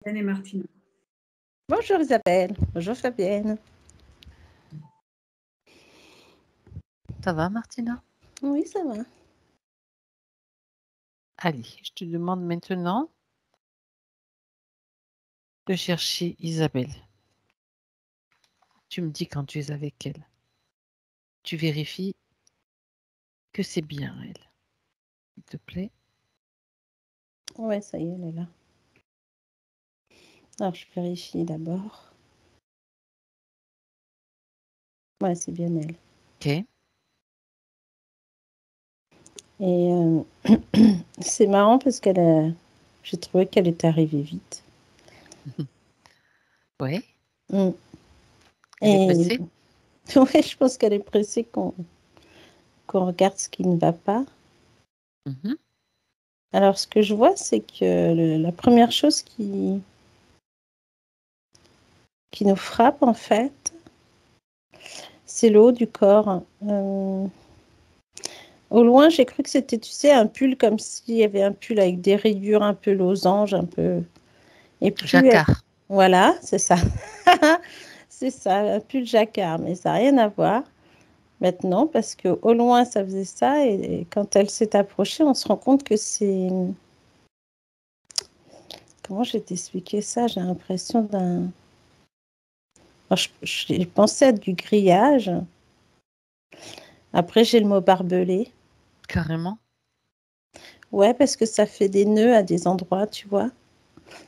Fabienne et Martina. Bonjour Isabelle, bonjour Fabienne. Ça va, Martina? Oui, ça va. Allez, je te demande maintenant de chercher Isabelle. Tu me dis quand tu es avec elle. Tu vérifies que c'est bien elle. S'il te plaît. Ouais, ça y est, elle est là. Alors, je vérifie d'abord. Ouais, c'est bien elle. Ok. Et c'est marrant parce j'ai trouvé qu'elle est arrivée vite. Ouais. Mm. Elle est pressée? Ouais, je pense qu'elle est pressée qu'on regarde ce qui ne va pas. Mhm. Alors, ce que je vois, c'est que la première chose qui nous frappe, en fait, c'est le haut du corps. Au loin, j'ai cru que c'était, tu sais, un pull comme s'il y avait un pull avec des rayures un peu losange, un peu... Et plus Jacquard. Voilà, c'est ça. C'est ça, un pull jacquard, mais ça n'a rien à voir maintenant parce qu'au loin, ça faisait ça et quand elle s'est approchée, on se rend compte que c'est... Comment je vais t'expliquer ça? J'ai l'impression d'un... J'ai pensé à du grillage. Après, j'ai le mot barbelé. Carrément. Ouais, parce que ça fait des nœuds à des endroits, tu vois.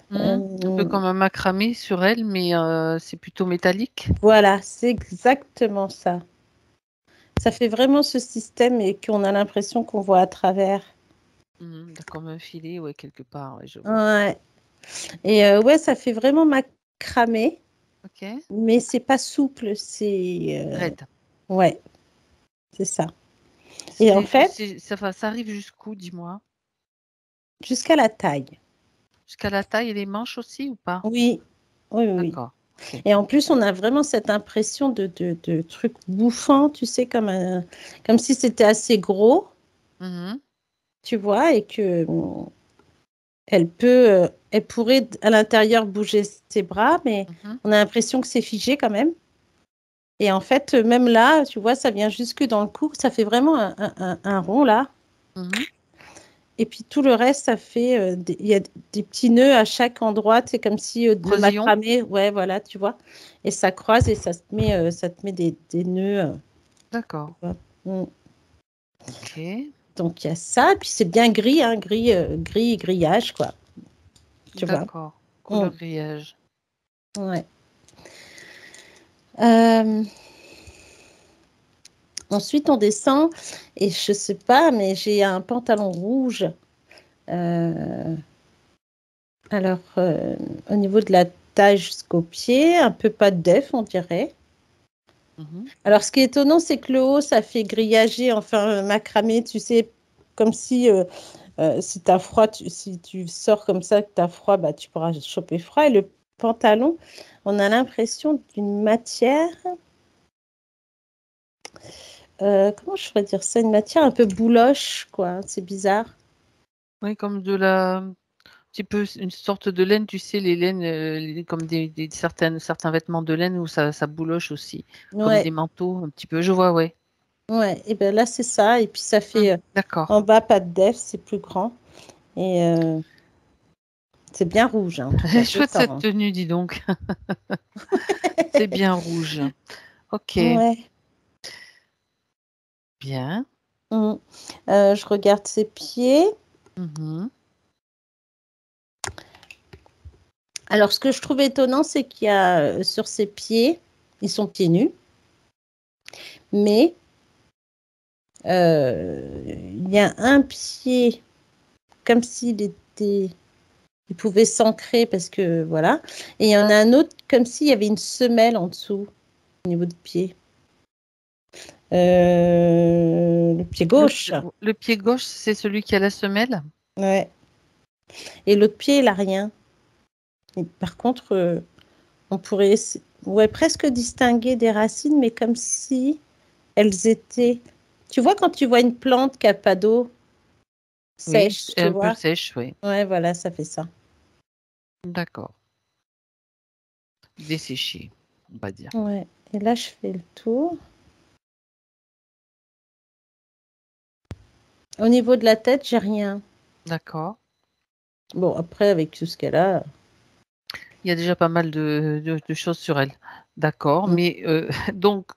Un peu comme un macramé sur elle, mais c'est plutôt métallique. Voilà, c'est exactement ça. Ça fait vraiment ce système et qu'on a l'impression qu'on voit à travers. Comme un filet, ouais, quelque part, ouais, je vois. Ouais. Et ouais, ça fait vraiment macramé, Ok. mais c'est pas souple, c'est... Raide. Ouais, c'est ça. Et en fait, Ça arrive jusqu'où, dis-moi? jusqu'à la taille. Jusqu'à la taille et les manches aussi ou pas? Oui, oui, oui. D'accord. Okay. Et en plus, on a vraiment cette impression de truc bouffant, tu sais, comme si c'était assez gros, tu vois, et que elle pourrait à l'intérieur bouger ses bras, mais on a l'impression que c'est figé quand même. Et en fait, même là, tu vois, ça vient jusque dans le cou, ça fait vraiment un rond là. Et puis tout le reste, ça fait, il y a des petits nœuds à chaque endroit, c'est comme si le macramé, ouais, voilà, tu vois. Et ça croise et ça te met des nœuds. D'accord. Ok. Donc il y a ça, puis c'est bien gris, hein, grillage, quoi. Tu vois. D'accord. Couleur grillage. Ouais. Ensuite, on descend et je sais pas, mais j'ai un pantalon rouge. Alors, au niveau de la taille jusqu'au pied, un peu pas de def, on dirait. Alors, ce qui est étonnant, c'est que le haut, ça fait grillager, enfin macramé, tu sais, comme si si tu as froid, si tu sors comme ça, que tu as froid, bah, tu pourras choper froid. Et le pantalon, on a l'impression d'une matière... comment je pourrais dire ça? Une matière un peu bouloche, quoi. C'est bizarre. Oui, comme un petit peu une sorte de laine, tu sais, les laines, comme certains vêtements de laine où ça bouloche aussi, comme des manteaux un petit peu. Je vois, ouais. Ouais, et bien là, c'est ça. Et puis, ça fait en bas, pas de def, c'est plus grand. Et c'est bien rouge, hein, en tout cas. Chouette cette tenue, dis donc. C'est bien rouge. Ok. Ouais. Bien. Je regarde ses pieds. Alors, ce que je trouve étonnant, c'est qu'il y a sur ses pieds, ils sont pieds nus, mais il y a un pied comme s'il était... Il pouvait s'ancrer parce que, voilà. Et il y en a un autre comme s'il y avait une semelle en dessous, au niveau du pied. Le pied gauche. Le pied gauche, c'est celui qui a la semelle? Ouais. Et l'autre pied, il n'a rien. Et par contre, on pourrait presque distinguer des racines, mais comme si elles étaient... Tu vois, quand tu vois une plante qui n'a pas d'eau sèche, oui, tu un vois? peu sèche, oui. Ouais, voilà, ça fait ça. D'accord. desséché, on va dire. Ouais. Et là, je fais le tour. Au niveau de la tête, j'ai rien. D'accord. Bon, après, avec tout ce qu'elle a. Il y a déjà pas mal de choses sur elle. D'accord, mais donc,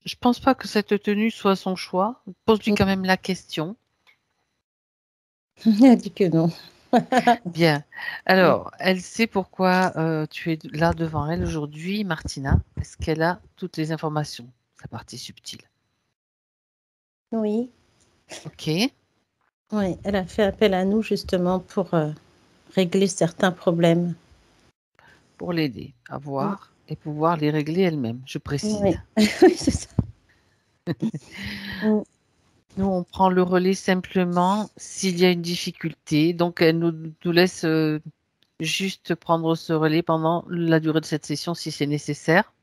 je pense pas que cette tenue soit son choix. Pose-lui quand même la question. Elle dit que non. Bien. Alors, elle sait pourquoi tu es là devant elle aujourd'hui, Martina. Est-ce qu'elle a toutes les informations, sa partie subtile? Oui. Ok. Oui, elle a fait appel à nous justement pour régler certains problèmes. Pour l'aider à voir et pouvoir les régler elle-même, je précise. Oui, oui, c'est ça. Nous, on prend le relais simplement s'il y a une difficulté. Donc, elle nous laisse juste prendre ce relais pendant la durée de cette session si c'est nécessaire.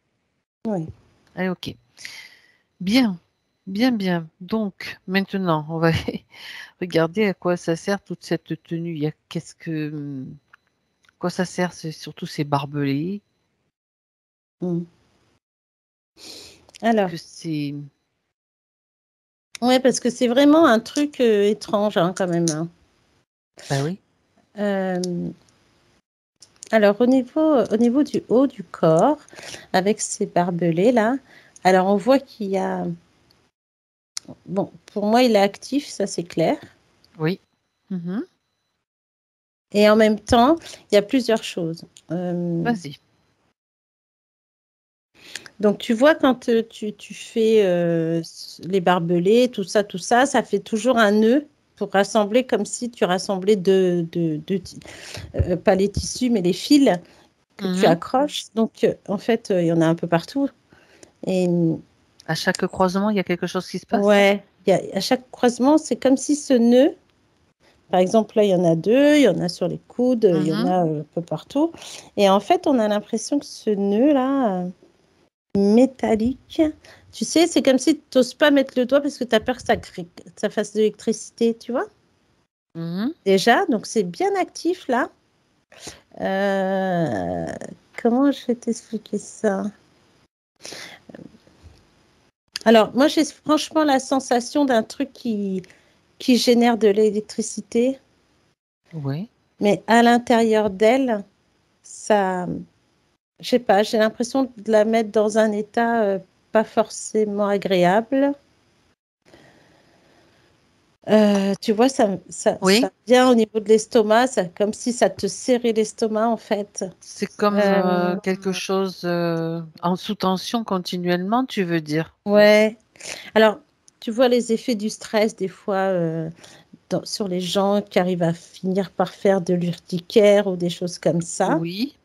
Oui. Allez, ok. Bien, bien, bien. Donc, maintenant, on va regarder à quoi ça sert toute cette tenue. Il y a quoi ça sert, c'est surtout ces barbelés. Alors, Que c'est. ouais, parce que c'est vraiment un truc étrange hein, quand même. Hein. Bah oui. Alors, au niveau du haut du corps, avec ces barbelés là, alors on voit qu'il y a. Bon, pour moi, il est actif, ça c'est clair. Oui. Mhm. Et en même temps, il y a plusieurs choses. Vas-y. Donc, tu vois, quand tu fais les barbelés, tout ça, ça fait toujours un nœud pour rassembler comme si tu rassemblais pas les tissus, mais les fils que tu Mhm. accroches. Donc, en fait, il y en a un peu partout. Et À chaque croisement, il y a quelque chose qui se passe? ouais, à chaque croisement, c'est comme si ce nœud, par exemple, là, il y en a deux, il y en a sur les coudes, il y en Mhm. a un peu partout. Et en fait, on a l'impression que ce nœud-là, métallique, tu sais, c'est comme si tu n'oses pas mettre le doigt parce que tu as peur que ça fasse de l'électricité, tu vois? Mhm. Déjà, donc c'est bien actif là. Euh, Comment je vais t'expliquer ça? Alors, moi, j'ai franchement la sensation d'un truc qui génère de l'électricité, Oui. mais à l'intérieur d'elle, ça, je sais pas, j'ai l'impression de la mettre dans un état pas forcément agréable. Tu vois, ça Oui. vient au niveau de l'estomac, comme si ça te serrait l'estomac en fait. C'est comme Euh, quelque chose en sous-tension continuellement, tu veux dire? ouais. Alors, tu vois les effets du stress des fois sur les gens qui arrivent à finir par faire de l'urticaire ou des choses comme ça. Oui.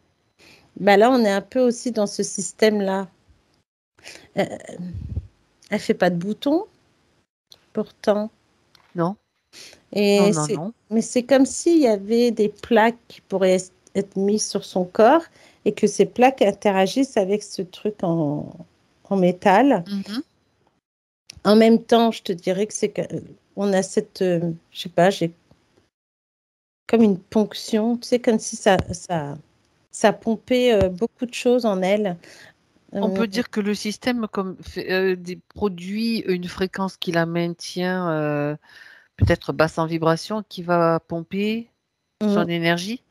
Bah là, on est un peu aussi dans ce système-là. Euh, Elle fait pas de boutons, pourtant. Non. Non, Et non, non. mais c'est comme s'il y avait des plaques qui pourraient être mises sur son corps et que ces plaques interagissent avec ce truc en métal. Mhm. En même temps, je te dirais que on a je sais pas, j'ai comme une ponction, tu sais, comme si ça pompait beaucoup de choses en elle. On Euh, peut dire que le système produit une fréquence qui la maintient peut-être basse en vibration, qui va pomper son énergie.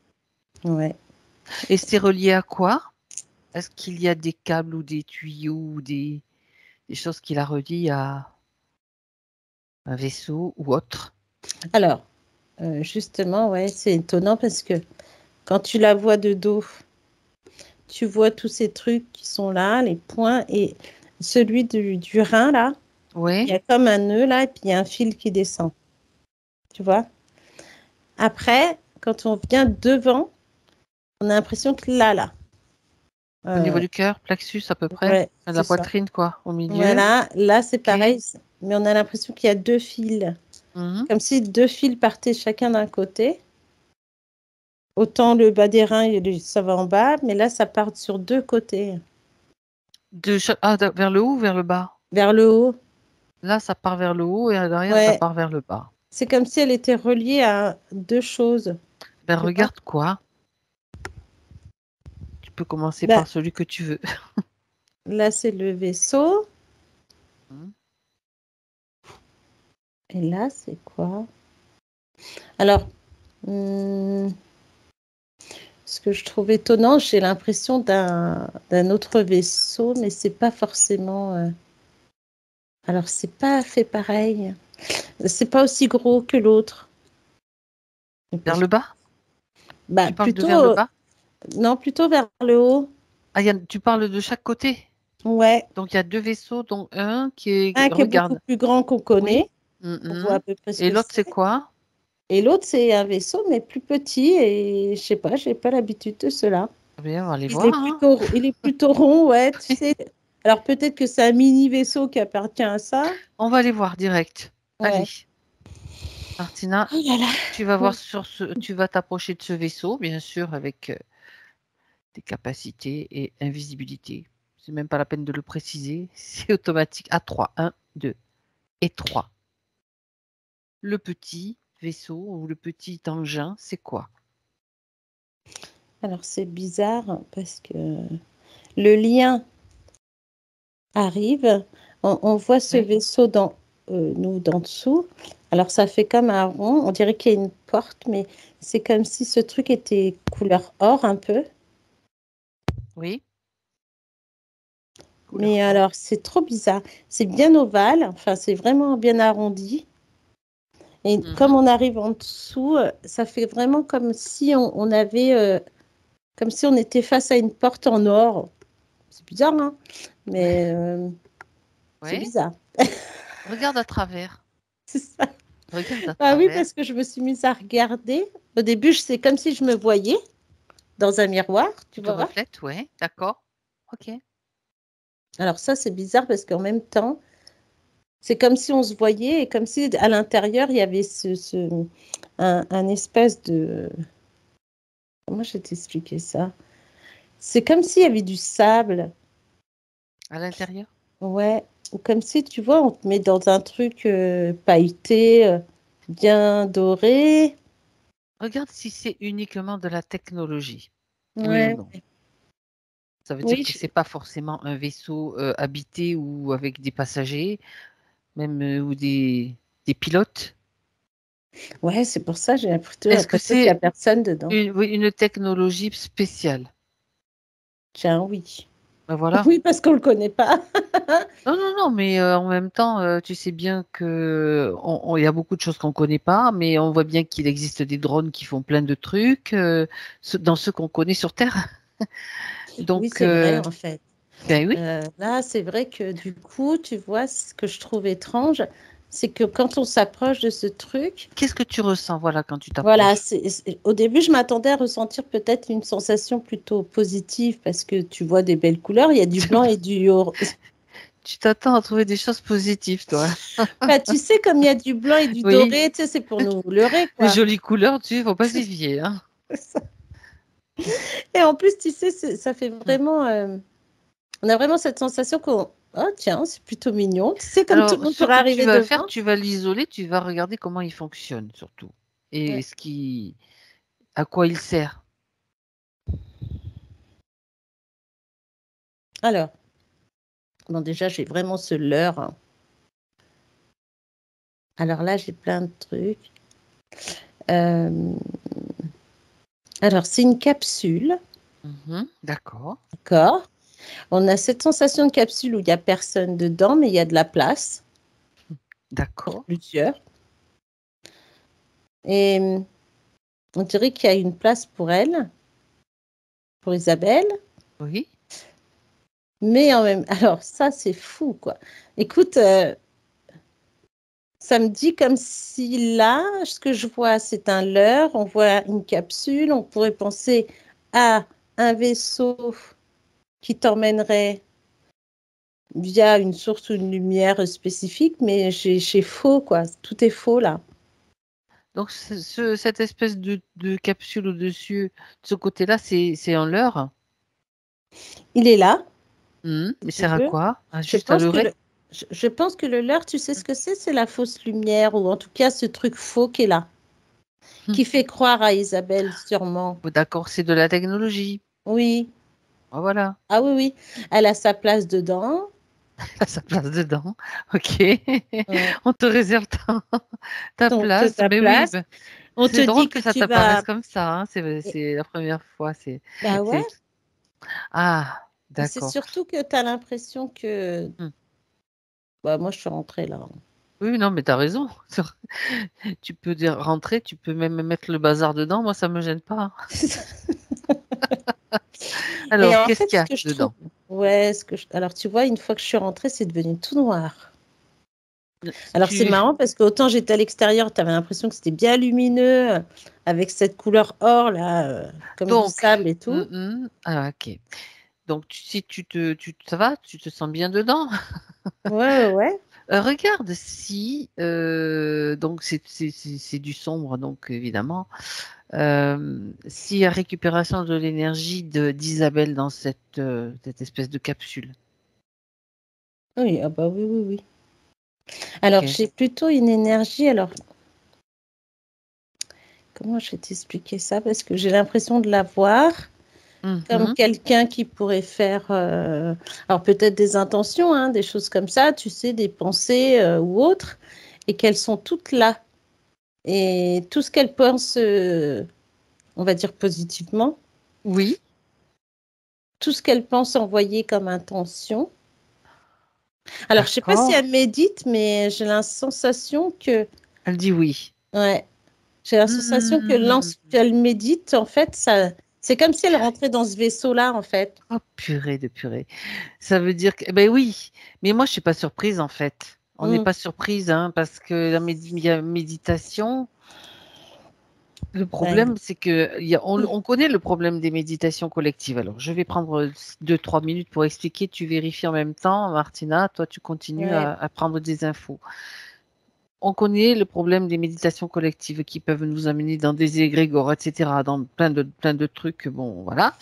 ouais. Et c'est relié à quoi? Est-ce qu'il y a des câbles ou des tuyaux ou des choses qui la relient à un vaisseau ou autre? Alors, justement, ouais, c'est étonnant parce que quand tu la vois de dos, tu vois tous ces trucs qui sont là, les points, et celui du rein, là, il y Oui. a comme un nœud, là, et puis il y a un fil qui descend, tu vois. Après, quand on vient devant, on a l'impression que là, Au niveau euh, du cœur, plexus à peu près, ouais, à c'est la ça. poitrine quoi, au milieu. Voilà, là, c'est Ok. pareil, mais on a l'impression qu'il y a deux fils, Mhm. comme si deux fils partaient chacun d'un côté. Autant le bas des reins, ça va en bas, mais là, ça part sur deux côtés, Vers le haut ou vers le bas? vers le haut. Là, ça part vers le haut et à l'arrière, ça Ouais, part vers le bas. c'est comme si elle était reliée à deux choses. Ben, Tu vois? regarde quoi? peux commencer Là, par celui que tu veux. là c'est le vaisseau. Et là, c'est quoi? Alors, ce que je trouve étonnant, j'ai l'impression d'un autre vaisseau, mais c'est pas forcément. Alors, c'est pas fait pareil. C'est pas aussi gros que l'autre. Vers le bas? Bah, Tu parles de plutôt, vers le bas? non, plutôt vers le haut. Ah, tu parles de chaque côté? Ouais. Donc, il y a deux vaisseaux, dont un qui est... Un qui est beaucoup Regarde. plus grand qu'on Oui. connaît. On voit à peu près ce Et que l'autre, c'est c'est. quoi? Et l'autre, c'est un vaisseau, mais plus petit. Et je sais pas, j'ai pas l'habitude de cela. Bien, on va aller Il voir. est Hein. plutôt rond, ouais, tu sais. Alors peut-être que c'est un mini vaisseau qui appartient à ça. On va aller voir direct. Allez. Ouais. Martina, Oh là là. tu vas voir tu vas t'approcher de ce vaisseau, bien sûr, avec tes capacités et invisibilité. C'est même pas la peine de le préciser. C'est automatique. À 3. 1, 2 et 3. Le petit vaisseau ou le petit engin, c'est quoi? Alors c'est bizarre parce que le lien arrive. On voit ce Oui. vaisseau nous d'en dessous. Alors ça fait comme un rond. On dirait qu'il y a une porte, mais c'est comme si ce truc était couleur or un peu. Oui. Mais Couleur or. alors c'est trop bizarre. C'est bien ovale. Enfin c'est vraiment bien arrondi. Et comme on arrive en dessous, ça fait vraiment comme si on avait, comme si on était face à une porte en or. C'est bizarre, hein? Mais c'est Oui. bizarre. Regarde à travers. C'est ça. Regarde à Ah oui, travers. parce que je me suis mise à regarder. Au début, c'est comme si je me voyais dans un miroir, tu Tu te vois. reflètes, ouais. D'accord. Ok. Alors ça, c'est bizarre parce qu'en même temps, c'est comme si on se voyait et comme si à l'intérieur, il y avait un espèce de... Comment je vais t'expliquer ça? C'est comme s'il y avait du sable. À l'intérieur. Ouais, ou comme si, tu vois, on te met dans un truc pailleté, bien doré. Regarde si c'est uniquement de la technologie. Oui ou Ouais, non? Ça veut dire oui, que c'est pas forcément un vaisseau habité ou avec des passagers, même ou des pilotes. ouais, c'est pour ça, j'ai plutôt Est-ce que l'impression qu'il n'y a c'est personne dedans. oui, une technologie spéciale? Tiens, oui. Ben voilà. Oui, parce qu'on ne le connaît pas. Non, non, non, mais en même temps, tu sais bien que il y a beaucoup de choses qu'on ne connaît pas, mais on voit bien qu'il existe des drones qui font plein de trucs dans ceux qu'on connaît sur Terre. Oui, Donc, c'est vrai, en fait. ben oui. Là, c'est vrai que du coup, tu vois, ce que je trouve étrange, c'est que quand on s'approche de ce truc, Qu'est-ce que tu ressens, voilà, quand tu voilà, t'approches? au début, je m'attendais à ressentir peut-être une sensation plutôt positive parce que tu vois des belles couleurs, il y a du blanc et du Tu t'attends à trouver des choses positives, toi. bah, tu sais, comme il y a du blanc et du Oui, doré, tu sais, c'est pour nous leurrer, les quoi. jolies couleurs, tu sais, faut pas s'y fier, hein. Et en plus, tu sais, ça fait vraiment... on a vraiment cette sensation qu'on... Oh, tiens, c'est plutôt mignon. Tu sais, comme tout le Alors, monde ce pourrait que tu arriver vas faire, devant. tu vas l'isoler, tu vas regarder comment il fonctionne, surtout. Et Ouais. à quoi il sert. Alors, bon, déjà, j'ai vraiment ce leurre, hein. Alors là, j'ai plein de trucs. Euh, Alors, c'est une capsule, D'accord, d'accord. On a cette sensation de capsule où il n'y a personne dedans, mais il y a de la place pour d'accord. plusieurs. Et on dirait qu'il y a une place pour elle, pour Isabelle. Oui, Mais en même... Alors, ça, c'est fou, quoi. Écoute, ça me dit comme si là, ce que je vois, c'est un leurre. On voit une capsule. On pourrait penser à un vaisseau qui t'emmènerait via une source ou une lumière spécifique, mais j'ai faux, quoi. Tout est faux, là. donc cette espèce de capsule au-dessus, de ce côté-là, c'est un leurre. Il est là, Il si tu sert à veux. quoi? Je Juste à pense que leurrer? je pense que le leurre, tu sais ce que c'est? C'est la fausse lumière, ou en tout cas ce truc faux qui est là, Hum. qui fait croire à Isabelle, sûrement. D'accord, c'est de la technologie. Oui. Voilà. Ah oui, oui. Elle a sa place dedans. Elle a sa place dedans. Ok. Ouais. On te réserve ta Donc, place. ta Mais oui, place. ben, On te c'est drôle dit que que ça tu t'apparaisse vas. comme ça. Hein. C'est la première fois. Bah ouais. C'est... Ah, C'est d'accord. surtout que tu as l'impression que. Hmm. Bah, moi, je suis rentrée là. Oui, non, mais tu as raison. Tu peux dire rentrer, tu peux même mettre le bazar dedans. Moi, ça me gêne pas. Hein. Et Alors, en qu'est-ce fait, qu'il y ce a que je trouve. dedans? Ouais, alors tu vois, une fois que je suis rentrée, c'est devenu tout noir. Alors c'est Tu... marrant parce que autant j'étais à l'extérieur, tu avais l'impression que c'était bien lumineux, avec cette couleur or là, comme du Donc, sable et tout. ah, ok. Donc, si ça va, tu te sens bien dedans. Ouais, ouais, ouais. Regarde si donc c'est du sombre donc évidemment s'il y a récupération de l'énergie d'Isabelle dans cette espèce de capsule. Oui, ah bah oui, oui, oui. Alors Ok. j'ai plutôt une énergie. Alors comment je vais t'expliquer ça? Parce que j'ai l'impression de la voir comme Mhm. quelqu'un qui pourrait faire, alors peut-être des intentions, hein, des choses comme ça, tu sais, des pensées ou autres, et qu'elles sont toutes là. Et tout ce qu'elle pense, on va dire positivement, Oui, tout ce qu'elle pense envoyer comme intention. Alors, je sais pas si d'accord. elle médite, mais j'ai la sensation que, Elle dit oui. ouais, j'ai la sensation que Hmm. lorsqu'elle médite, en fait, ça, c'est comme si elle rentrait dans ce vaisseau-là, en fait. Oh purée de purée. Ça veut dire que ben oui, mais moi je suis pas surprise en fait. On n'est Mm. pas surprise hein, parce que la méditation. Le Ouais. problème, c'est que on connaît le problème des méditations collectives. Alors, je vais prendre 2, 3 minutes pour expliquer. Tu vérifies en même temps, Martina. Toi, tu continues Ouais. à prendre des infos. On connaît le problème des méditations collectives qui peuvent nous amener dans des égrégores, etc., dans plein de trucs. Bon, voilà.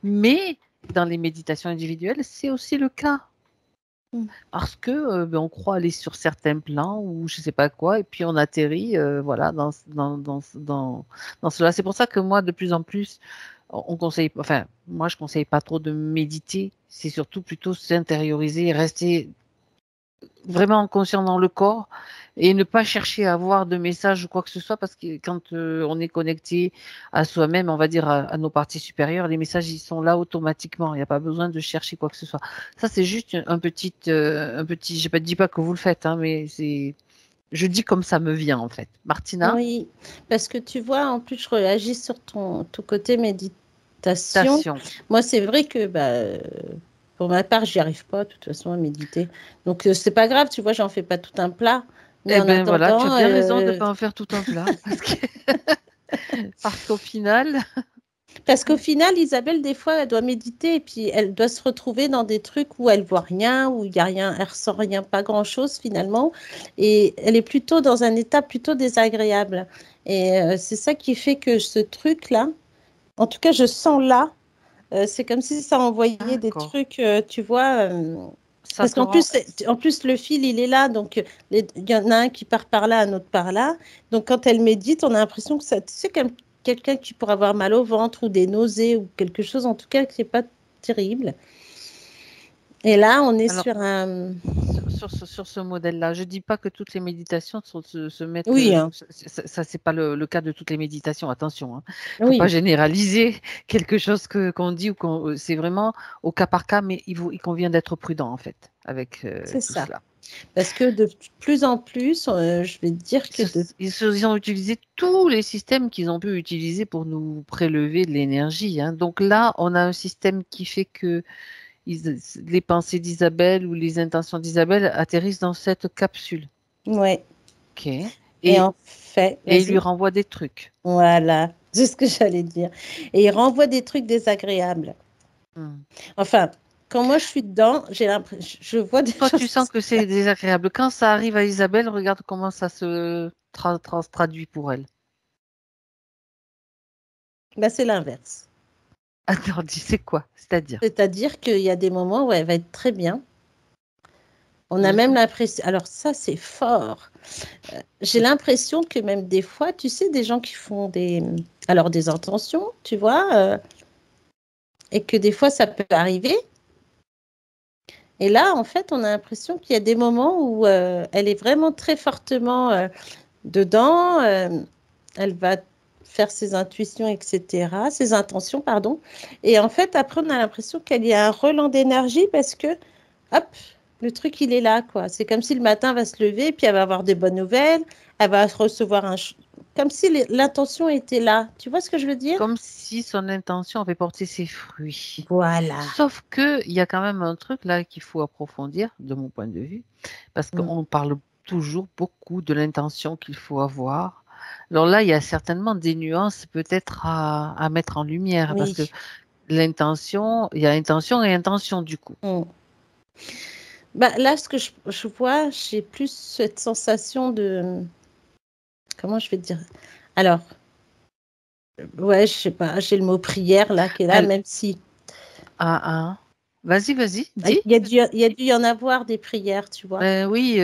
Mais dans les méditations individuelles, c'est aussi le cas. Mm. Parce que ben, on croit aller sur certains plans ou je sais pas quoi, et puis on atterrit voilà, dans cela. C'est pour ça que moi, de plus en plus, on conseille, enfin, moi, je conseille pas trop de méditer. C'est surtout plutôt s'intérioriser, rester vraiment conscient dans le corps et ne pas chercher à avoir de messages ou quoi que ce soit parce que quand on est connecté à soi-même, on va dire à nos parties supérieures, les messages ils sont là automatiquement. Il n'y a pas besoin de chercher quoi que ce soit. Ça c'est juste un petit. Je ne dis pas que vous le faites, hein, mais je dis comme ça me vient en fait. Martina, Oui, parce que tu vois, en plus, je réagis sur ton côté méditation. station. Moi, c'est vrai que bah, pour ma part, j'y arrive pas, de toute façon, à méditer. Donc, c'est pas grave, tu vois, j'en fais pas tout un plat. Mais Eh en ben voilà, tu as attendant, bien raison de ne pas en faire tout un plat parce qu'au final, parce qu'au final, Isabelle, des fois, elle doit méditer et puis elle doit se retrouver dans des trucs où elle voit rien, où il y a rien, elle ressent rien, pas grand-chose finalement. Et elle est plutôt dans un état plutôt désagréable. Et c'est ça qui fait que ce truc-là, en tout cas, je sens là, c'est comme si ça envoyait des d'accord. trucs, tu vois. Ça Parce te qu'en rend. plus, en plus, le fil, il est là. Donc, il y en a un qui part par là, un autre par là. Donc, quand elle médite, on a l'impression que ça, tu sais, comme quelqu'un qui pourrait avoir mal au ventre ou des nausées ou quelque chose, en tout cas, qui n'est pas terrible. Et là, on est Alors, sur un. sur ce modèle-là. Je ne dis pas que toutes les méditations se mettent. Oui, hein. Ça, c'est pas le cas de toutes les méditations. Attention, hein. Faut pas Oui, généraliser quelque chose qu'on dit ou c'est vraiment au cas par cas, mais il convient d'être prudent en fait avec c'est tout ça. cela. Parce que de plus en plus, je vais te dire que de. Ils ont utilisé tous les systèmes qu'ils ont pu utiliser pour nous prélever de l'énergie, hein. Donc là, on a un système qui fait que les pensées d'Isabelle ou les intentions d'Isabelle atterrissent dans cette capsule. Ouais. Ok. Et en fait, Et il lui vas-y. renvoie des trucs. Voilà, c'est ce que j'allais dire. Et il renvoie des trucs désagréables. Hmm. Enfin, quand moi je suis dedans, j'ai l'impression, je vois des Toi, tu choses. sens que c'est désagréable. Quand ça arrive à Isabelle, regarde comment ça se traduit pour elle. Bah, c'est l'inverse. Attends, dis, c'est quoi? C'est-à-dire? C'est-à-dire qu'il y a des moments où elle va être très bien. On a même Mhm. l'impression. Alors, ça, c'est fort. J'ai l'impression que même des fois, tu sais, des gens qui font des. Alors, des intentions, tu vois, et que des fois, ça peut arriver. Et là, en fait, on a l'impression qu'il y a des moments où elle est vraiment très fortement dedans. Elle va faire ses intuitions, etc., ses intentions, pardon. Et en fait, après, on a l'impression qu'il y a un relan d'énergie parce que, hop, le truc, il est là, quoi. C'est comme si le matin, elle va se lever, puis elle va avoir des bonnes nouvelles, elle va recevoir comme si l'intention était là. Tu vois ce que je veux dire? Comme si son intention avait porté ses fruits. Voilà. Sauf qu'il y a quand même un truc là qu'il faut approfondir, de mon point de vue, parce qu'on parle toujours beaucoup de l'intention qu'il faut avoir. Alors là, il y a certainement des nuances peut-être à mettre en lumière, parce que l'intention, il y a intention et intention du coup. Bah, là, ce que je vois, j'ai plus cette sensation de... Comment je vais te dire? Alors, ouais, je sais pas, j'ai le mot prière là qui est là, même si... Vas-y, dis. Il y a dû y en avoir des prières, tu vois. Oui,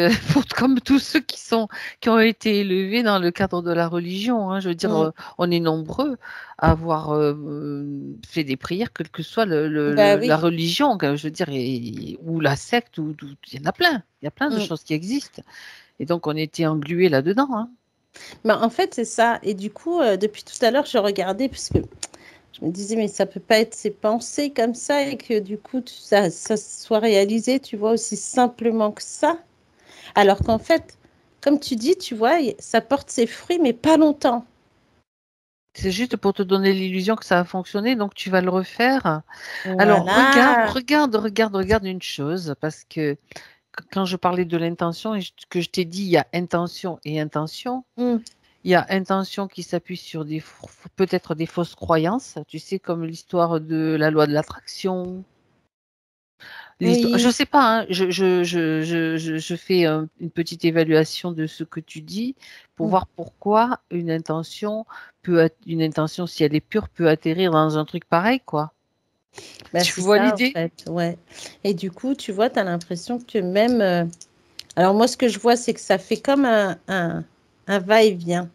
comme tous ceux qui ont été élevés dans le cadre de la religion, hein, je veux dire, on est nombreux à avoir fait des prières, quelle que soit la religion, je veux dire, ou la secte, il y en a plein. Il y a plein de choses qui existent. Et donc, on était englués là-dedans. Hein. Bah, en fait, c'est ça. Et du coup, depuis tout à l'heure, je regardais, parce que je me disais, mais ça peut pas être ces pensées comme ça, et que du coup, ça soit réalisé, tu vois, aussi simplement que ça. Alors qu'en fait, comme tu dis, tu vois, ça porte ses fruits, mais pas longtemps. C'est juste pour te donner l'illusion que ça a fonctionné, donc tu vas le refaire. Voilà. Alors, regarde une chose, parce que quand je parlais de l'intention, et que je t'ai dit, il y a intention et intention. Il y a intention qui s'appuie sur peut-être des fausses croyances, tu sais, comme l'histoire de la loi de l'attraction. Je sais pas, hein, je fais une petite évaluation de ce que tu dis pour voir pourquoi une intention, si elle est pure, peut atterrir dans un truc pareil, quoi. Bah, tu vois l'idée? En fait, ouais. Et du coup, tu vois, tu as l'impression que même... Alors moi, ce que je vois, c'est que ça fait comme un va-et-vient.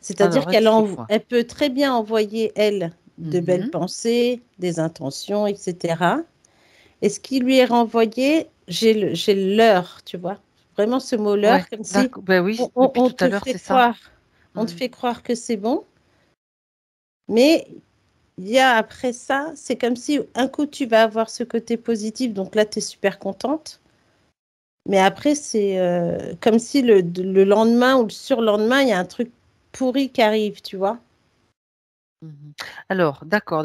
C'est-à-dire qu'elle peut très bien envoyer, elle, de belles pensées, des intentions, etc. Et ce qui lui est renvoyé, j'ai l'heure, tu vois. Vraiment ce mot l'heure, comme si on te fait croire. On te fait croire que c'est bon. Mais il y a après ça, c'est comme si un coup, tu vas avoir ce côté positif. Donc là, tu es super contente. Mais après, c'est comme si le lendemain ou le surlendemain, il y a un truc pourri qui arrive, tu vois. Alors, d'accord.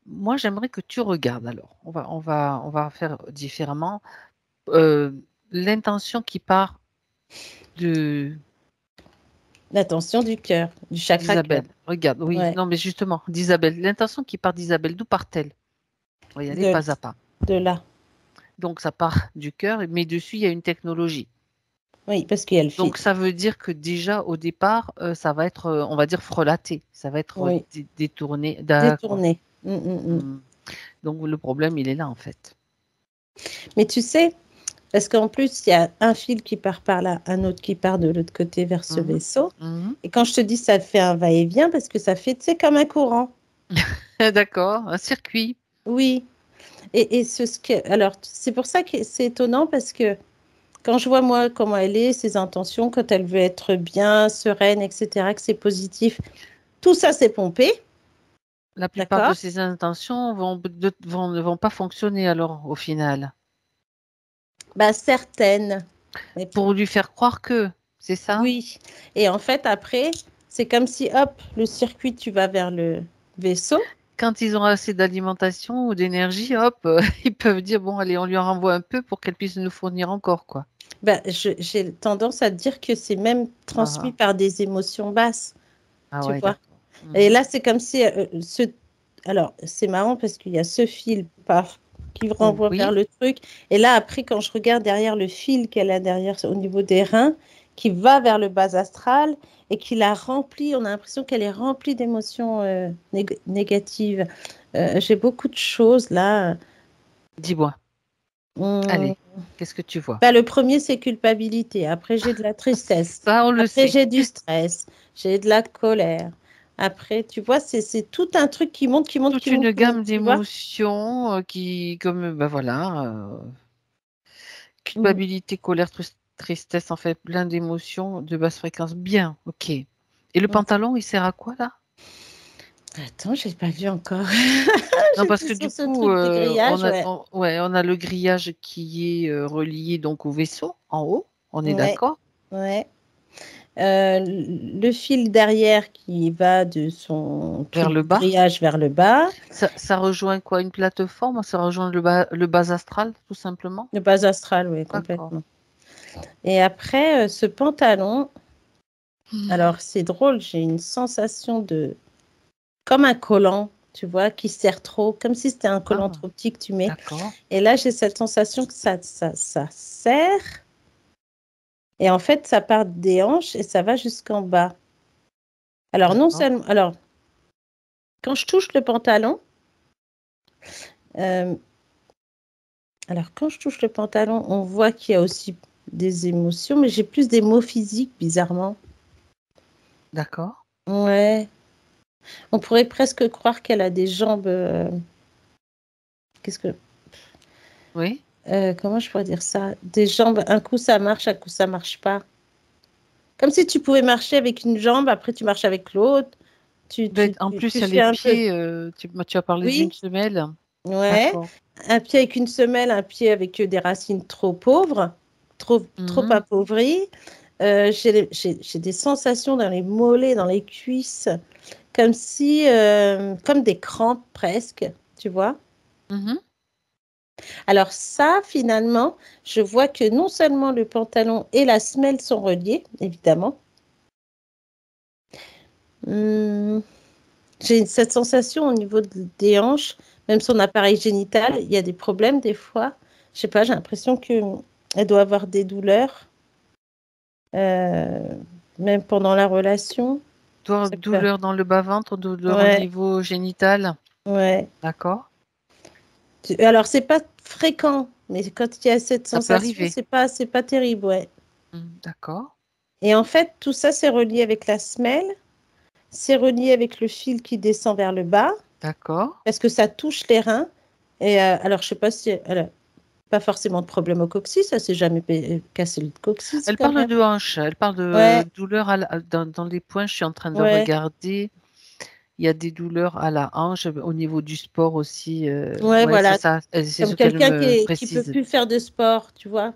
Moi, j'aimerais que tu regardes. Alors, on va faire différemment. L'intention qui part de L'intention du cœur, du chakra cœur. d'Isabelle. Regarde, oui, non, mais justement, d'Isabelle. L'intention qui part d'Isabelle, d'où part-elle? On va y aller pas à pas. De là. Donc, ça part du cœur, mais dessus, il y a une technologie. Oui, parce qu'il y a le fil. Donc, ça veut dire que déjà, au départ, ça va être, on va dire, frelaté. Ça va être détourné. Détourné. Donc, le problème, il est là, en fait. Mais tu sais, parce qu'en plus, il y a un fil qui part par là, un autre qui part de l'autre côté vers ce vaisseau. Et quand je te dis ça fait un va-et-vient, parce que ça fait, tu sais, comme un courant. D'accord, un circuit. Oui. Et alors, c'est pour ça que c'est étonnant, parce que quand je vois, moi, comment elle est, ses intentions, quand elle veut être bien, sereine, etc., que c'est positif, tout ça, c'est pompé. La plupart de ses intentions ne vont pas fonctionner alors, au final. Bah, certaines. Mais pour lui faire croire que, c'est ça? Oui. Et en fait, après, c'est comme si, hop, le circuit, tu vas vers le vaisseau. Quand ils ont assez d'alimentation ou d'énergie, hop, ils peuvent dire, bon, allez, on lui en renvoie un peu pour qu'elle puisse nous fournir encore, quoi. Ben, j'ai tendance à dire que c'est même transmis par des émotions basses, tu vois. Et là, c'est comme si alors, c'est marrant parce qu'il y a ce fil qui renvoie vers le truc. Et là, après, quand je regarde derrière le fil qu'elle a derrière au niveau des reins, qui va vers le bas astral et qui la remplit, on a l'impression qu'elle est remplie d'émotions négatives. J'ai beaucoup de choses là. Dis-moi. Allez, qu'est-ce que tu vois? Ben, le premier, c'est culpabilité. Après, j'ai de la tristesse. Ça, on le sait. Après, j'ai du stress. J'ai de la colère. Après, tu vois, c'est tout un truc qui monte, Toute une gamme d'émotions qui, comme, voilà, culpabilité, colère, tristesse, en fait, plein d'émotions de basse fréquence. Bien, ok. Et le pantalon, il sert à quoi, là? Attends, j'ai pas vu encore. Non, parce que sur du ce coup, truc de grillage, on a le grillage qui est relié donc au vaisseau, en haut. On est d'accord? Ouais. Le fil derrière qui va de son Vers truc le de bas. grillage vers le bas. Ça rejoint quoi? Une plateforme? Ça rejoint le bas astral, tout simplement? Le bas astral, oui, D'accord. complètement. Et après, ce pantalon, alors c'est drôle, j'ai une sensation de... Comme un collant, tu vois, qui serre trop, comme si c'était un collant trop petit que tu mets. D'accord. Et là, j'ai cette sensation que ça serre. Et en fait, ça part des hanches et ça va jusqu'en bas. Alors, non seulement... Alors, quand je touche le pantalon, on voit qu'il y a aussi des émotions, mais j'ai plus des mots physiques, bizarrement. D'accord. Ouais. On pourrait presque croire qu'elle a des jambes... Qu'est-ce que... Oui. Comment je pourrais dire ça? Des jambes, un coup ça marche, un coup ça marche pas. Comme si tu pouvais marcher avec une jambe, après tu marches avec l'autre. En plus, il y a Tu fais les un peu... pieds. Tu as parlé d'une Oui, semelle. ouais. D'accord. Un pied avec une semelle, un pied avec des racines trop pauvres, trop appauvries. J'ai des sensations dans les mollets, dans les cuisses, comme si, comme des crampes presque, tu vois. Alors ça, finalement, je vois que non seulement le pantalon et la semelle sont reliés, évidemment. J'ai cette sensation au niveau des hanches, même son appareil génital, il y a des problèmes des fois. Je sais pas, j'ai l'impression qu'elle doit avoir des douleurs, même pendant la relation. Douleur dans le bas-ventre, douleur au Ouais, niveau génital. ouais. D'accord. Alors, c'est pas fréquent, mais quand il y a cette Ça peut sensation, arriver. c'est pas terrible, ouais. D'accord. Et en fait, tout ça, c'est relié avec la semelle. C'est relié avec le fil qui descend vers le bas, D'accord. parce que ça touche les reins. Et alors, je sais pas si elle a pas forcément de problème au coccyx, ça s'est jamais cassé le coccyx Elle quand parle même. de hanche. Elle parle de Ouais, douleur dans les poings. Je suis en train de ouais, regarder. Il y a des douleurs à la hanche au niveau du sport aussi. ouais, Ouais, c'est voilà. ça. C'est Comme ce qu'elle quelqu'un me qui peut précise. plus faire de sport, tu vois.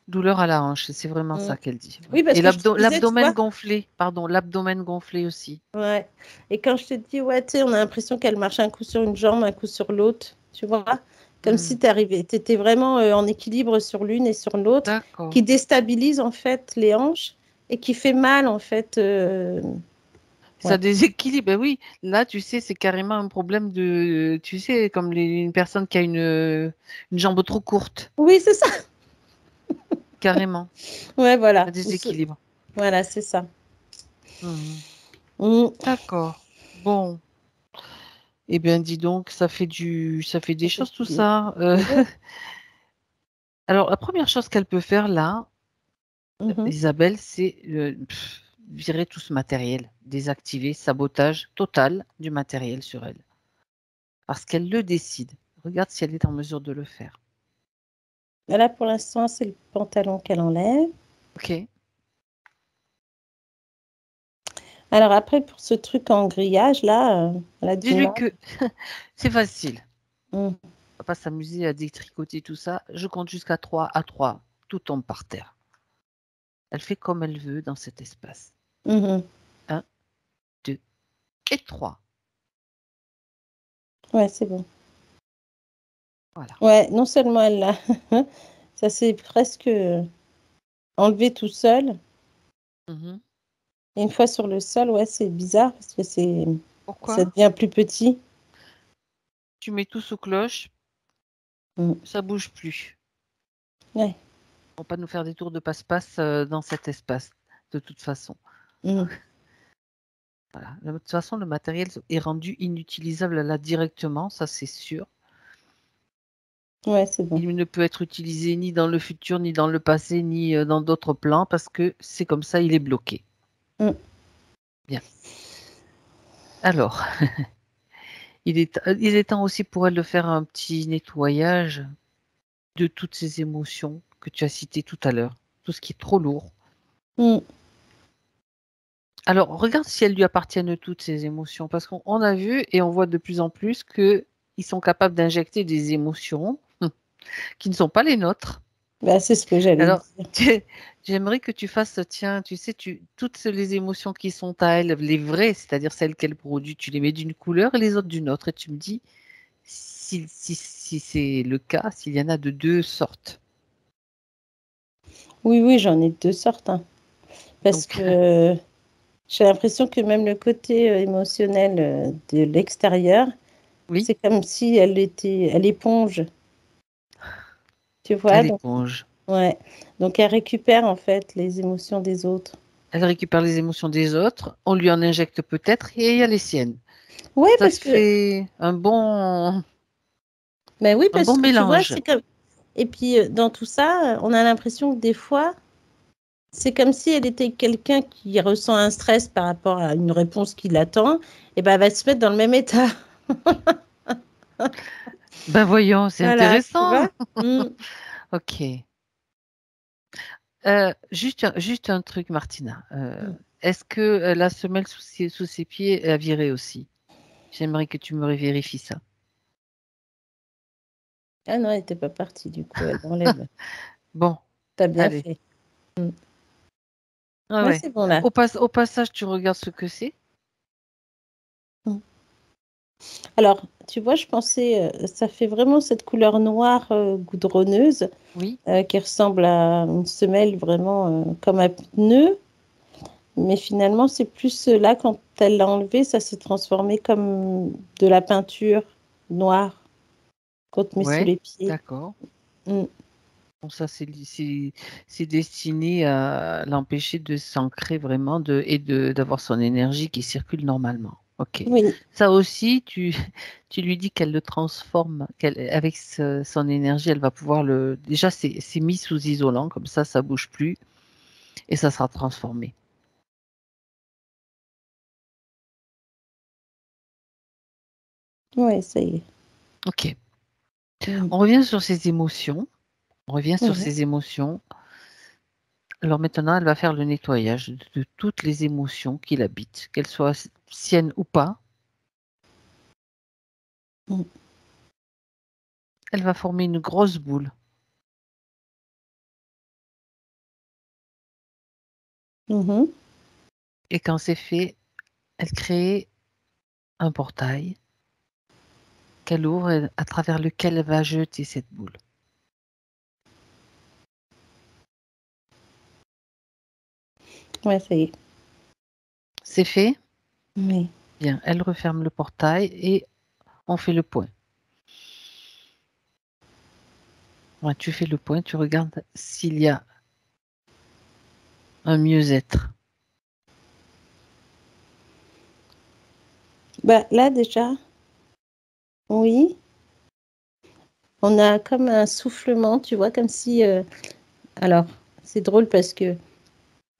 Douleur à la hanche, c'est vraiment Mm. ça qu'elle dit. Ouais. Oui, parce Et que je te disais, tu l'abdomen vois. gonflé. Pardon, l'abdomen gonflé aussi. Ouais. Et quand je te dis, ouais, tu sais, on a l'impression qu'elle marche un coup sur une jambe, un coup sur l'autre, tu vois. Comme si tu étais vraiment en équilibre sur l'une et sur l'autre, D'accord. qui déstabilise en fait les hanches et qui fait mal en fait. Ça Ouais. déséquilibre. Ben oui, là, tu sais, c'est carrément un problème de, tu sais, comme une personne qui a une jambe trop courte. Oui, c'est ça. Carrément. Ouais, Un voilà. déséquilibre. Voilà, c'est ça. Mhm. Mm. D'accord. Bon. Eh bien, dis donc, ça fait des Ça fait choses du tout bien. ça. Ouais. Alors, la première chose qu'elle peut faire là, Mhm. Isabelle, c'est virer tout ce matériel, désactiver, sabotage total du matériel sur elle. Parce qu'elle le décide. Regarde si elle est en mesure de le faire. Là, pour l'instant, c'est le pantalon qu'elle enlève. Ok. Alors après, pour ce truc en grillage, là, elle a du Dis-lui mal. que c'est facile. Mm. On va pas s'amuser à détricoter tout ça. Je compte jusqu'à 3. À 3, tout tombe par terre. Elle fait comme elle veut dans cet espace. Mhm. 1, 2 et 3. Ouais, c'est bon. Voilà. Ouais, non seulement elle l'a, ça s'est presque enlevé tout seul. Mhm. Et une fois sur le sol, ouais, c'est bizarre parce que ça Pourquoi? devient plus petit. Tu mets tout sous cloche, Mm. ça bouge plus. Ouais. On va pas nous faire des tours de passe-passe dans cet espace, de toute façon. Mm. Voilà. De toute façon, le matériel est rendu inutilisable là directement, ça c'est sûr. Ouais, c'est bon. Il ne peut être utilisé ni dans le futur, ni dans le passé, ni dans d'autres plans, parce que c'est comme ça, il est bloqué. Mm. Bien. Alors, il est temps aussi pour elle de faire un petit nettoyage de toutes ces émotions que tu as citées tout à l'heure, tout ce qui est trop lourd. Alors, regarde si elles lui appartiennent toutes ces émotions, parce qu'on a vu et on voit de plus en plus qu'ils sont capables d'injecter des émotions qui ne sont pas les nôtres. Bah, c'est ce que j'allais dire. J'aimerais que tu fasses, tiens, tu sais, toutes les émotions qui sont à elle, les vraies, c'est-à-dire celles qu'elle produit, tu les mets d'une couleur et les autres d'une autre, et tu me dis si c'est le cas, s'il y en a de deux sortes. Oui, j'en ai de deux sortes. Hein. Parce que j'ai l'impression que même le côté émotionnel de l'extérieur, c'est comme si elle éponge. Tu vois, elle éponge. Ouais. Donc elle récupère en fait les émotions des autres. Elle récupère les émotions des autres, on lui en injecte peut-être et il y a les siennes. Oui, ça fait un bon. Mais oui, parce que mélange. tu vois, c'est comme. Et puis dans tout ça, on a l'impression que des fois, c'est comme si elle était quelqu'un qui ressent un stress par rapport à une réponse qui l'attend, et ben elle va se mettre dans le même état. Ben voyons, c'est intéressant. Ok. Juste un truc, Martina. Est-ce que la semelle sous ses pieds a viré aussi? J'aimerais que tu me vérifies ça. Ah non, elle n'était pas partie, du coup, elle enlève. Bon. T'as bien fait. Ah ouais. C'est bon là. Au passage, tu regardes ce que c'est? Alors, tu vois, je pensais, ça fait vraiment cette couleur noire goudronneuse qui ressemble à une semelle vraiment comme un pneu. Mais finalement, c'est plus là, quand elle l'a enlevé, ça s'est transformé comme de la peinture noire qu'on te met sous les pieds. D'accord. Bon, ça, c'est destiné à l'empêcher de s'ancrer vraiment et d'avoir son énergie qui circule normalement. Ok. Oui. Ça aussi, tu lui dis qu'elle le transforme, avec son énergie, elle va pouvoir le. Déjà, c'est mis sous isolant, comme ça bouge plus et ça sera transformé. Oui, ça y est. Ok. On revient sur ses émotions. Alors maintenant, elle va faire le nettoyage de toutes les émotions qui l'habitent, qu'elles soient siennes ou pas. Elle va former une grosse boule. Et quand c'est fait, elle crée un portail qu'elle ouvre et à travers lequel elle va jeter cette boule. Ouais, ça y est. C'est fait? Oui. Bien, elle referme le portail et on fait le point. Ouais, tu fais le point, tu regardes s'il y a un mieux-être. Bah, là, déjà, oui. On a comme un soufflement, tu vois, comme si... Alors, c'est drôle parce que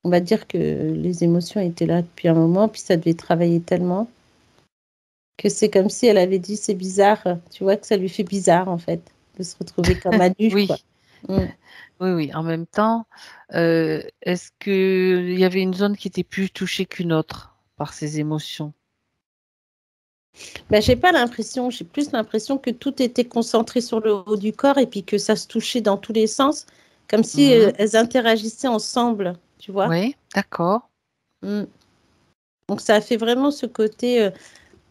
on va dire que les émotions étaient là depuis un moment, puis ça devait travailler tellement que c'est comme si elle avait dit c'est bizarre, tu vois, que ça lui fait bizarre en fait, de se retrouver comme à nu, quoi. Oui. En même temps, est-ce qu'il y avait une zone qui était plus touchée qu'une autre par ces émotions? J'ai pas l'impression, j'ai plus l'impression que tout était concentré sur le haut du corps et puis que ça se touchait dans tous les sens, comme si elles interagissaient ensemble, tu vois. Oui, d'accord. Donc ça a fait vraiment ce côté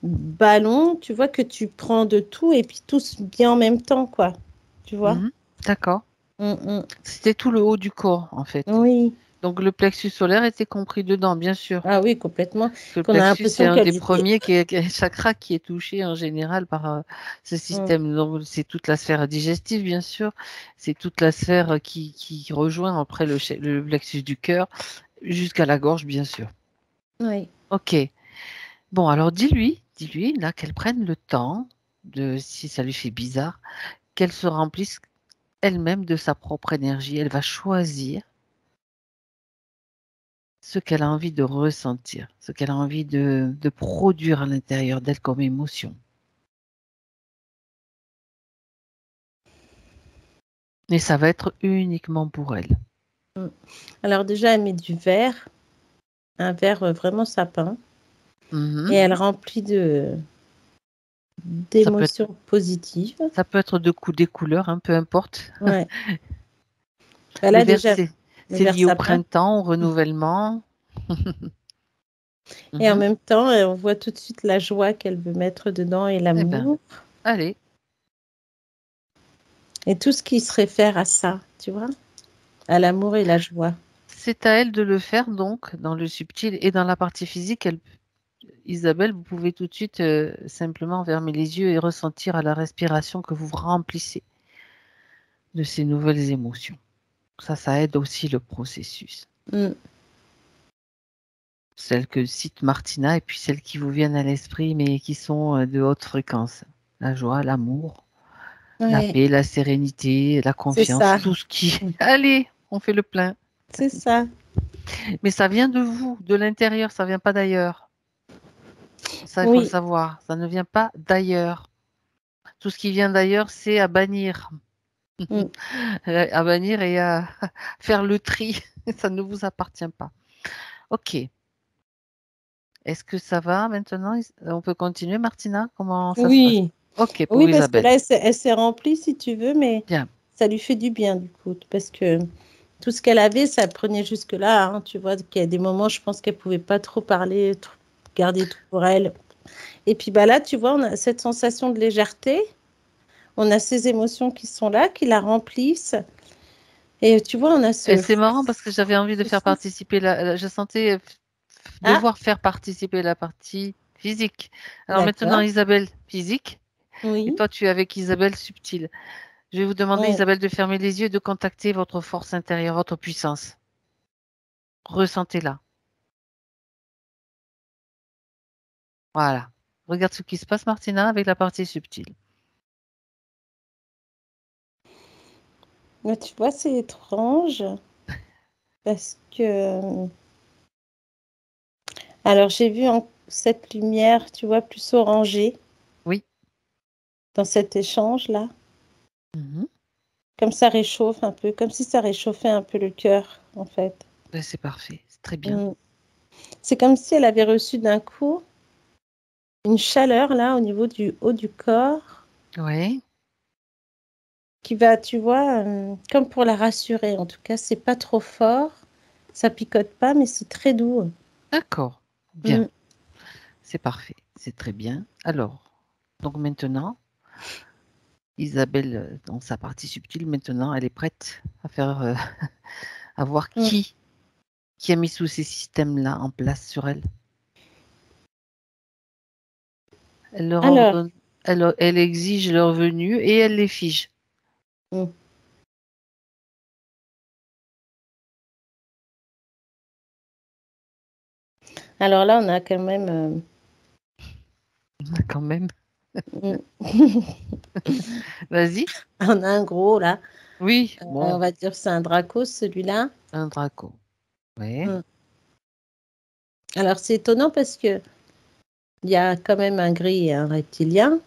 ballon, tu vois, que tu prends de tout et puis tout bien en même temps, quoi. Tu vois. D'accord. C'était tout le haut du corps, en fait. Oui. Donc le plexus solaire était compris dedans, bien sûr. Ah oui, complètement. Le plexus, c'est un des premiers chakras qui est touché en général par ce système. Donc, c'est toute la sphère digestive, bien sûr. C'est toute la sphère qui rejoint après le plexus du cœur jusqu'à la gorge, bien sûr. Oui. Ok. Bon, alors dis-lui là qu'elle prenne le temps si ça lui fait bizarre, qu'elle se remplisse elle-même de sa propre énergie. Elle va choisir ce qu'elle a envie de ressentir, ce qu'elle a envie de produire à l'intérieur d'elle comme émotion. Et ça va être uniquement pour elle. Alors déjà, elle met du verre, un verre vraiment sapin, et elle remplit d'émotions positives. Ça peut être des couleurs, hein, peu importe. Ouais. Le verre, c'est lié au printemps, au renouvellement. Et en même temps, on voit tout de suite la joie qu'elle veut mettre dedans et l'amour. Allez. Et tout ce qui se réfère à ça, tu vois, à l'amour et la joie. C'est à elle de le faire donc dans le subtil et dans la partie physique. Isabelle, vous pouvez tout de suite simplement fermer les yeux et ressentir à la respiration que vous remplissez de ces nouvelles émotions. Ça aide aussi le processus. Celles que cite Martina et puis celles qui vous viennent à l'esprit mais qui sont de haute fréquence. La joie, l'amour, la paix, la sérénité, la confiance, tout ce qui... Allez, on fait le plein. C'est ça. Mais ça vient de vous, de l'intérieur, ça ne vient pas d'ailleurs. Ça, il faut le savoir. Ça ne vient pas d'ailleurs. Tout ce qui vient d'ailleurs, c'est à bannir. À bannir et à faire le tri. Ça ne vous appartient pas. Ok. Est-ce que ça va maintenant? On peut continuer, Martina? Comment ça se passe? Ok, pour Isabelle. Parce que là, elle s'est remplie, si tu veux, mais ça lui fait du bien, du coup. Parce que tout ce qu'elle avait, ça prenait jusque-là. Hein, tu vois, qu'il y a des moments, je pense qu'elle ne pouvait pas trop parler, garder tout pour elle. Et puis là, tu vois, on a cette sensation de légèreté. On a ces émotions qui sont là, qui la remplissent. Et tu vois, on a ce... Et c'est marrant parce que j'avais envie de faire participer, je sentais devoir faire participer la partie physique. Alors maintenant, Isabelle, physique. Oui. Et toi, tu es avec Isabelle, subtile. Je vais vous demander, Isabelle, de fermer les yeux et de contacter votre force intérieure, votre puissance. Ressentez-la. Voilà. Regarde ce qui se passe, Martina, avec la partie subtile. Mais tu vois, c'est étrange parce que... Alors, j'ai vu cette lumière, tu vois, plus orangée. Oui. Dans cet échange-là. Comme ça réchauffe un peu, comme si ça réchauffait un peu le cœur, en fait. C'est parfait, c'est très bien. C'est comme si elle avait reçu d'un coup une chaleur, là, au niveau du haut du corps. Oui. Qui va, tu vois, comme pour la rassurer. En tout cas, c'est pas trop fort, ça picote pas, mais c'est très doux. D'accord, bien. C'est parfait, c'est très bien. Alors, donc maintenant, Isabelle, dans sa partie subtile, maintenant, elle est prête à faire, à voir qui a mis tous ces systèmes-là en place sur elle. Elle leur ordonne, elle exige leur venue et elle les fige. Alors là, on a quand même... Quand même. Vas-y. On a un gros, là. Oui. On va dire c'est un Draco, celui-là. Un Draco. Oui. Alors, c'est étonnant parce que il y a quand même un gris et un reptilien.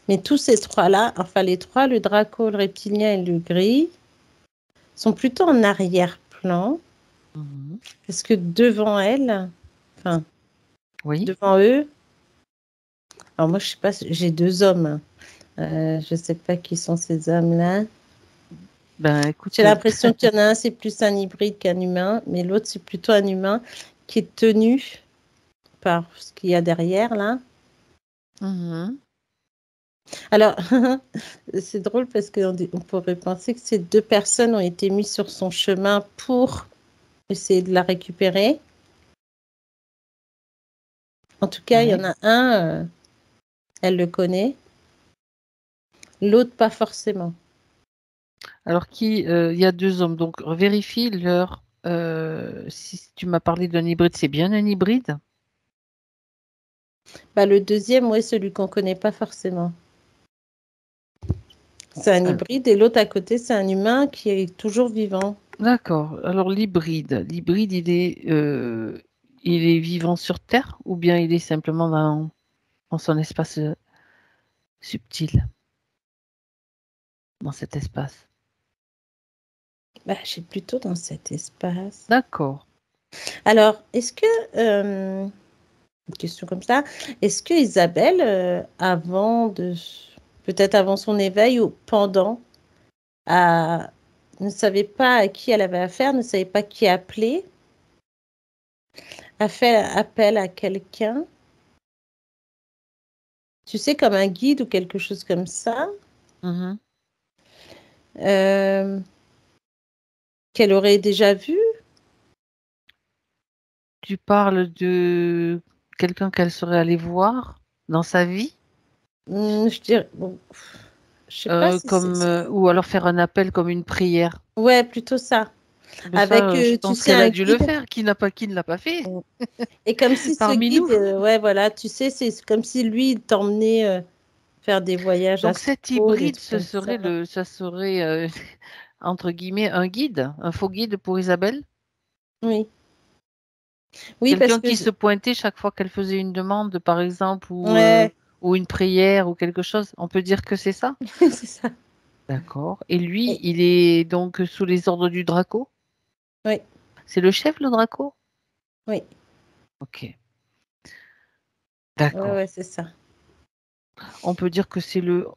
Mais tous ces trois-là, enfin les trois, le Draco, le reptilien et le gris, sont plutôt en arrière-plan. Parce que devant elle, enfin, devant eux, alors moi je sais pas, j'ai deux hommes. Je sais pas qui sont ces hommes-là. Ben, écoute, j'ai l'impression qu'il y en a un, c'est plus un hybride qu'un humain, mais l'autre, c'est plutôt un humain qui est tenu par ce qu'il y a derrière, là. Alors, c'est drôle parce qu'on pourrait penser que ces deux personnes ont été mises sur son chemin pour essayer de la récupérer. En tout cas, il y en a un, elle le connaît. L'autre, pas forcément. Alors, il y a deux hommes, donc vérifie leur... si tu m'as parlé d'un hybride, c'est bien un hybride? Le deuxième, oui, celui qu'on ne connaît pas forcément. C'est un hybride et l'autre à côté, c'est un humain qui est toujours vivant. D'accord. Alors l'hybride, il est vivant sur Terre ou bien il est simplement dans son espace subtil, dans cet espace? Bah, j'ai plutôt dans cet espace. D'accord. Alors, est-ce que, une question comme ça, est-ce que Isabelle, peut-être avant son éveil ou pendant, ne savait pas à qui elle avait affaire, ne savait pas qui appeler, a fait appel à quelqu'un, tu sais, comme un guide ou quelque chose comme ça, Mhm. euh, qu'elle aurait déjà vu? Tu parles de quelqu'un qu'elle serait allée voir dans sa vie, Je dirais, bon, je sais pas si c'est... ou alors faire un appel comme une prière. Ouais, plutôt ça. Mais ça, Avec, je tu pense sais, qu'elle un a dû le guide. faire. Qui ne l'a pas fait Et comme si ce parmi guide, nous? ouais, voilà, tu sais, c'est comme si lui, il t'emmenait faire des voyages Donc cet astraux, des hybride, trucs comme ça. ça serait entre guillemets un guide, un faux guide pour Isabelle? Oui, oui, parce Quelqu'un que, qui se pointait chaque fois qu'elle faisait une demande, par exemple, ouais, ou une prière ou quelque chose. On peut dire que c'est ça? c'est ça. D'accord. Et lui, Et- il est donc sous les ordres du Draco? oui, C'est le chef, le Draco? oui, Ok, ouais, d'accord. ouais, c'est ça. On peut dire que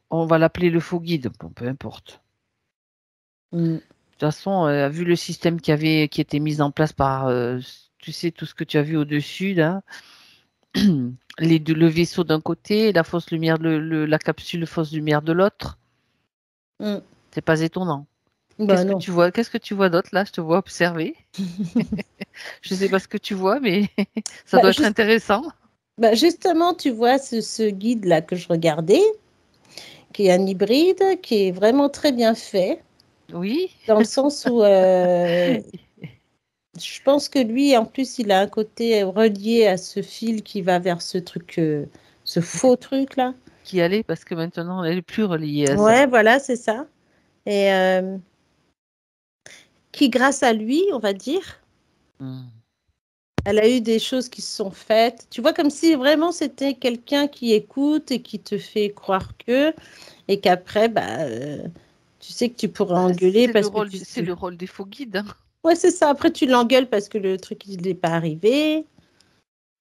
on va l'appeler le faux guide, bon, peu importe. Mm. De toute façon, vu le système qui était mis en place par, tu sais, tout ce que tu as vu au-dessus, là, le vaisseau d'un côté, la fausse lumière, la capsule fausse lumière de l'autre, Mm. c'est pas étonnant. Bah non. Qu'est-ce que tu vois d'autre là? Je te vois observer. Je sais pas ce que tu vois, mais ça Bah, doit être intéressant. justement, tu vois, ce guide-là que je regardais, qui est un hybride, qui est vraiment très bien fait, Oui. dans le sens où je pense que lui, en plus, il a un côté relié à ce fil qui va vers ce truc, ce faux truc-là. Qui allait parce que maintenant elle est plus reliée à ça. Ouais, voilà, c'est ça. Et qui, grâce à lui, on va dire, Hmm. elle a eu des choses qui se sont faites. Tu vois, comme si vraiment c'était quelqu'un qui écoute et qui te fait croire que, et qu'après, bah, tu sais que tu pourras engueuler parce que C'est le rôle des faux guides, hein. Ouais, c'est ça. Après, tu l'engueules parce que le truc, il n'est pas arrivé.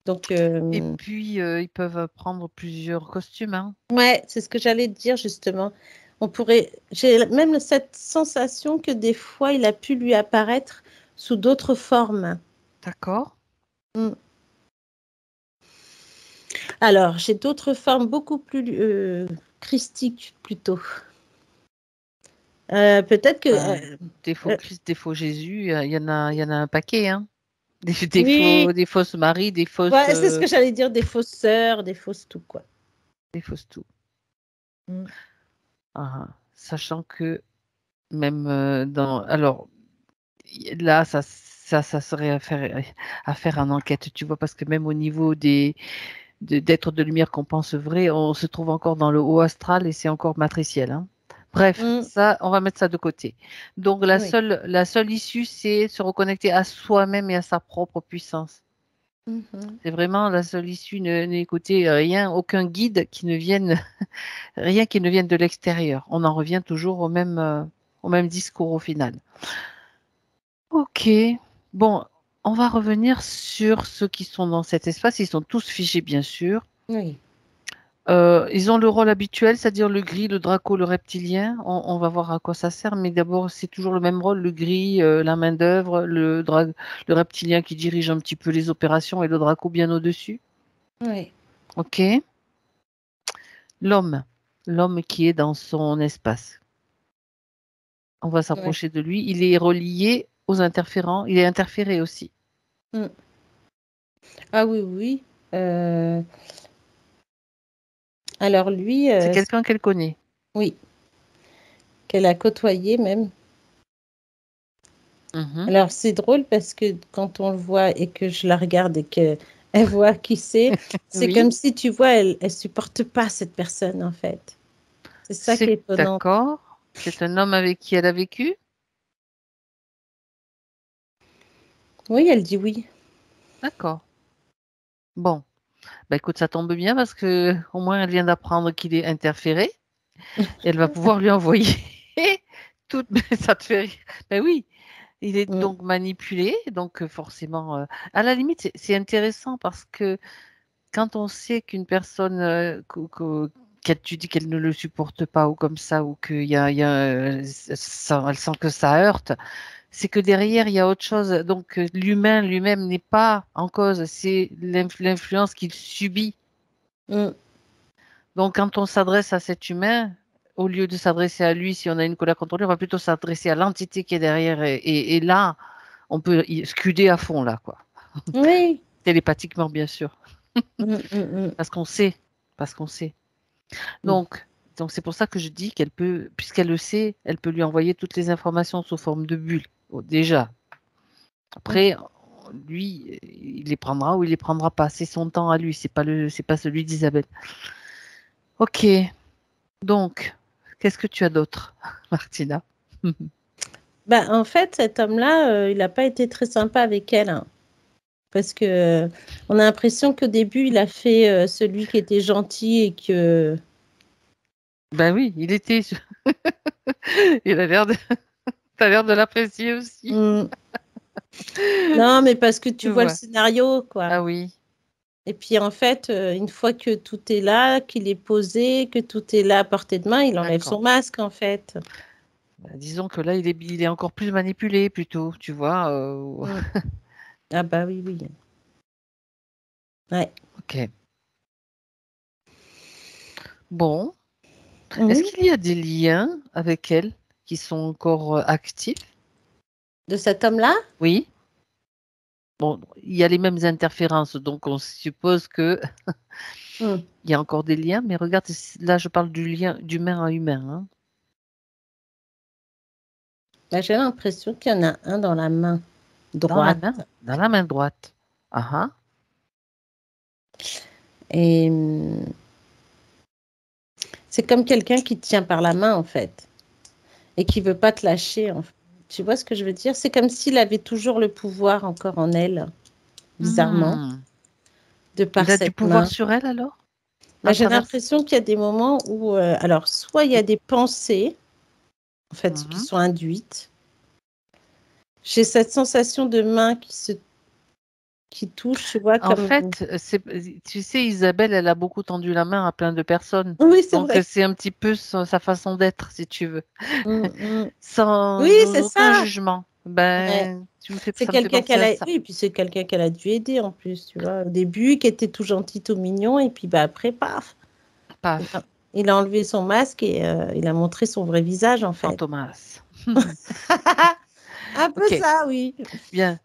Donc, Et puis ils peuvent prendre plusieurs costumes, hein. ouais, c'est ce que j'allais te dire justement. J'ai même cette sensation que des fois, il a pu lui apparaître sous d'autres formes. D'accord. Mm. Alors, j'ai d'autres formes beaucoup plus christiques plutôt. Peut-être que Ben, des faux euh, Christ, des faux Jésus, il y en a un paquet, hein. oui, Des fausses Marie, ouais, c'est ce que j'allais dire, des fausses sœurs, des fausses tout quoi. des fausses tout. Mm. Ah, ah. Sachant que même alors là, ça serait à faire en enquête, tu vois, parce que même au niveau d'êtres de lumière qu'on pense vrai, on se trouve encore dans le haut astral et c'est encore matriciel, hein. Bref, Mm. ça, on va mettre ça de côté. Donc, Oui. la seule issue, c'est se reconnecter à soi-même et à sa propre puissance. Mhm. C'est vraiment la seule issue, n'écouter rien, aucun guide qui ne vienne, rien qui ne vienne de l'extérieur. On en revient toujours au même discours au final. Ok. Bon, on va revenir sur ceux qui sont dans cet espace. Ils sont tous fichés, bien sûr. Oui. Ils ont le rôle habituel, c'est-à-dire le gris, le draco, le reptilien. On va voir à quoi ça sert, mais d'abord, c'est toujours le même rôle, le gris, la main-d'œuvre, le reptilien qui dirige un petit peu les opérations et le draco bien au-dessus. Oui. Ok. L'homme, l'homme qui est dans son espace. On va Ouais. s'approcher de lui. Il est relié aux interférents. Il est interféré aussi. Mm. Ah oui, oui. Euh, alors lui, C'est quelqu'un qu'elle connaît. oui, qu'elle a côtoyé même. Mhm. Alors c'est drôle parce que quand on le voit et que je la regarde et que elle voit qui c'est Oui. comme si tu vois, elle supporte pas cette personne en fait. C'est ça qui C'est est étonnant. d'accord. C'est un homme avec qui elle a vécu. Oui, elle dit oui. D'accord. Bon. Bah, écoute, ça tombe bien parce que au moins elle vient d'apprendre qu'il est interféré. Elle va pouvoir lui envoyer tout. Ça te fait rire. Ben oui, il est donc manipulé. Donc forcément, à la limite, c'est intéressant parce que quand on sait qu'une personne, tu dis qu'elle ne le supporte pas ou comme ça, ou qu'il y a, elle sent que ça heurte, c'est que derrière, il y a autre chose. Donc l'humain lui-même n'est pas en cause, c'est l'influence qu'il subit. Donc quand on s'adresse à cet humain, au lieu de s'adresser à lui, si on a une colère contre lui, on va plutôt s'adresser à l'entité qui est derrière. Et là, on peut scuder à fond, là, quoi. Oui. Télépathiquement, bien sûr. Parce qu'on sait. Parce qu'on sait. Donc c'est pour ça que je dis qu'elle peut, puisqu'elle le sait, elle peut lui envoyer toutes les informations sous forme de bulles. Déjà. Après, lui, il les prendra ou il les prendra pas. C'est son temps à lui. C'est pas celui d'Isabelle. Ok. Donc, qu'est-ce que tu as d'autre, Martina? Ben, en fait, cet homme-là, il n'a pas été très sympa avec elle. Hein, parce que on a l'impression qu'au début, il a fait celui qui était gentil et que. Ben oui, il était. Il a l'air de. T'as l'air de l'apprécier aussi. Non, mais parce que tu Je vois le vois. scénario, quoi. Ah oui. Et puis en fait, une fois que tout est là, qu'il est posé, que tout est là à portée de main, il enlève son masque, en fait. Ben, disons que là, il est encore plus manipulé, plutôt, tu vois. Ah bah oui, oui. Ouais. Ok. Bon. Est-ce qu'il y a des liens avec elle qui sont encore actifs? De cet homme-là? Oui. Bon, il y a les mêmes interférences, donc on suppose que il y a encore des liens, mais regarde, là, je parle du lien d'humain à humain. Hein. Bah, j'ai l'impression qu'il y en a un dans la main droite. Dans la main droite. Ah ah. Et c'est comme quelqu'un qui te tient par la main, en fait, et qui veut pas te lâcher. En fait. Tu vois ce que je veux dire? C'est comme s'il avait toujours le pouvoir encore en elle, bizarrement, de par Il a du cette pouvoir main. sur elle, alors? Bah, j'ai l'impression qu'il y a des moments où, alors, soit il y a des pensées, en fait, qui sont induites. J'ai cette sensation de main qui touche, tu vois, En comme. fait, tu sais, Isabelle, elle a beaucoup tendu la main à plein de personnes. Oui, c'est Donc, vrai. c'est un petit peu sa façon d'être, si tu veux. Oui, c'est Aucun ça. jugement. Ouais. Ben, C'est ça me fait quelqu'un penser qu'elle à a. ça. Oui, puis c'est quelqu'un qu'elle a dû aider en plus, tu vois. Au début, qui était tout gentil, tout mignon, et puis bah après, paf. Paf, Il a enlevé son masque et il a montré son vrai visage, en fait. Fantomas. Un peu Ok, ça, oui. bien,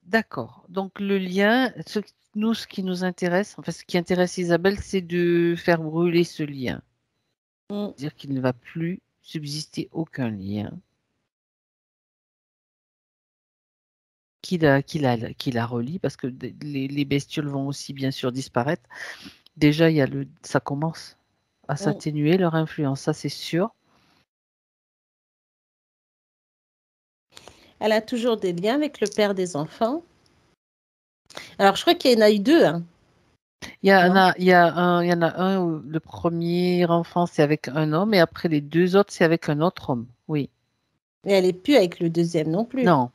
d'accord. Donc, le lien, ce qui nous intéresse, enfin, ce qui intéresse Isabelle, c'est de faire brûler ce lien. C'est-à-dire qu'il ne va plus subsister aucun lien qui la relie, parce que les bestioles vont aussi bien sûr disparaître. Déjà, ça commence à s'atténuer leur influence, ça c'est sûr. Elle a toujours des liens avec le père des enfants. Alors, je crois qu'il y en a eu deux. Hein. Il y en a un où le premier enfant c'est avec un homme et après les deux autres c'est avec un autre homme. Oui. Et elle n'est plus avec le deuxième non plus. Non.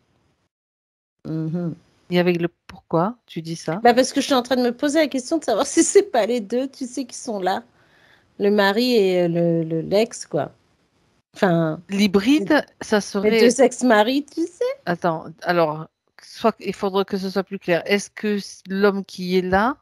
Et avec le pourquoi tu dis ça? Bah parce que je suis en train de me poser la question de savoir si c'est pas les deux, tu sais, qui sont là. Le mari et l'ex, quoi. Enfin. L'hybride, ça Les serait. deux ex-maris, tu sais. Attends, alors, soit il faudrait que ce soit plus clair. Est-ce que l'homme qui est là,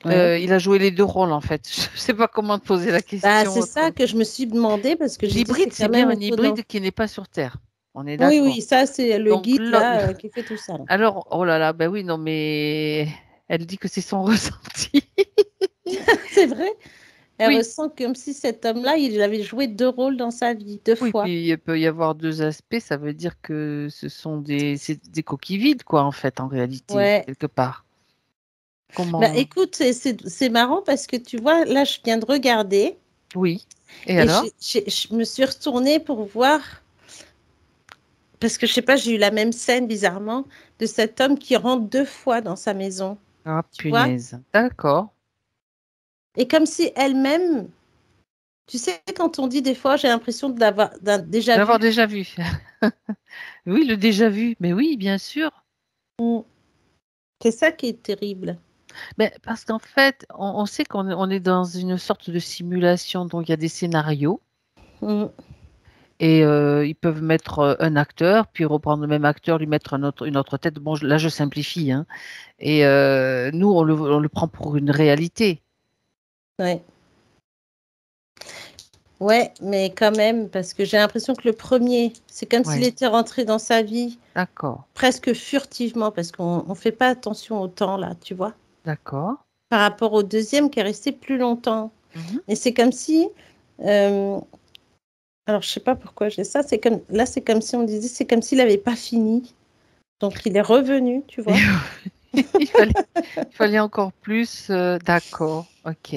il a joué les deux rôles en fait? Je ne sais pas comment te poser la Bah, question c'est ça autrement. que je me suis demandé parce que j'ai dit L'hybride, c'est c'est quand bien même un étonnant. hybride qui n'est pas sur Terre. On est Oui, d'accord. oui, ça c'est le Donc, guide là qui fait tout ça. Là. alors, oh là là, ben oui, non, mais elle dit que c'est son ressenti. C'est vrai. Elle Oui, ressent comme si cet homme-là, il avait joué deux rôles dans sa vie, deux oui, fois. puis il peut y avoir deux aspects. Ça veut dire que c'est des coquilles vides, quoi, en fait, en réalité, Ouais. quelque part. Bah, Comment? écoute, c'est marrant parce que tu vois, là, je viens de regarder Oui. Et et alors? je me suis retournée pour voir parce que je sais pas, j'ai eu la même scène bizarrement de cet homme qui rentre 2 fois dans sa maison. Ah, Tu vois? punaise. D'accord. Et comme si elle-même, tu sais, quand on dit des fois, j'ai l'impression d'un déjà D'avoir vu. déjà vu. Oui, le déjà vu. Mais oui, bien sûr. Mm. C'est ça qui est terrible. Mais parce qu'en fait, on sait on est dans une sorte de simulation, donc il y a des scénarios. Mm. Et ils peuvent mettre un acteur, puis reprendre le même acteur, lui mettre une autre tête. Bon, là, je simplifie, hein. Et nous, on le prend pour une réalité. Ouais. Ouais, mais quand même, parce que j'ai l'impression que le premier, c'est comme s'il Ouais, était rentré dans sa vie d'accord, presque furtivement, parce qu'on ne fait pas attention au temps, là, tu vois, d'accord. par rapport au deuxième qui est resté plus longtemps. Mhm. Et c'est comme si, euh, alors je sais pas pourquoi j'ai ça, là, c'est comme si on disait, c'est comme s'il n'avait pas fini. Donc il est revenu, tu vois. Il fallait, il fallait encore plus. D'accord, ok.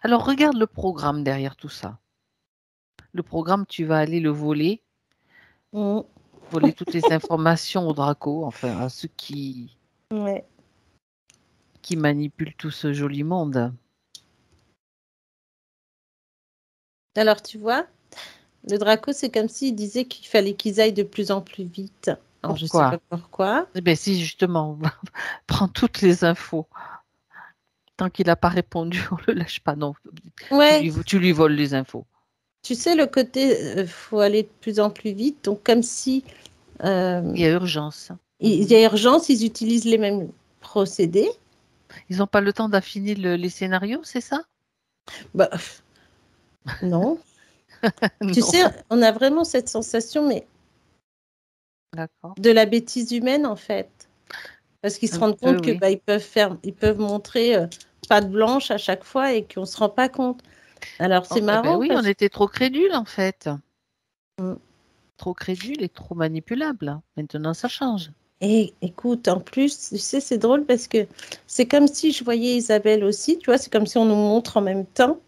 Alors, regarde le programme derrière tout ça. Le programme, tu vas aller le voler, Mm. voler toutes les informations au Draco, enfin, à ceux Ouais. qui manipulent tout ce joli monde. Alors tu vois, le Draco, c'est comme s'il disait qu'il fallait qu'ils aillent de plus en plus vite. Alors je sais pas Pourquoi? pourquoi. Eh bien, si, justement, prends toutes les infos. Tant qu'il n'a pas répondu, on le lâche pas, non. Ouais, Tu lui voles les infos. tu sais, le côté, faut aller de plus en plus vite. Donc comme si Il euh, y a urgence. il y a urgence, ils utilisent les mêmes procédés. Ils n'ont pas le temps d'affiner les scénarios, c'est ça? Bah, non. Tu Non. sais, on a vraiment cette sensation, mais D'accord. de la bêtise humaine en fait. Parce qu'ils se Un rendent peu, compte que oui. bah, ils peuvent montrer patte blanche à chaque fois et qu'on se rend pas compte. Alors c'est Eh ben marrant oui, on parce était trop crédules, en fait. que Trop crédules et trop manipulables. Maintenant, ça change. et écoute, en plus, tu sais, c'est drôle parce que c'est comme si je voyais Isabelle aussi, tu vois, c'est comme si on nous montre en même temps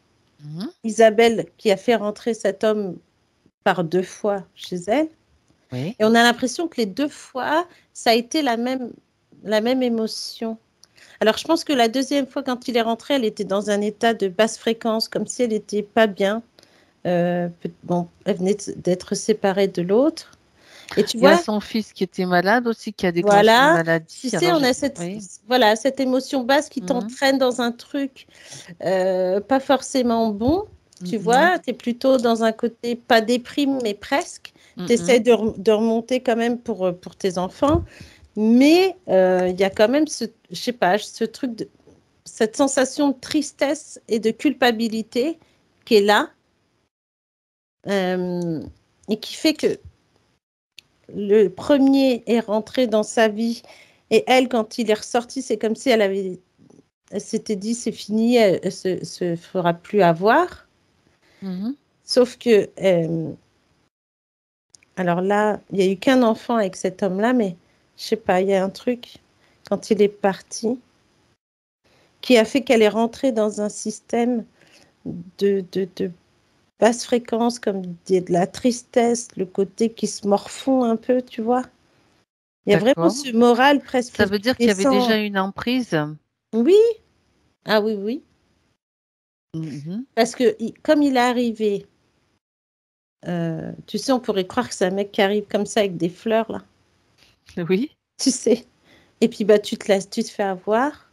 Mhm. Isabelle qui a fait rentrer cet homme par 2 fois chez elle. Oui. Et on a l'impression que les 2 fois, ça a été la même émotion. Alors, je pense que la deuxième fois, quand il est rentré, elle était dans un état de basse fréquence, comme si elle n'était pas bien. Bon, elle venait d'être séparée de l'autre. Et tu Il y a vois, son fils qui était malade aussi, qui a déclenché une voilà, tu maladie. sais, Alors, on a oui. voilà, cette émotion basse qui Mhm. t'entraîne dans un truc pas forcément bon. Tu Mhm. vois, tu es plutôt dans un côté pas déprime, mais presque. Tu essaies Mhm. de remonter quand même pour tes enfants. Mais il y a quand même je sais pas, cette sensation de tristesse et de culpabilité qui est là euh, et qui fait que le premier est rentré dans sa vie et elle, quand il est ressorti, c'est comme si elle s'était dit c'est fini, elle se fera plus avoir. Mhm. Sauf que, alors là, il n'y a eu qu'un enfant avec cet homme-là, mais je sais pas, il y a un truc quand il est parti qui a fait qu'elle est rentrée dans un système de basse fréquence, comme de la tristesse, le côté qui se morfond un peu, tu vois. Il y a vraiment D'accord. ce moral presque Ça veut qui dire qu'il y avait descend. déjà une emprise. Oui, ah oui, oui. Mhm. Parce que comme il est arrivé, tu sais, on pourrait croire que c'est un mec qui arrive comme ça avec des fleurs, là, Oui. tu sais. Et puis, bah, tu te fais avoir.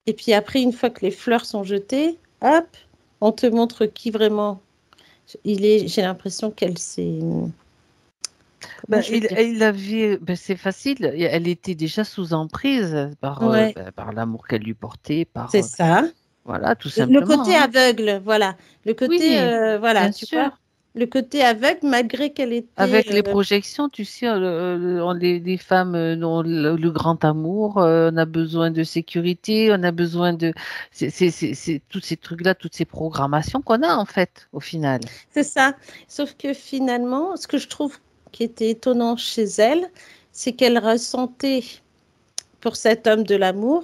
Et puis après, une fois que les fleurs sont jetées, hop, on te montre qui vraiment il est. J'ai l'impression qu'elle s'est. Comment Ben, je vais dire ça? il avait, ben, c'est facile. Elle était déjà sous emprise Ouais, par l'amour qu'elle lui portait, c'est ça. voilà, tout Le simplement, côté hein. aveugle, voilà. Le côté, Oui, voilà, bien tu vois. sûr. Le côté aveugle, malgré qu'elle était. Avec les projections, tu sais, les femmes ont le grand amour, on a besoin de sécurité, on a besoin de... C'est tous ces trucs-là, toutes ces programmations qu'on a, en fait, au final. C'est ça. Sauf que finalement, ce que je trouve qui était étonnant chez elle, c'est qu'elle ressentait pour cet homme de l'amour.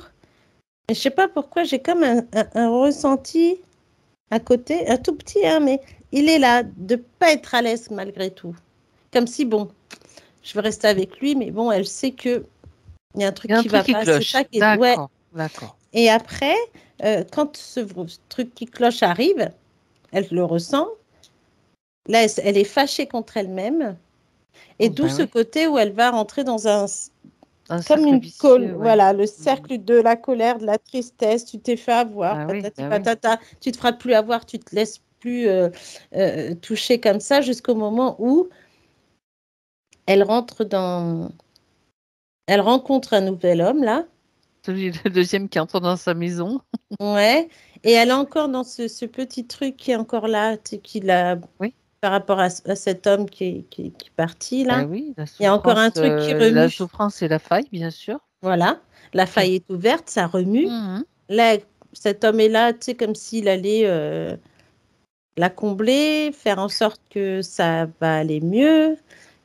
Et je sais pas pourquoi, j'ai comme un ressenti à côté, un tout petit, hein, mais il est là, de pas être à l'aise malgré tout. Comme si, bon, je veux rester avec lui, mais bon, elle sait que il y a un truc Il y a un qui truc va qui pas. cloche. C'est ça D'accord, d'accord. Et après, quand ce truc qui cloche arrive, elle le ressent. Là, elle est fâchée contre elle-même. Et d'où ce côté où elle va rentrer dans un comme cercle une vicieux, voilà, le cercle de la colère, de la tristesse. Tu t'es fait avoir, patati patata. Tu te feras plus avoir, tu te laisses plus toucher comme ça jusqu'au moment où elle rentre elle rencontre un nouvel homme là. Le deuxième qui entre dans sa maison. Ouais. Et elle est encore dans ce petit truc qui est encore là, qui l'a par rapport à cet homme qui est parti là. Oui, il y a encore un truc qui remue. La souffrance et la faille, bien sûr. Voilà. La faille est ouverte, ça remue. Là, cet homme est là, tu sais, comme s'il allait la combler, faire en sorte que ça va aller mieux,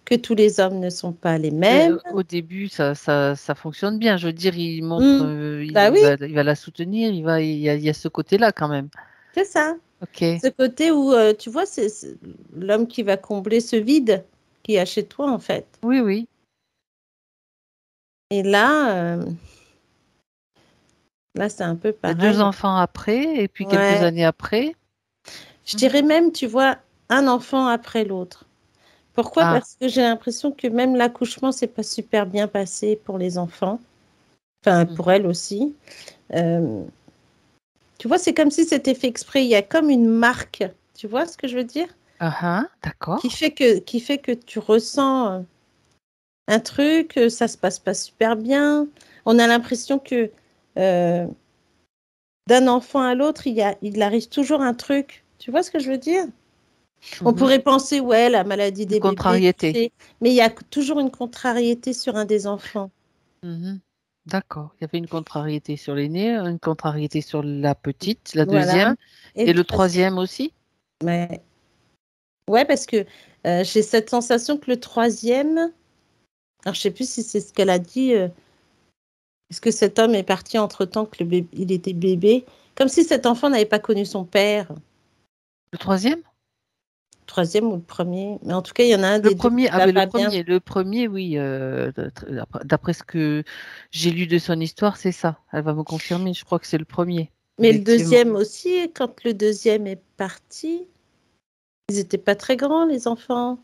que tous les hommes ne sont pas les mêmes. Au début, ça fonctionne bien. Je veux dire, il montre, Bah oui, il va la soutenir, il y a ce côté-là quand même. c'est ça. Ok. Ce côté où, tu vois, c'est l'homme qui va combler ce vide qu'il y a chez toi, en fait. Oui, oui. Et là, c'est un peu pareil. 2 enfants après, et puis quelques années après. Je dirais même, tu vois, un enfant après l'autre. Pourquoi? Parce que j'ai l'impression que même l'accouchement, c'est pas super bien passé pour les enfants. Enfin, pour elle aussi. Tu vois, c'est comme si c'était fait exprès. Il y a comme une marque. Tu vois ce que je veux dire? D'accord. Qui fait que tu ressens un truc, ça se passe pas super bien. On a l'impression que d'un enfant à l'autre, il arrive toujours un truc. Tu vois ce que je veux dire? On pourrait penser, ouais, la maladie des bébés, tu sais, mais il y a toujours une contrariété sur un des enfants. D'accord. Il y avait une contrariété sur l'aîné, une contrariété sur la petite, la deuxième, et le troisième aussi? Ouais, parce que j'ai cette sensation que le troisième, alors je sais plus si c'est ce qu'elle a dit, est-ce que cet homme est parti entre-temps que il était bébé, comme si cet enfant n'avait pas connu son père. Le troisième? Troisième ou le premier, mais en tout cas, il y en a un des deux qui va pas bien. Le premier, oui, d'après ce que j'ai lu de son histoire, c'est ça. Elle va me confirmer, je crois que c'est le premier. Mais le deuxième aussi, quand le deuxième est parti, ils n'étaient pas très grands, les enfants.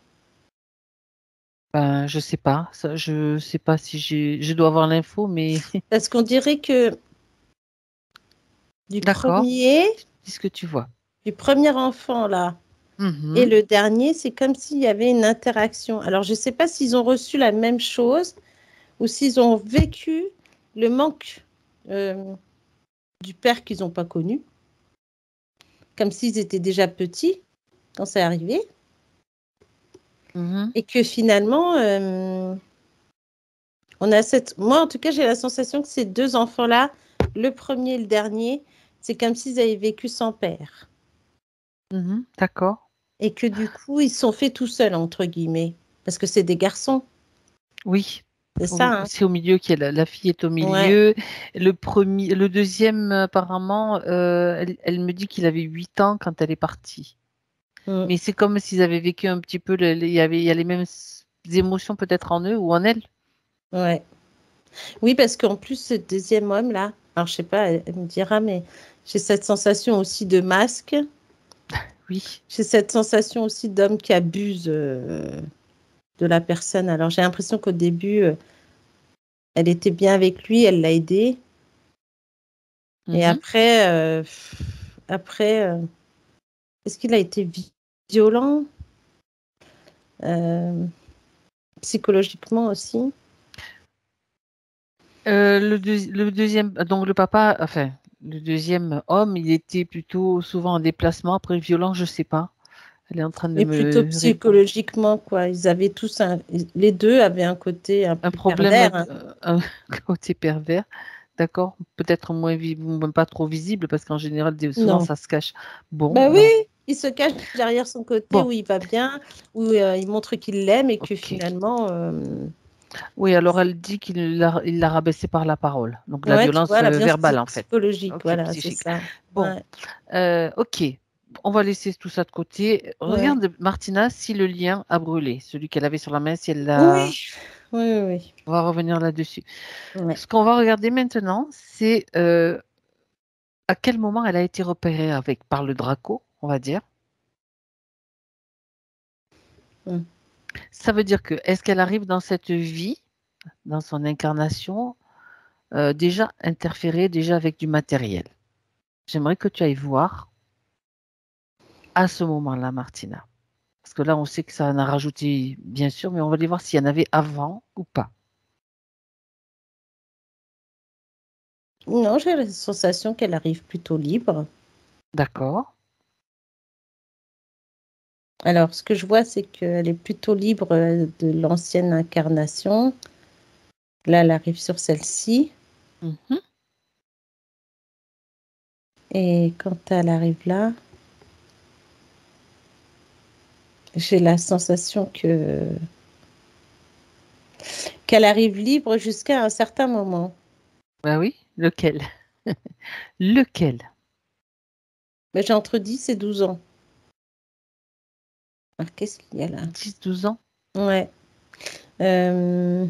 Ben, je sais pas. Ça, je sais pas si je dois avoir l'info, mais. Parce qu'on dirait que du premier. Dis ce que tu vois. Du premier enfant, là, et le dernier, c'est comme s'il y avait une interaction. Alors, je ne sais pas s'ils ont reçu la même chose ou s'ils ont vécu le manque du père qu'ils n'ont pas connu, comme s'ils étaient déjà petits quand c'est arrivé. Et que finalement, on a moi, en tout cas, j'ai la sensation que ces deux enfants-là, le premier et le dernier, c'est comme s'ils avaient vécu sans père. D'accord. Et que du coup, ils se sont faits tout seuls, entre guillemets, parce que c'est des garçons. Oui. C'est ça. Hein. C'est au milieu la fille est au milieu. Le deuxième, apparemment, elle me dit qu'il avait 8 ans quand elle est partie. Mais c'est comme s'ils avaient vécu un petit peu, il y a les mêmes émotions peut-être en eux ou en elle. Ouais. Oui, parce qu'en plus, ce deuxième homme-là, alors je sais pas, elle me dira, mais j'ai cette sensation aussi de masque. Oui. J'ai cette sensation aussi d'homme qui abuse de la personne. Alors j'ai l'impression qu'au début, elle était bien avec lui, elle l'a aidé. Et après, est-ce qu'il a été violent psychologiquement aussi? Le deuxième, donc le papa, enfin, le deuxième homme, il était plutôt souvent en déplacement, après violent, je sais pas. Elle est en train de Mais plutôt psychologiquement, quoi. Ils avaient tous les deux avaient un côté un peu problème, pervers. un côté pervers. D'accord, peut-être pas trop visible parce qu'en général, souvent ça se cache. Bon. Bah oui, il se cache derrière son côté où il va bien, où il montre qu'il l'aime et que finalement. Oui, alors elle dit qu'il l'a rabaissé par la parole, donc la violence verbale en fait. Psychologique, voilà, c'est ça. Bon, ok. on va laisser tout ça de côté. Ouais. Regarde, Martina, si le lien a brûlé, celui qu'elle avait sur la main, si elle l'a. Oui, oui, oui. On va revenir là-dessus. Ouais. Ce qu'on va regarder maintenant, c'est à quel moment elle a été repérée par le Draco, on va dire. Mm. Ça veut dire que, est-ce qu'elle arrive dans cette vie, dans son incarnation, déjà interférée, déjà avec du matériel? J'aimerais que tu ailles voir à ce moment-là, Martina. Parce que là, on sait que ça en a rajouté, bien sûr, mais on va aller voir s'il y en avait avant ou pas. Non, j'ai la sensation qu'elle arrive plutôt libre. D'accord. Alors, ce que je vois, c'est qu'elle est plutôt libre de l'ancienne incarnation. Là, elle arrive sur celle-ci. Mhm. Et quand elle arrive là, j'ai la sensation qu'elle arrive libre jusqu'à un certain moment. Bah oui, lequel? Lequel? Mais j'ai entre 10 et 12 ans. Alors, qu'est-ce qu'il y a là? 10-12 ans? Ouais. Euh,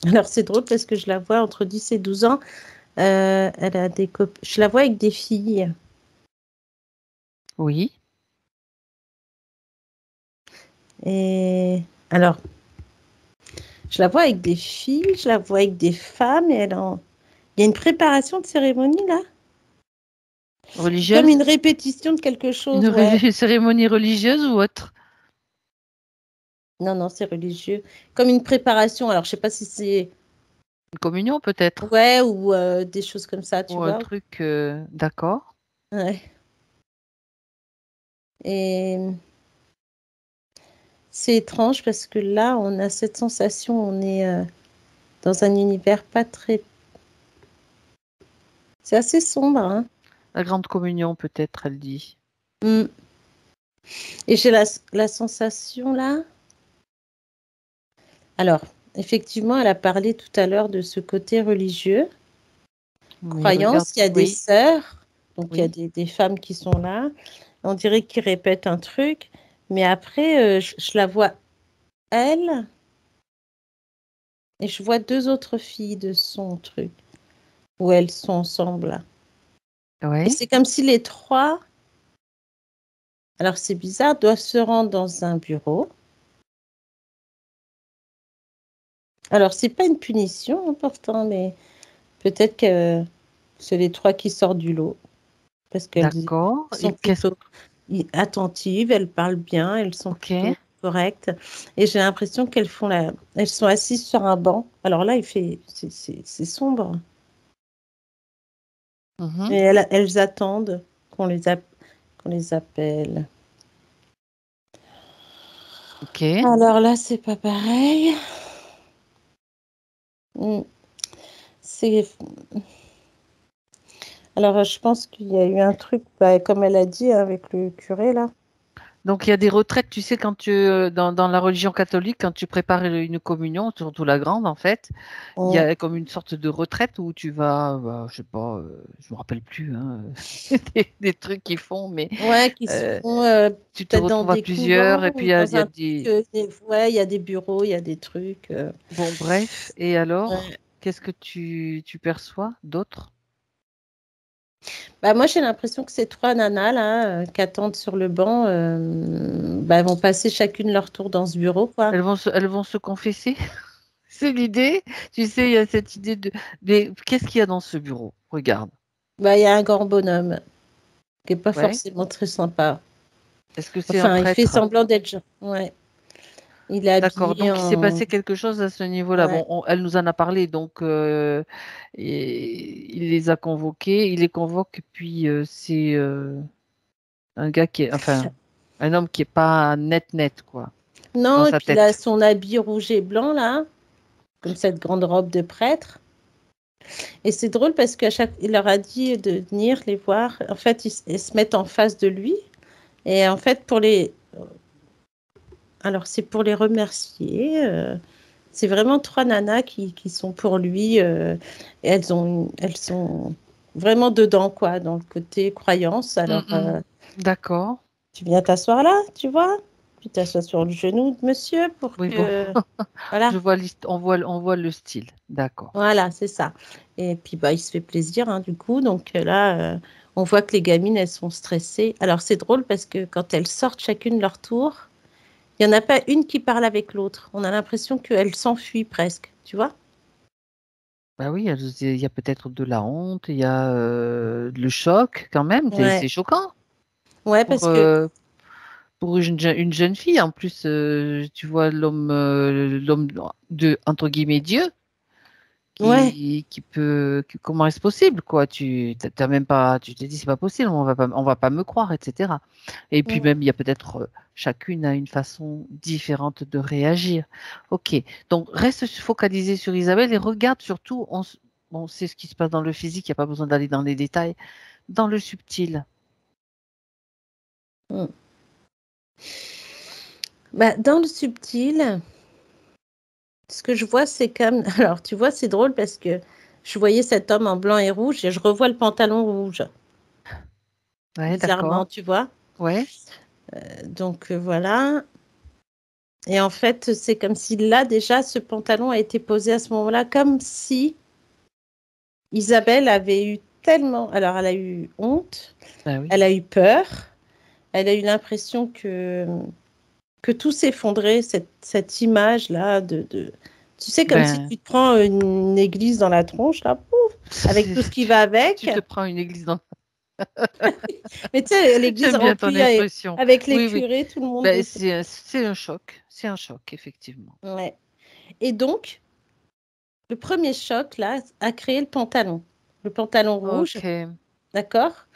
Alors, c'est drôle parce que je la vois entre 10 et 12 ans. Elle a des je la vois avec des filles. Oui. Et alors, je la vois avec des filles, je la vois avec des femmes. Il y a une préparation de cérémonie là? Comme Religieuse? une répétition de quelque Une chose, ouais. cérémonie religieuse ou autre? Non, non, c'est religieux. Comme une préparation. Alors, je sais pas si c'est... Une communion peut-être? Ouais, ou des choses comme ça, tu Ou un vois. truc, d'accord. Ouais. Et c'est étrange parce que là, on a cette sensation, on est dans un univers pas très... C'est assez sombre, hein. La grande communion peut-être, elle dit. Mm. Et j'ai la sensation là. Alors, effectivement, elle a parlé tout à l'heure de ce côté religieux, Oui, regarde. croyance. Il y a des Oui, sœurs, donc il y a oui. des femmes qui sont là. On dirait qu'ils répètent un truc, mais après, je la vois elle et je vois deux autres filles de son truc où elles sont ensemble là. Et Ouais. c'est comme si les trois, alors c'est bizarre, doivent se rendre dans un bureau. Alors, c'est pas une punition important, mais peut-être que c'est les trois qui sortent du lot parce qu'elles D'accord. sont Et qu'est-ce plutôt attentives, elles parlent bien, elles sont Ok. plutôt correctes. Et j'ai l'impression elles sont assises sur un banc. Alors là, c'est sombre. Mhm. Et elles attendent qu'on les appelle. Ok. Alors là, c'est pas pareil. Hmm. C'est Alors, je pense qu'il y a eu un truc, bah, comme elle a dit, avec le curé, là. Donc il y a des retraites, tu sais, quand dans la religion catholique, quand tu prépares une communion, surtout la grande en fait, il y Mm. a comme une sorte de retraite où tu vas, bah, je sais pas, je me rappelle plus, hein, des trucs qu'ils font, mais Ouais, qui se euh, font tu te peut-être dans retrouves à des plusieurs couvents et puis ou il dans y a un truc. des, Ouais, il y a des bureaux, il y a des trucs. bon bref. Et alors, Ouais. qu'est-ce que tu perçois d'autre? Bah, moi, j'ai l'impression que ces trois nanas, là, qui attendent sur le banc, bah, elles vont passer chacune leur tour dans ce bureau, quoi. Elles vont se confesser? C'est l'idée. Tu sais, il y a cette idée qu'est-ce qu'il y a dans ce bureau? Regarde. Bah, il y a un grand bonhomme qui est pas Ouais. forcément très sympa. Est-ce que c'est un Enfin, il fait prêtre? semblant d'être genre. Ouais. Il est D'accord. habillé Donc, il s'est en. passé quelque chose à ce niveau-là. Ouais. Bon, elle nous en a parlé, donc il les a convoqués. Il les convoque, puis c'est un gars enfin, un homme qui est pas net net, quoi, dans Non, et sa puis là, tête. son habit rouge et blanc, là, comme cette grande robe de prêtre. Et c'est drôle parce il leur a dit de venir les voir. En fait, ils se mettent en face de lui. Et en fait, alors c'est pour les remercier. C'est vraiment trois nanas qui sont pour lui. Et elles sont vraiment dedans, quoi, dans le côté croyance. Mm, Alors, mm. D'accord. Tu viens t'asseoir là, tu vois? Tu t'assois sur le genou de monsieur pour Oui, bon. que... Voilà. On voit le style. D'accord. Voilà, c'est ça. Et puis, bah, il se fait plaisir, hein, du coup. Donc là, on voit que les gamines, elles sont stressées. Alors, c'est drôle parce que quand elles sortent chacune leur tour, il n'y en a pas une qui parle avec l'autre. On a l'impression qu'elles s'enfuient presque, tu vois? Bah oui, il y a peut-être de la honte, il y a le choc quand même. Ouais, C'est choquant ouais, pour, parce que... une jeune fille. En plus, tu vois l'homme de, entre guillemets, Dieu. Ouais, Comment est-ce possible, quoi? T'as même pas, tu te dis, c'est pas possible, on va pas me croire, etc. Et puis mm, même, il y a peut-être, chacune a une façon différente de réagir. Ok. Donc, reste focalisé sur Isabelle et regarde surtout, on sait ce qui se passe dans le physique, il n'y a pas besoin d'aller dans les détails, dans le subtil. mm. Bah, dans le subtil, ce que je vois, c'est comme... Alors, tu vois, c'est drôle parce que je voyais cet homme en blanc et rouge et je revois le pantalon rouge, Ouais, bizarrement, d'accord. tu vois? Ouais. Donc, voilà. Et en fait, c'est comme si là, déjà, ce pantalon a été posé à ce moment-là, comme si Isabelle avait eu tellement... Alors, elle a eu honte, Bah oui. elle a eu peur, elle a eu l'impression que tout s'effondrait, cette image-là de... Tu sais, comme si Ben, tu te prends une église dans la tronche, là, pouf, avec tout ce qui va avec. tu te prends une église dans... Mais tu sais, l'église J'aime bien ton remplie expression. avec les Oui, oui. curés, tout le monde Ben, dessus. c'est un choc. C'est un choc, effectivement. Ouais. Et donc, le premier choc, là, a créé le pantalon. Le pantalon rouge, Ok. d'accord?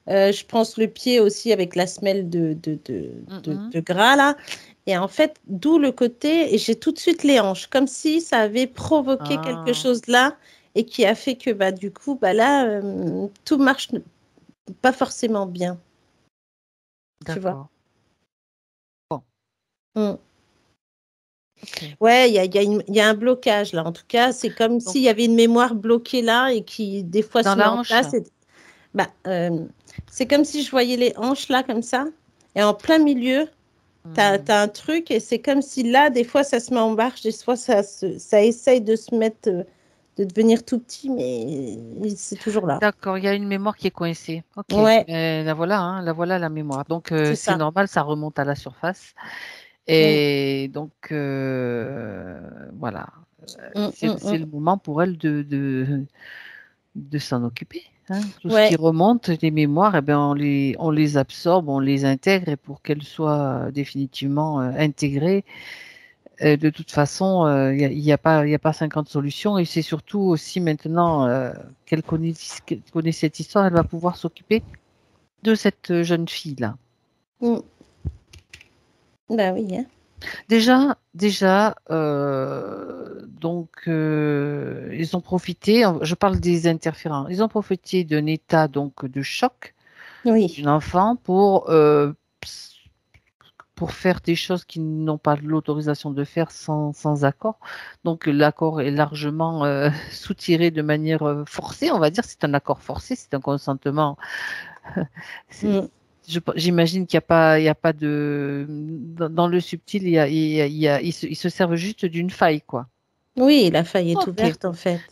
Je pense le pied aussi avec la semelle Mhm. de gras, là. Et en fait, d'où le côté, et j'ai tout de suite les hanches, comme si ça avait provoqué quelque Ah, chose là et qui a fait que, bah, du coup, bah, là, tout marche pas forcément bien, tu vois. d'accord. Bon, Mm. ok. Ouais, il y a un blocage là. En tout cas, c'est comme Donc, s'il y avait une mémoire bloquée là et qui, des fois, dans se met la en hanche. place. Bah, c'est comme si je voyais les hanches là, comme ça. Et en plein milieu, Hmm, t'as un truc et c'est comme si là, des fois, ça se met en marche, des fois, ça essaye de se mettre, de devenir tout petit, mais c'est toujours là. d'accord, il y a une mémoire qui est coincée. Ok. Ouais, Mais la voilà, hein, la voilà la mémoire. Donc, c'est c'est ça. normal, ça remonte à la surface. Mm, Et donc, voilà. C'est mm. le moment pour elle de s'en occuper. Hein. Tout ce qui Ouais, remonte, les mémoires, eh ben, on les absorbe, on les intègre et pour qu'elles soient définitivement intégrées, de toute façon, il y a pas 50 solutions et c'est surtout aussi maintenant qu'elle connaît cette histoire, elle va pouvoir s'occuper de cette jeune fille-là. mm. Bah oui, hein. Déjà, donc, ils ont profité, je parle des interférents, ils ont profité d'un état donc de choc Oui. d'une enfant pour faire des choses qu'ils n'ont pas l'autorisation de faire sans accord. Donc l'accord est largement soutiré de manière forcée, on va dire. C'est un accord forcé, c'est un consentement. C'est- Mm. J'imagine il y a pas de dans le subtil, ils se servent juste d'une faille, quoi. Oui, la faille est Ok. ouverte en fait.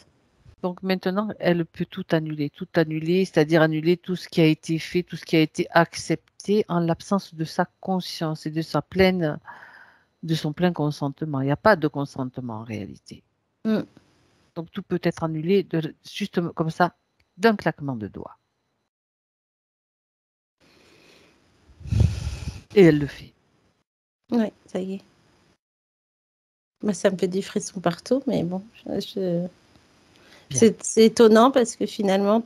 Donc maintenant, elle peut tout annuler, c'est-à-dire annuler tout ce qui a été fait, tout ce qui a été accepté en l'absence de sa conscience et de son plein consentement. Il n'y a pas de consentement en réalité. Mm. Donc tout peut être annulé juste comme ça, d'un claquement de doigts. Et elle le fait. Ouais, ça y est. Bah, ça me fait des frissons partout, mais bon, Bien. c'est étonnant parce que finalement,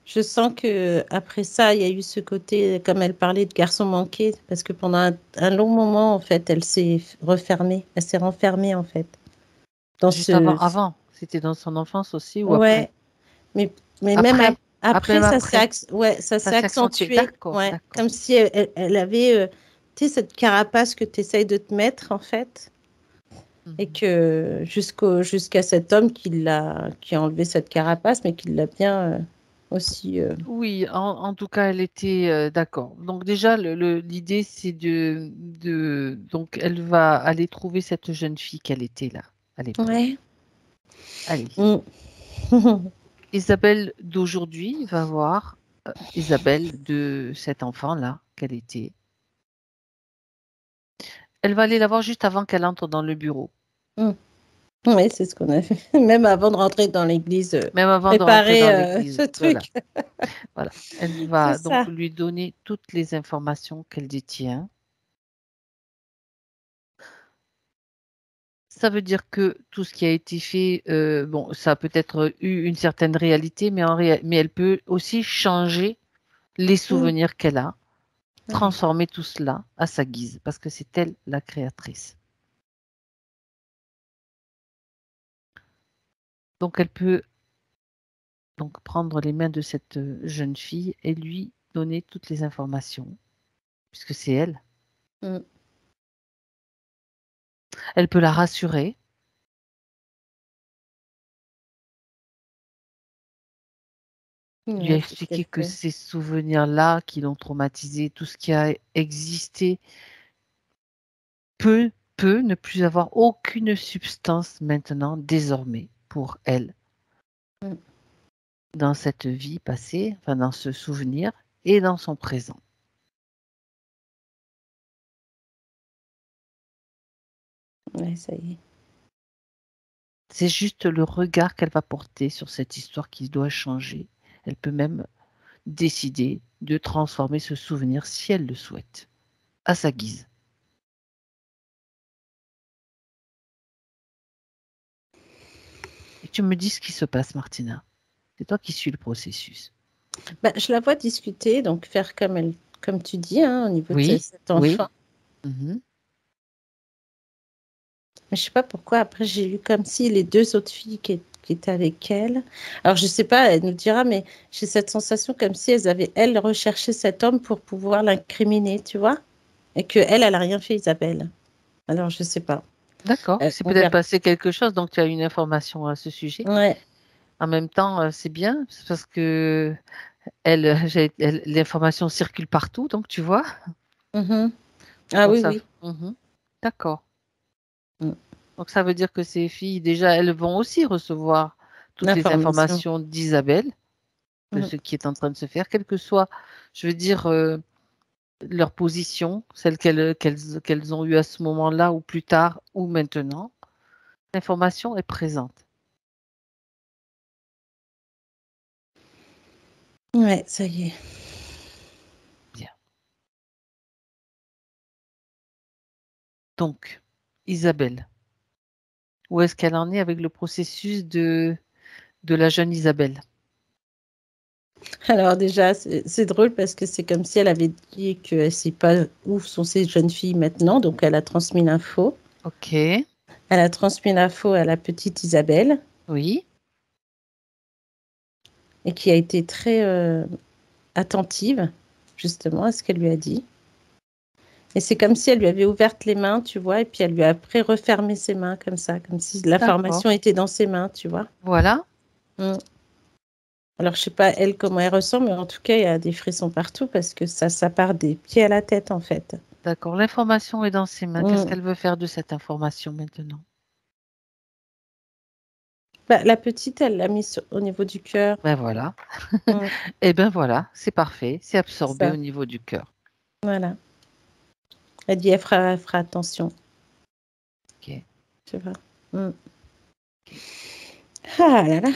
je sens que après ça, il y a eu ce côté, comme elle parlait de garçon manqué, parce que pendant un long moment, en fait, elle s'est refermée, elle s'est renfermée, en fait, dans Juste avant, c'était dans son enfance aussi ou après? ouais, mais, mais même Après? après, Même après? ouais, ça Ça s'est s'est accentué. accentué, D'accord, ouais, d'accord. comme si elle avait, tu sais, cette carapace que tu essayes de te mettre, en fait. Et Mhm. que jusqu'à cet homme qui a enlevé cette carapace, mais qui l'a bien, aussi. Oui, en tout cas, elle était d'accord. Donc déjà, l'idée, c'est donc elle va aller trouver cette jeune fille qu'elle était là à l'époque. Ouais. Allez. Mm. Isabelle d'aujourd'hui va voir Isabelle de cet enfant-là qu'elle était. Elle va aller la voir juste avant qu'elle entre dans le bureau. Oui, c'est ce qu'on a fait. Même avant de rentrer dans l'église, Même avant de rentrer dans préparer l'église. ce truc. Voilà. Elle C'est va donc ça. lui donner toutes les informations qu'elle détient. Ça veut dire que tout ce qui a été fait, bon, ça a peut-être eu une certaine réalité, mais elle peut aussi changer les souvenirs qu'elle a, Ouais. transformer tout cela à sa guise, parce que c'est elle la créatrice. Donc elle peut donc prendre les mains de cette jeune fille et lui donner toutes les informations, puisque c'est elle. Mm. Elle peut la rassurer. Lui Ouais, c'est ce qu'elle expliquer que fait. ces souvenirs-là qui l'ont traumatisé, tout ce qui a existé, peut ne plus avoir aucune substance maintenant, désormais, pour elle, Mm. dans cette vie passée, enfin dans ce souvenir et dans son présent. Ouais, ça y est. C'est juste le regard qu'elle va porter sur cette histoire qui doit changer. Elle peut même décider de transformer ce souvenir si elle le souhaite, à sa guise. Et tu me dis ce qui se passe, Martina. C'est toi qui suis le processus. Bah, je la vois discuter, donc faire comme tu dis, hein, au niveau de Oui, cet oui. enfant. Mhm. Mais je sais pas pourquoi. Après, j'ai lu comme si les deux autres filles qui étaient avec elle. Alors, je sais pas, elle nous dira, mais j'ai cette sensation comme si elles avaient, elles, recherché cet homme pour pouvoir l'incriminer, tu vois? Et que elle a rien fait, Isabelle. Alors, je sais pas. D'accord, c'est On peut-être verra. passé quelque chose, donc tu as une information à ce sujet. Ouais. En même temps, c'est bien, c'est parce que l'information circule partout, donc tu vois. Mhm. Ah Donc oui, ça, oui. d'accord. Mm. Donc ça veut dire que ces filles, déjà, elles vont aussi recevoir toutes les L'information. informations d'Isabelle, de Mhm. ce qui est en train de se faire, quelle que soit, je veux dire, leur position, celle qu'elles ont eue à ce moment-là, ou plus tard, ou maintenant. L'information est présente. Ouais, ça y est. Bien. Donc, Isabelle, où est-ce qu'elle en est avec le processus de la jeune Isabelle? Alors déjà, c'est drôle parce que c'est comme si elle avait dit qu'elle ne sait pas où sont ces jeunes filles maintenant, donc elle a transmis l'info. Ok, Elle a transmis l'info à la petite Isabelle oui, et qui a été très attentive justement à ce qu'elle lui a dit. Et c'est comme si elle lui avait ouvert les mains, tu vois, et puis elle lui a après refermé ses mains comme ça, comme si d'accord. l'information était dans ses mains, tu vois. Voilà, Mm. Alors je sais pas elle comment elle ressent, mais en tout cas il y a des frissons partout parce que ça part des pieds à la tête en fait. d'accord. L'information est dans ses mains. Qu'est-ce Mm. qu'elle veut faire de cette information maintenant? Bah, la petite, elle l'a mis au niveau du cœur. Ben voilà. Mm. Eh ben voilà, c'est parfait. C'est C'est absorbé au ça, niveau du cœur. voilà. Elle dit elle fera attention, Ok, tu vois. Mm. ok. Ah là là.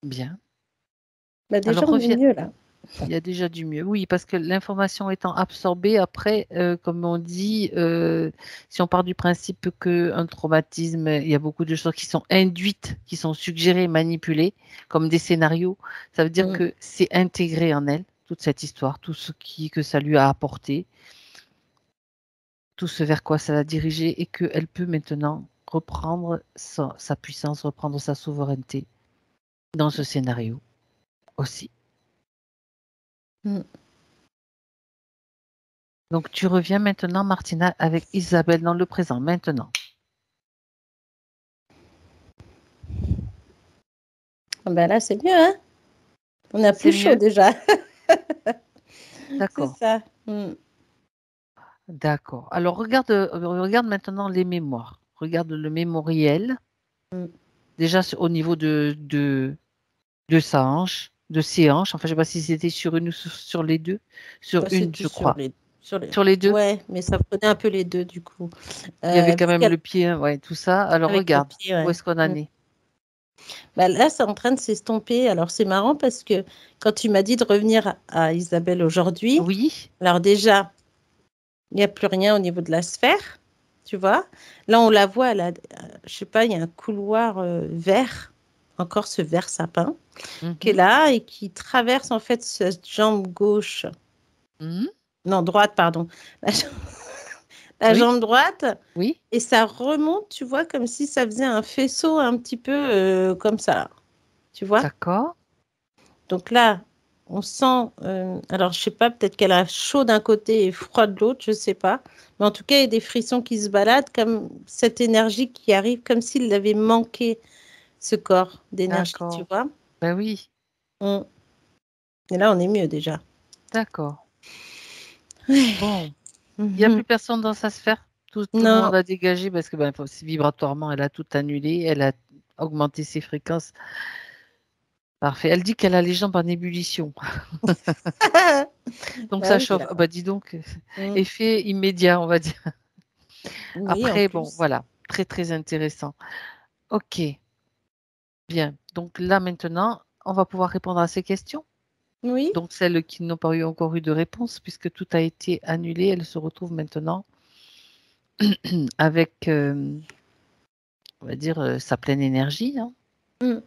Bien. Bah, déjà, Alors on est reviens. mieux là. Il y a déjà du mieux. Oui, parce que l'information étant absorbée, après, comme on dit, si on part du principe qu'un traumatisme, il y a beaucoup de choses qui sont induites, qui sont suggérées, manipulées, comme des scénarios, ça veut dire Mm. que c'est intégré en elle, toute cette histoire, tout ce que ça lui a apporté, tout ce vers quoi ça l'a dirigé, et qu'elle peut maintenant reprendre sa puissance, reprendre sa souveraineté dans ce scénario aussi. Mm. Donc, tu reviens maintenant, Martina, avec Isabelle dans le présent, maintenant. Ah bah là, c'est mieux, hein? On a plus chaud déjà. D'accord. C'est ça. D'accord. Alors, regarde maintenant les mémoires. Regarde le mémoriel. Déjà, au niveau de sa hanche, de ses hanches. Enfin, je ne sais pas si c'était sur une ou sur les deux. Sur une, je crois. Sur les deux. Ouais, mais ça prenait un peu les deux, du coup. Il y avait quand même le pied, ouais, tout ça. Alors, regarde, où est-ce qu'on en est? Bah là, c'est en train de s'estomper. Alors, c'est marrant parce que quand tu m'as dit de revenir à Isabelle aujourd'hui, oui. Alors déjà, il n'y a plus rien au niveau de la sphère, tu vois. Là, on la voit, je sais pas, il y a un couloir vert, encore ce vert sapin, qui est là et qui traverse en fait cette jambe gauche. Non, droite, pardon. La jambe droite. Oui. Et ça remonte, tu vois, comme si ça faisait un faisceau un petit peu comme ça. Tu vois? D'accord. Donc là, on sent, alors je sais pas, peut-être qu'elle a chaud d'un côté et froid de l'autre, je sais pas. Mais en tout cas, il y a des frissons qui se baladent, comme cette énergie qui arrive, comme s'il avait manqué ce corps d'énergie, tu vois. Ben oui. Et là, on est mieux déjà. D'accord. Bon. Il n'y a plus personne dans sa sphère. Tout le monde a dégagé parce que vibratoirement, elle a tout annulé. Elle a augmenté ses fréquences. Parfait. Elle dit qu'elle a les jambes en ébullition. Donc ça chauffe. Bah dis donc, effet immédiat, on va dire. Oui, après, bon, voilà. Très, très intéressant. OK. Bien. Donc là, maintenant, on va pouvoir répondre à ces questions. Oui. Donc celles qui n'ont pas encore eu de réponse, puisque tout a été annulé, elles se retrouvent maintenant avec, on va dire, sa pleine énergie. Hein.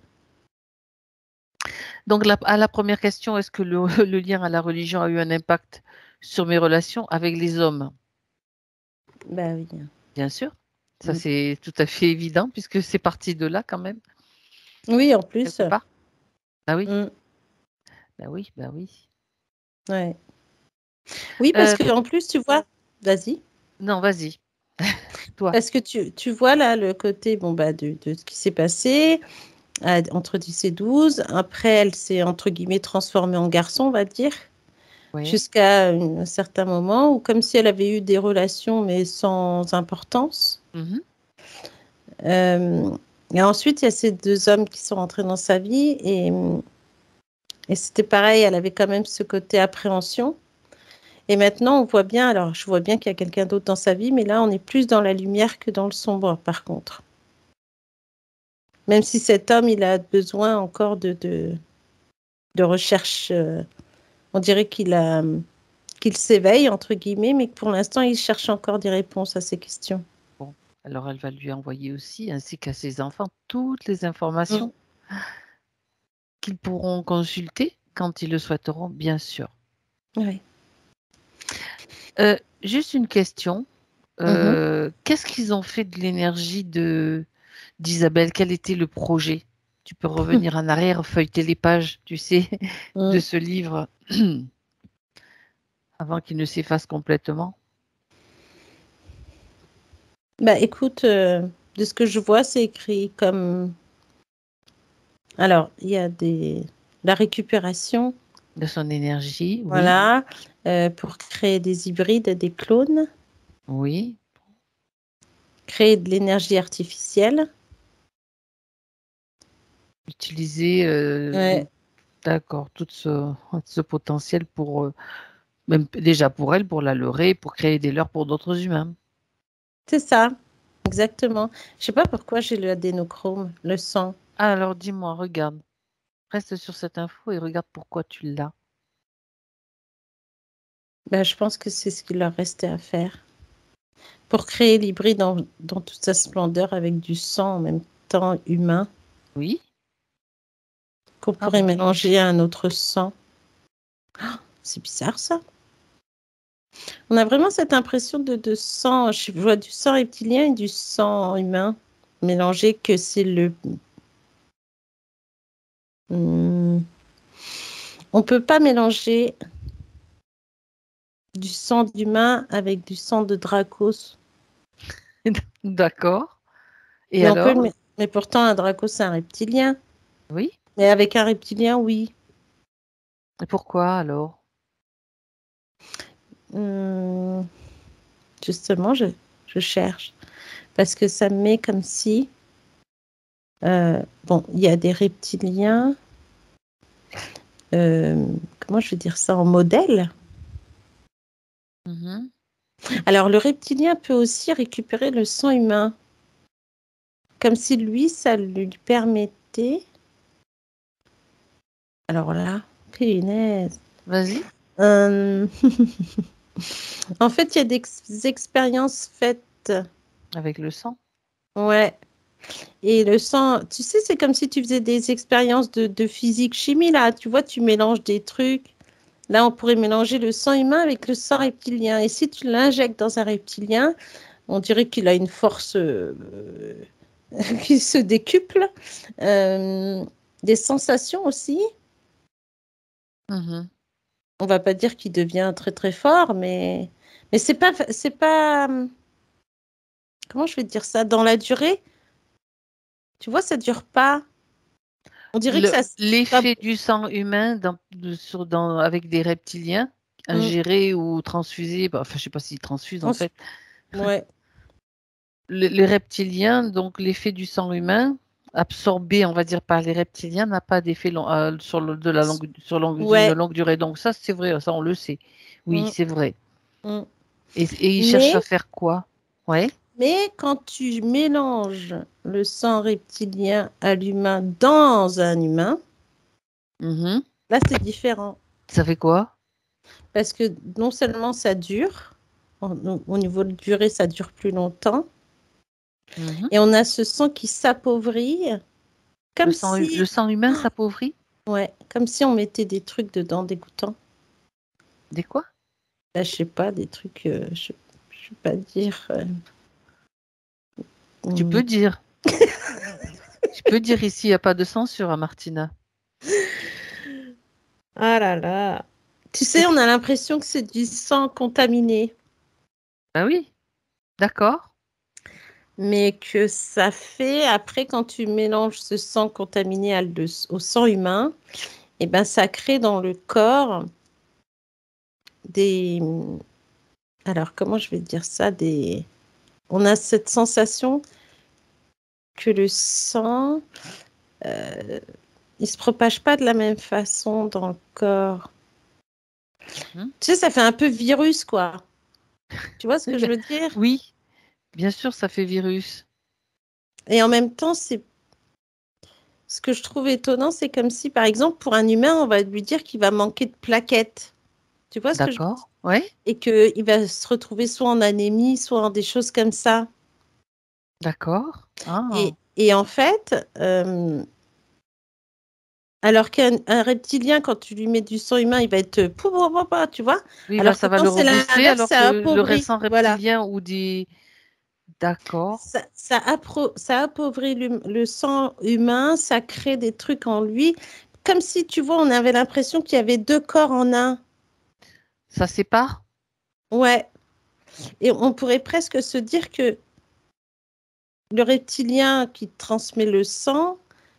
Donc, à la première question, est-ce que le lien à la religion a eu un impact sur mes relations avec les hommes? Ben oui. Bien sûr. Ça, c'est tout à fait évident, puisque c'est parti de là quand même. Oui, en plus. Quelque part. Ah oui. Ben oui, oui. Ouais. Oui, parce qu'en plus, tu vois, vas-y. Non, vas-y. Toi. Parce que tu vois là le côté de ce qui s'est passé entre 10 et 12. Après, elle s'est entre guillemets transformée en garçon, on va dire, jusqu'à un certain moment où comme si elle avait eu des relations mais sans importance. Et ensuite, il y a ces deux hommes qui sont rentrés dans sa vie et c'était pareil, elle avait quand même ce côté appréhension. Et maintenant, on voit bien, alors je vois bien qu'il y a quelqu'un d'autre dans sa vie, mais là, on est plus dans la lumière que dans le sombre, par contre. Même si cet homme, il a besoin encore de recherche, on dirait qu'il s'éveille, entre guillemets, mais que pour l'instant, il cherche encore des réponses à ces questions. Bon, alors elle va lui envoyer aussi, ainsi qu'à ses enfants, toutes les informations qu'ils pourront consulter quand ils le souhaiteront, bien sûr. Oui. Juste une question. Qu'est-ce qu'ils ont fait de l'énergie d'Isabelle? Quel était le projet? Tu peux revenir en arrière, feuilleter les pages, tu sais, de ce livre avant qu'il ne s'efface complètement. Bah écoute, de ce que je vois, c'est écrit comme... Alors, il y a la récupération. De son énergie, voilà, pour créer des hybrides, des clones. Oui. Créer de l'énergie artificielle. Utiliser, d'accord, tout ce potentiel pour, même déjà pour elle, pour la leurrer, pour créer des leurres pour d'autres humains. C'est ça, exactement. Je ne sais pas pourquoi j'ai le adénochrome, le sang. Ah, alors dis-moi, regarde. Reste sur cette info et regarde pourquoi tu l'as. Ben, je pense que c'est ce qu'il leur restait à faire. Pour créer l'hybride dans toute sa splendeur avec du sang en même temps humain. Oui. Qu'on pourrait mélanger à un autre sang. Oh, c'est bizarre ça. On a vraiment cette impression de sang. Je vois du sang reptilien et du sang humain mélangé, que c'est le... On peut pas mélanger du sang d'humain avec du sang de Dracos. D'accord. Et alors? Mais pourtant, un Dracos, c'est un reptilien. Oui. Mais avec un reptilien, oui. Et pourquoi alors? Justement, je cherche. Parce que ça me met comme si... bon, il y a des reptiliens. Comment je vais dire ça en modèle? Alors, le reptilien peut aussi récupérer le sang humain. Comme si lui, ça lui permettait... Alors là, punaise. Vas-y. En fait, il y a des expériences faites. Avec le sang? Ouais. Et le sang, tu sais, c'est comme si tu faisais des expériences de physique-chimie, là. Tu vois, tu mélanges des trucs. Là, on pourrait mélanger le sang humain avec le sang reptilien. Et si tu l'injectes dans un reptilien, on dirait qu'il a une force qui se décuple. Des sensations aussi. On va pas dire qu'il devient très très fort, mais c'est pas comment je vais te dire ça dans la durée. Tu vois, ça dure pas. On dirait que ça. L'effet du sang humain avec des reptiliens ingérés ou transfusés, enfin je sais pas s'ils transfusent en fait. Ouais. Les reptiliens, donc l'effet du sang humain absorbé, on va dire, par les reptiliens n'a pas d'effet sur une longue durée. Donc ça, c'est vrai, ça on le sait. Oui, c'est vrai. Et ils cherchent à faire quoi? Ouais. Mais quand tu mélanges le sang reptilien à l'humain dans un humain, là c'est différent. Ça fait quoi? Parce que non seulement ça dure, au niveau de durée, ça dure plus longtemps, et on a ce sang qui s'appauvrit, comme le sang humain s'appauvrit? Ouais, comme si on mettait des trucs dedans dégoûtants. Des quoi? Là, je sais pas, des trucs, je ne sais pas dire. Tu peux dire. Tu peux dire ici, il n'y a pas de censure à Martina. Ah là là. Tu sais, on a l'impression que c'est du sang contaminé. Ah oui, d'accord. Mais que ça fait, après, quand tu mélanges ce sang contaminé au sang humain, et ben, ça crée dans le corps des... Alors, comment je vais dire ça? On a cette sensation que le sang, il se propage pas de la même façon dans le corps. Tu sais, ça fait un peu virus, quoi. Tu vois ce que je veux dire? Oui, bien sûr, ça fait virus. Et en même temps, ce que je trouve étonnant, c'est comme si, par exemple, pour un humain, on va lui dire qu'il va manquer de plaquettes. Tu vois ce que je veux dire? D'accord, ouais. Et qu'il va se retrouver soit en anémie, soit en des choses comme ça. D'accord. Et en fait, alors qu'un reptilien, quand tu lui mets du sang humain, il va être tu vois. Oui, Alors que ça va quand le c'est rebooster, l'inverse, alors ça que le appauvrit. récent Voilà. reptilien ou des... D'accord. Ça appauvrit le sang humain, ça crée des trucs en lui. Comme si, tu vois, on avait l'impression qu'il y avait deux corps en un. Ça sépare? Ouais. Et on pourrait presque se dire que le reptilien qui transmet le sang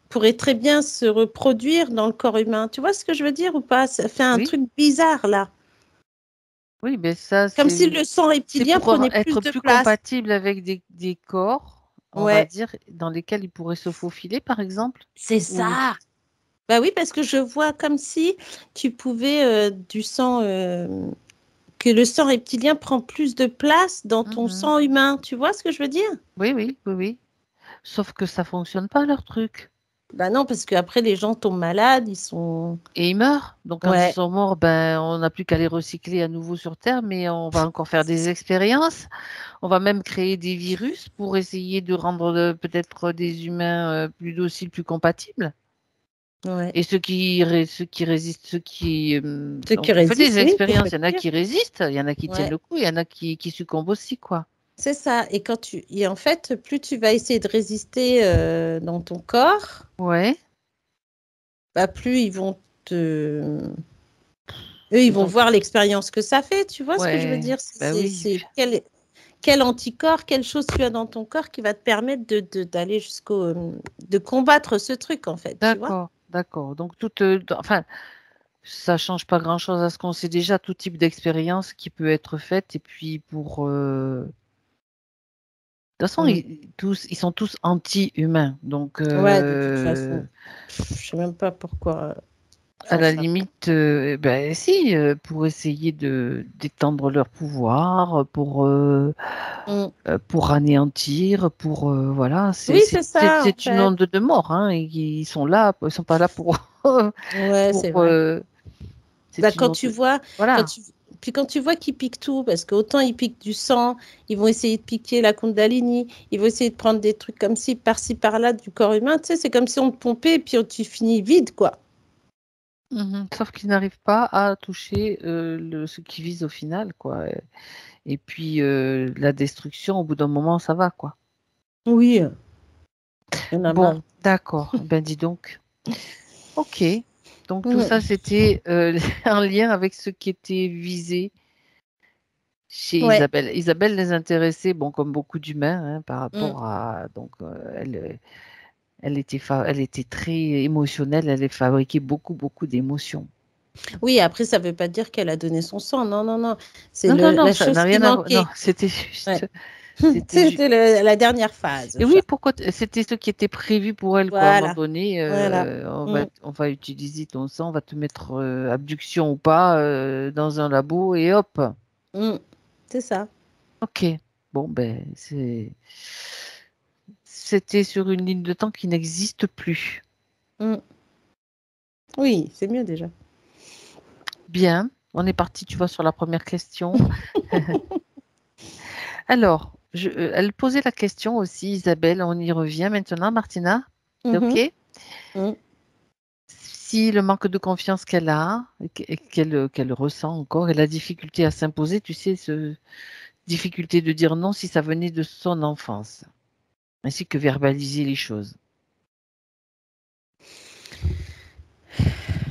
pourrait très bien se reproduire dans le corps humain. Tu vois ce que je veux dire ou pas? Ça fait un truc bizarre là. Oui, mais ça, Comme si le sang reptilien pour prenait plus être de plus place. compatible avec des corps, on va dire, dans lesquels il pourrait se faufiler, par exemple. C'est ça. Bah oui, parce que je vois comme si tu pouvais du sang, que le sang reptilien prend plus de place dans ton sang humain. Tu vois ce que je veux dire? Oui, oui, oui, oui. Sauf que ça fonctionne pas, leur truc. Bah non, parce qu'après, les gens tombent malades, ils sont... Et ils meurent. Donc, quand ils sont morts, ben, on n'a plus qu'à les recycler à nouveau sur Terre, mais on va encore faire des expériences. On va même créer des virus pour essayer de rendre peut-être des humains plus dociles, plus compatibles. Ouais. Et ceux qui résistent, on fait des oui, expériences, il y en a qui résistent, il y en a qui tiennent Ouais. le coup, il y en a qui succombent aussi, quoi. C'est ça. Et en fait, plus tu vas essayer de résister dans ton corps, Ouais. bah plus ils vont te... Eux, ils vont voir l'expérience que ça fait. Tu vois ce que je veux dire? Bah oui. C'est quel anticorps, quelle chose tu as dans ton corps qui va te permettre d'aller jusqu'au... de combattre ce truc, en fait. Tu vois? D'accord. Donc, enfin, ça change pas grand-chose à ce qu'on sait déjà, tout type d'expérience qui peut être faite. Et puis pour... De toute façon, ils sont tous anti-humains. Donc, ouais, de toute façon. Je sais même pas pourquoi. À la limite, ben si, pour essayer d'étendre leur pouvoir, pour anéantir, voilà, Oui, c'est ça, en c'est une fait. onde de mort, hein, et ils sont là, ils sont pas là pour, Ouais, c'est vrai. Bah, c'est une onde, voilà. puis quand tu vois qu'ils piquent tout, parce qu'autant ils piquent du sang, ils vont essayer de piquer la Kundalini, ils vont essayer de prendre des trucs comme ci, par-ci, par-là du corps humain, tu sais, c'est comme si on te pompait et puis tu finis vide, quoi. Sauf qu'ils n'arrivent pas à toucher ce qu'ils visent au final, quoi. Et puis la destruction, au bout d'un moment, ça va, quoi. Oui, il y en a marre. Bon, d'accord. Ben dis donc. Ok. Donc tout ça, c'était en lien avec ce qui était visé chez Ouais. Isabelle. Isabelle les intéressait, bon, comme beaucoup d'humains, hein, par Mm. rapport à... Donc, elle était très émotionnelle, elle fabriquait beaucoup, beaucoup d'émotions. Oui, après, ça ne veut pas dire qu'elle a donné son sang. Non, non, non. C'est Non, non, non, la ça n'a chose qui rien à voir. Non, manquait. c'était Ouais. juste... C'était C'était la dernière phase. Et oui, pourquoi c'était ce qui était prévu pour elle, quoi. À un moment Voilà. donné, Voilà. Mm. on va utiliser ton sang, on va te mettre abduction ou pas dans un labo et hop. Mm. C'est ça. Ok. Bon, ben, c'était sur une ligne de temps qui n'existe plus. Mm. Oui, c'est mieux déjà. Bien. On est parti, tu vois, sur la première question. Alors, elle posait la question aussi, Isabelle, on y revient maintenant, Martina. C'est Mhm. OK? Mm. Si le manque de confiance qu'elle a, et qu'elle ressent encore, et la difficulté à s'imposer, tu sais, difficulté de dire non si ça venait de son enfance, ainsi que verbaliser les choses.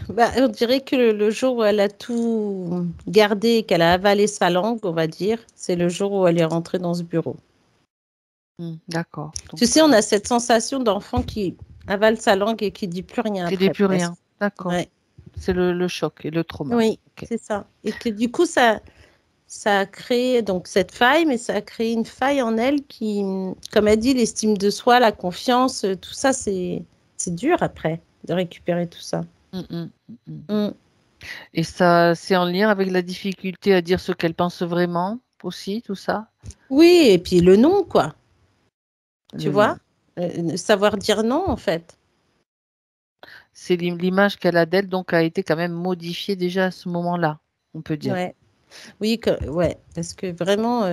Bah, on dirait que le jour où elle a tout gardé et qu'elle a avalé sa langue, on va dire, c'est le jour où elle est rentrée dans ce bureau. D'accord. Tu sais, on a cette sensation d'enfant qui avale sa langue et qui dit plus rien Qui dit après, plus presque. rien. D'accord. Ouais. C'est le choc et le trauma. Oui, Ok. c'est ça. Et que du coup, ça a créé donc cette faille, mais ça a créé une faille en elle qui, comme elle dit, l'estime de soi, la confiance, tout ça, c'est dur après de récupérer tout ça. Mm, mm, mm. Mm. Et ça, c'est en lien avec la difficulté à dire ce qu'elle pense vraiment aussi, tout ça? Oui, et puis le non, quoi. Tu Le vois? nom. Savoir dire non, en fait. C'est l'image qu'elle a d'elle, donc a été quand même modifiée déjà à ce moment-là, on peut dire. Ouais. Oui, ouais, parce que vraiment,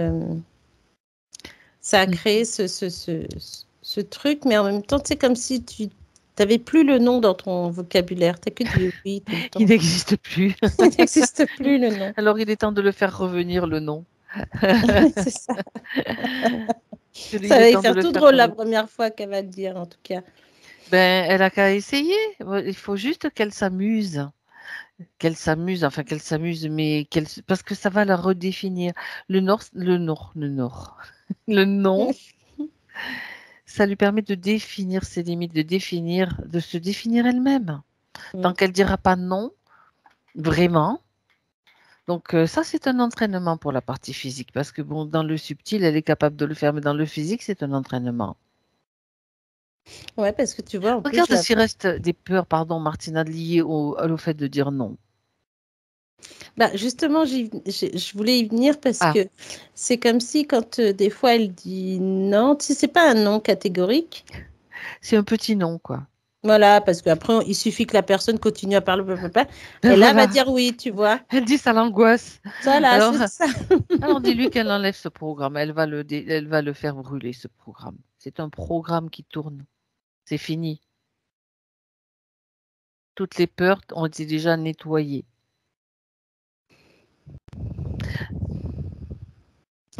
ça a créé ce truc, mais en même temps, c'est comme si tu n'avais plus le non dans ton vocabulaire. Tu n'as que du oui tout le Il temps. n'existe plus. Il n'existe plus le non. Alors il est temps de le faire revenir, le nom. C'est ça. Il Ça est va lui temps de faire le tout faire drôle la revenir. première fois qu'elle va le dire, en tout cas. Ben, elle a qu'à essayer. Il faut juste qu'elle s'amuse. Enfin qu'elle s'amuse, mais parce que ça va la redéfinir. Le nord. Le nom, ça lui permet de définir ses limites, de se définir elle-même. Tant Mm. qu'elle dira pas non, vraiment. Donc ça, c'est un entraînement pour la partie physique, parce que bon, dans le subtil, elle est capable de le faire, mais dans le physique, c'est un entraînement. Ouais, parce que tu vois, en plus, Regarde s'il reste des peurs, pardon, Martina, liées au fait de dire non. bah, justement, je voulais y venir parce Ah, que c'est comme si quand des fois elle dit non, tu sais, c'est pas un non catégorique. c'est un petit non, quoi. Voilà, parce qu'après, il suffit que la personne continue à parler, blablabla, Ben et là, elle va voilà, dire oui, tu vois. elle dit ça l'angoisse. Voilà, Alors, c'est ça. alors dis-lui qu'elle enlève ce programme. Elle va le faire brûler, ce programme. C'est un programme qui tourne. C'est fini. Toutes les peurs ont été déjà nettoyées.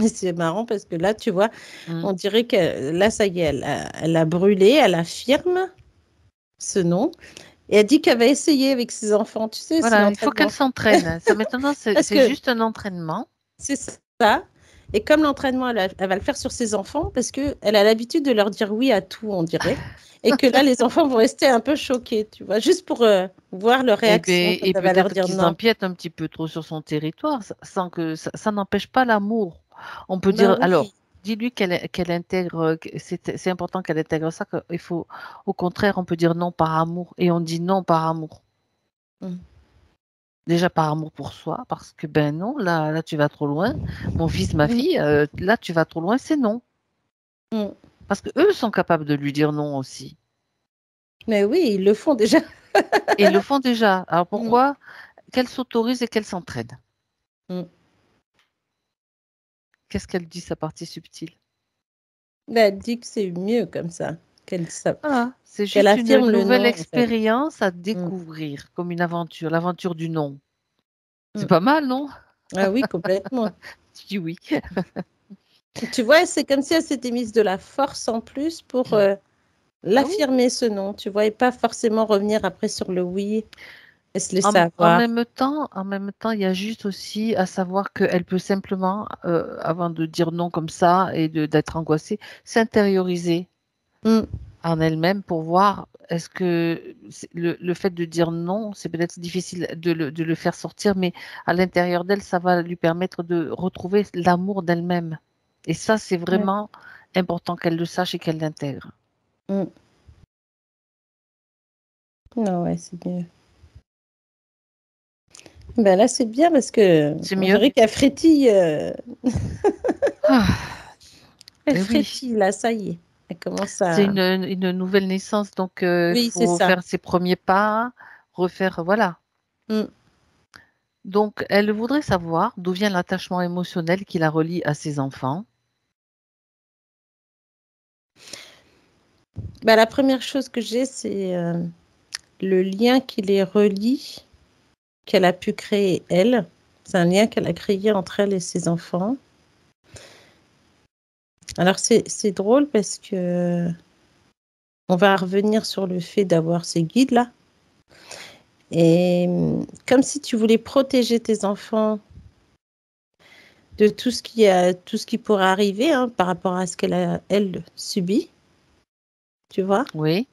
Et c'est marrant parce que là, tu vois, Mm. on dirait que là, ça y est, elle a brûlé, elle affirme ce nom, et elle dit qu'elle va essayer avec ses enfants, tu sais, c'est Voilà, il faut qu'elle l'entraînement. s'entraîne. Ça, maintenant, Parce c'est que juste un entraînement. c'est ça. Et comme l'entraînement, elle va le faire sur ses enfants parce qu'elle a l'habitude de leur dire oui à tout, on dirait. Et que là, les enfants vont rester un peu choqués, tu vois, juste pour voir leur réaction quand Et elle va leur peut-être dire qu'ils non. empiètent un petit peu trop sur son territoire, sans que ça n'empêche pas l'amour. On peut Ben dire, alors, oui. dis-lui qu'elle intègre, c'est important qu'elle intègre ça, qu'il faut, au contraire, on peut dire non par amour, et on dit non par amour. Mm. Déjà par amour pour soi, parce que ben non, là tu vas trop loin. Mon fils, ma Mm. fille, là tu vas trop loin, c'est non. Mm. Parce que eux sont capables de lui dire non aussi. Mais oui, ils le font déjà. Et ils le font déjà. Alors Mm. pourquoi qu'elle s'autorise et qu'elle s'entraîne? Mm. Qu'est-ce qu'elle dit, sa partie subtile? Ben, elle dit que c'est mieux comme ça, Voilà, c'est qu'elle juste une affirme le nouvelle non, en fait. expérience à Mm. découvrir, comme une aventure, l'aventure du non. C'est Mm. pas mal, non? Ah oui, complètement. Je dis oui. Tu vois, c'est comme si elle s'était mise de la force en plus pour Ah oui. l'affirmer ce non, tu vois, et pas forcément revenir après sur le oui et se laisser En avoir. même temps, il y a juste aussi à savoir qu'elle peut simplement, avant de dire non comme ça et d'être angoissée, s'intérioriser Mm. en elle-même pour voir est-ce que le fait de dire non, c'est peut-être difficile de le faire sortir, mais à l'intérieur d'elle, ça va lui permettre de retrouver l'amour d'elle-même. Et ça, c'est Ouais. vraiment important qu'elle le sache et qu'elle l'intègre. Mm. Non, ouais, c'est mieux. Ben là, c'est bien parce que C'est on mieux? dirait qu'elle frétille. Ah, Elle mais oui. frétille, là, ça y est. Elle commence C'est à. une nouvelle naissance, donc il Oui, c'est faut ça. faire ses premiers pas, refaire, voilà. Mm. Donc, elle voudrait savoir d'où vient l'attachement émotionnel qui la relie à ses enfants. Ben, la première chose que j'ai, c'est le lien qui les relie, qu'elle a pu créer elle. C'est un lien qu'elle a créé entre elle et ses enfants. Alors, c'est drôle parce que on va revenir sur le fait d'avoir ces guides-là. Et comme si tu voulais protéger tes enfants de tout ce qui pourrait arriver hein, par rapport à ce qu'elle a, elle, subi, tu vois. Oui,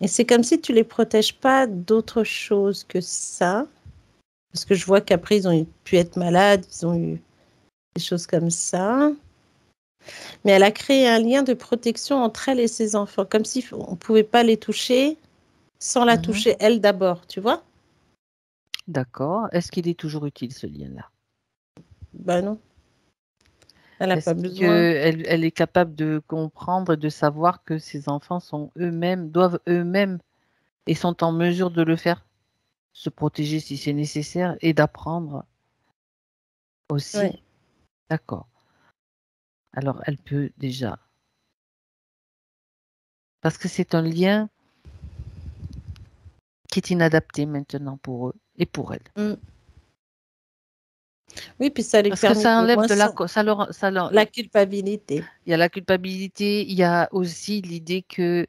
Et c'est comme si tu les protèges pas d'autre chose que ça. Parce que je vois qu'après, ils ont pu être malades, ils ont eu des choses comme ça. Mais elle a créé un lien de protection entre elle et ses enfants, comme si on ne pouvait pas les toucher sans la mhm, toucher elle d'abord, tu vois. d'accord. Est-ce qu'il est toujours utile ce lien-là? Ben non, elle n'a Est-ce pas besoin. qu'elle est capable de comprendre et de savoir que ses enfants sont eux-mêmes, doivent eux-mêmes et sont en mesure de le faire, se protéger si c'est nécessaire et d'apprendre aussi? Ouais. D'accord. Alors, elle peut déjà, parce que c'est un lien qui est inadapté maintenant pour eux et pour elle. Mm. Oui, puis ça lui Parce que permet ça de enlève moins de ça la culpabilité. il y a la culpabilité, il y a aussi l'idée que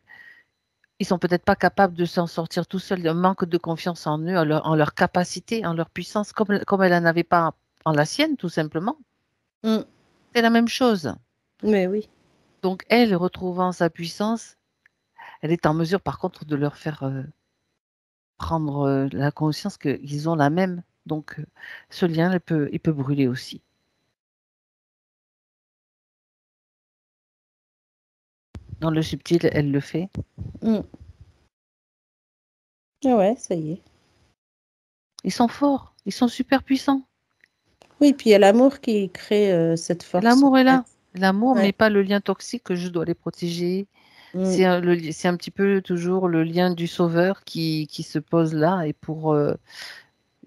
ils sont peut-être pas capables de s'en sortir tout seuls, un manque de confiance en eux, en leur capacité, en leur puissance, comme elle n'en avait pas en la sienne, tout simplement. Mm. C'est la même chose. Mais oui. Donc, elle, retrouvant sa puissance, elle est en mesure, par contre, de leur faire prendre la conscience qu'ils ont la même. Donc, ce lien, il peut brûler aussi. Dans le subtil, elle le fait. Mm. Ah ouais, ça y est. Ils sont forts, ils sont super puissants. Oui, puis il y a l'amour qui crée cette force, en L'amour est fait. là. L'amour, mais Ouais. pas le lien toxique que je dois les protéger. Mm. C'est un petit peu toujours le lien du sauveur qui se pose là et pour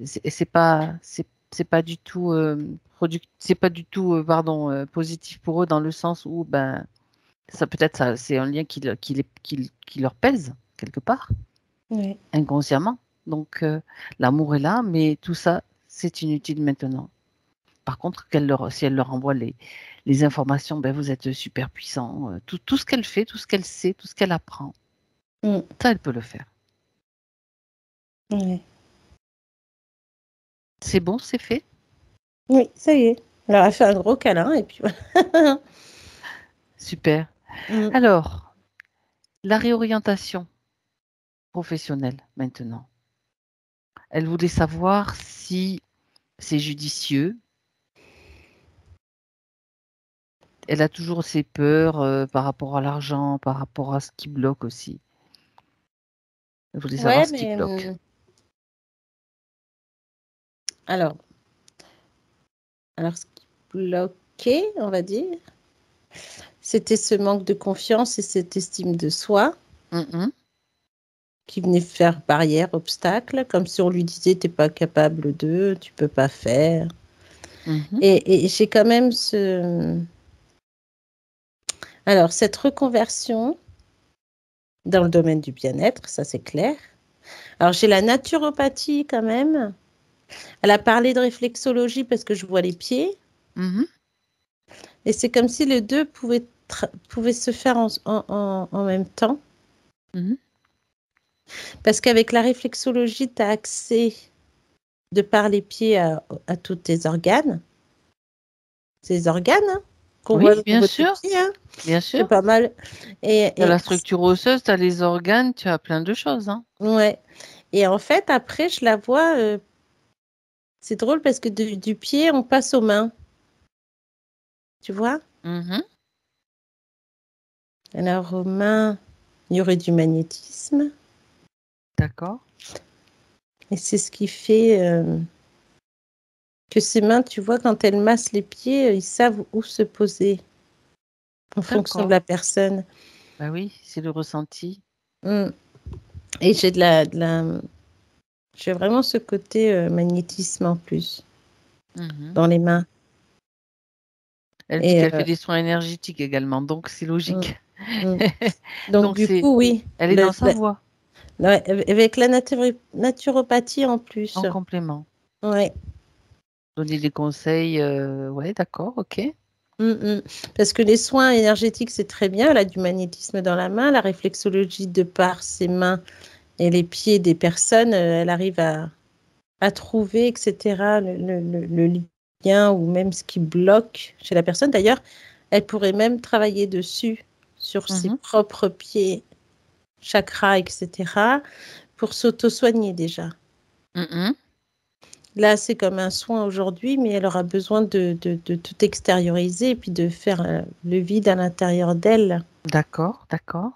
c'est pas du tout c'est pas du tout pardon positif pour eux dans le sens où ben ça peut-être ça c'est un lien qui leur pèse quelque part Ouais. inconsciemment. Donc l'amour est là, mais tout ça c'est inutile maintenant. Par contre, si elle leur envoie les informations, ben vous êtes super puissant, tout ce qu'elle fait, tout ce qu'elle sait, tout ce qu'elle apprend, Mm. ça elle peut le faire. Ouais. C'est bon, c'est fait. Oui, ça y est. Elle leur a fait un gros câlin et puis voilà. Super. Alors, la réorientation professionnelle maintenant. Elle voulait savoir si c'est judicieux. Elle a toujours ses peurs par rapport à l'argent, par rapport à ce qui bloque aussi. Elle voulait savoir ce qui bloque. Alors, ce qui bloquait, on va dire, c'était ce manque de confiance et cette estime de soi qui venait faire barrière, obstacle, comme si on lui disait t'es pas capable de, tu peux pas faire. Et j'ai quand même cette reconversion dans le domaine du bien-être, ça c'est clair. Alors j'ai la naturopathie quand même. Elle a parlé de réflexologie parce que je vois les pieds. Et c'est comme si les deux pouvaient se faire en même temps. Parce qu'avec la réflexologie, tu as accès, de par les pieds, à tous tes organes. Ces organes qu'on voit au niveau des pieds. Bien sûr. C'est pas mal. Et la structure osseuse, tu as les organes, tu as plein de choses. Ouais. Et en fait, après, je la vois... c'est drôle parce que du pied, on passe aux mains. Tu vois? Alors, aux mains, il y aurait du magnétisme. D'accord. Et c'est ce qui fait que ces mains, tu vois, quand elles massent les pieds, ils savent où se poser en fonction de la personne. Bah oui, c'est le ressenti. Et j'ai j'ai vraiment ce côté magnétisme en plus dans les mains. Elle dit qu'elle fait des soins énergétiques également, donc c'est logique. Donc du coup, oui. Elle est dans sa voie. Avec la naturopathie en plus. En complément. Ouais. Donner des conseils, ouais, d'accord, ok. Parce que les soins énergétiques, c'est très bien. Elle a du magnétisme dans la main. La réflexologie, de par ses mains et les pieds des personnes, elle arrive à trouver, etc., le lien ou même ce qui bloque chez la personne. D'ailleurs, elle pourrait même travailler dessus, sur ses propres pieds, chakras, etc., pour s'auto-soigner déjà. Là, c'est comme un soin aujourd'hui, mais elle aura besoin de tout extérioriser et puis de faire le vide à l'intérieur d'elle. D'accord, d'accord.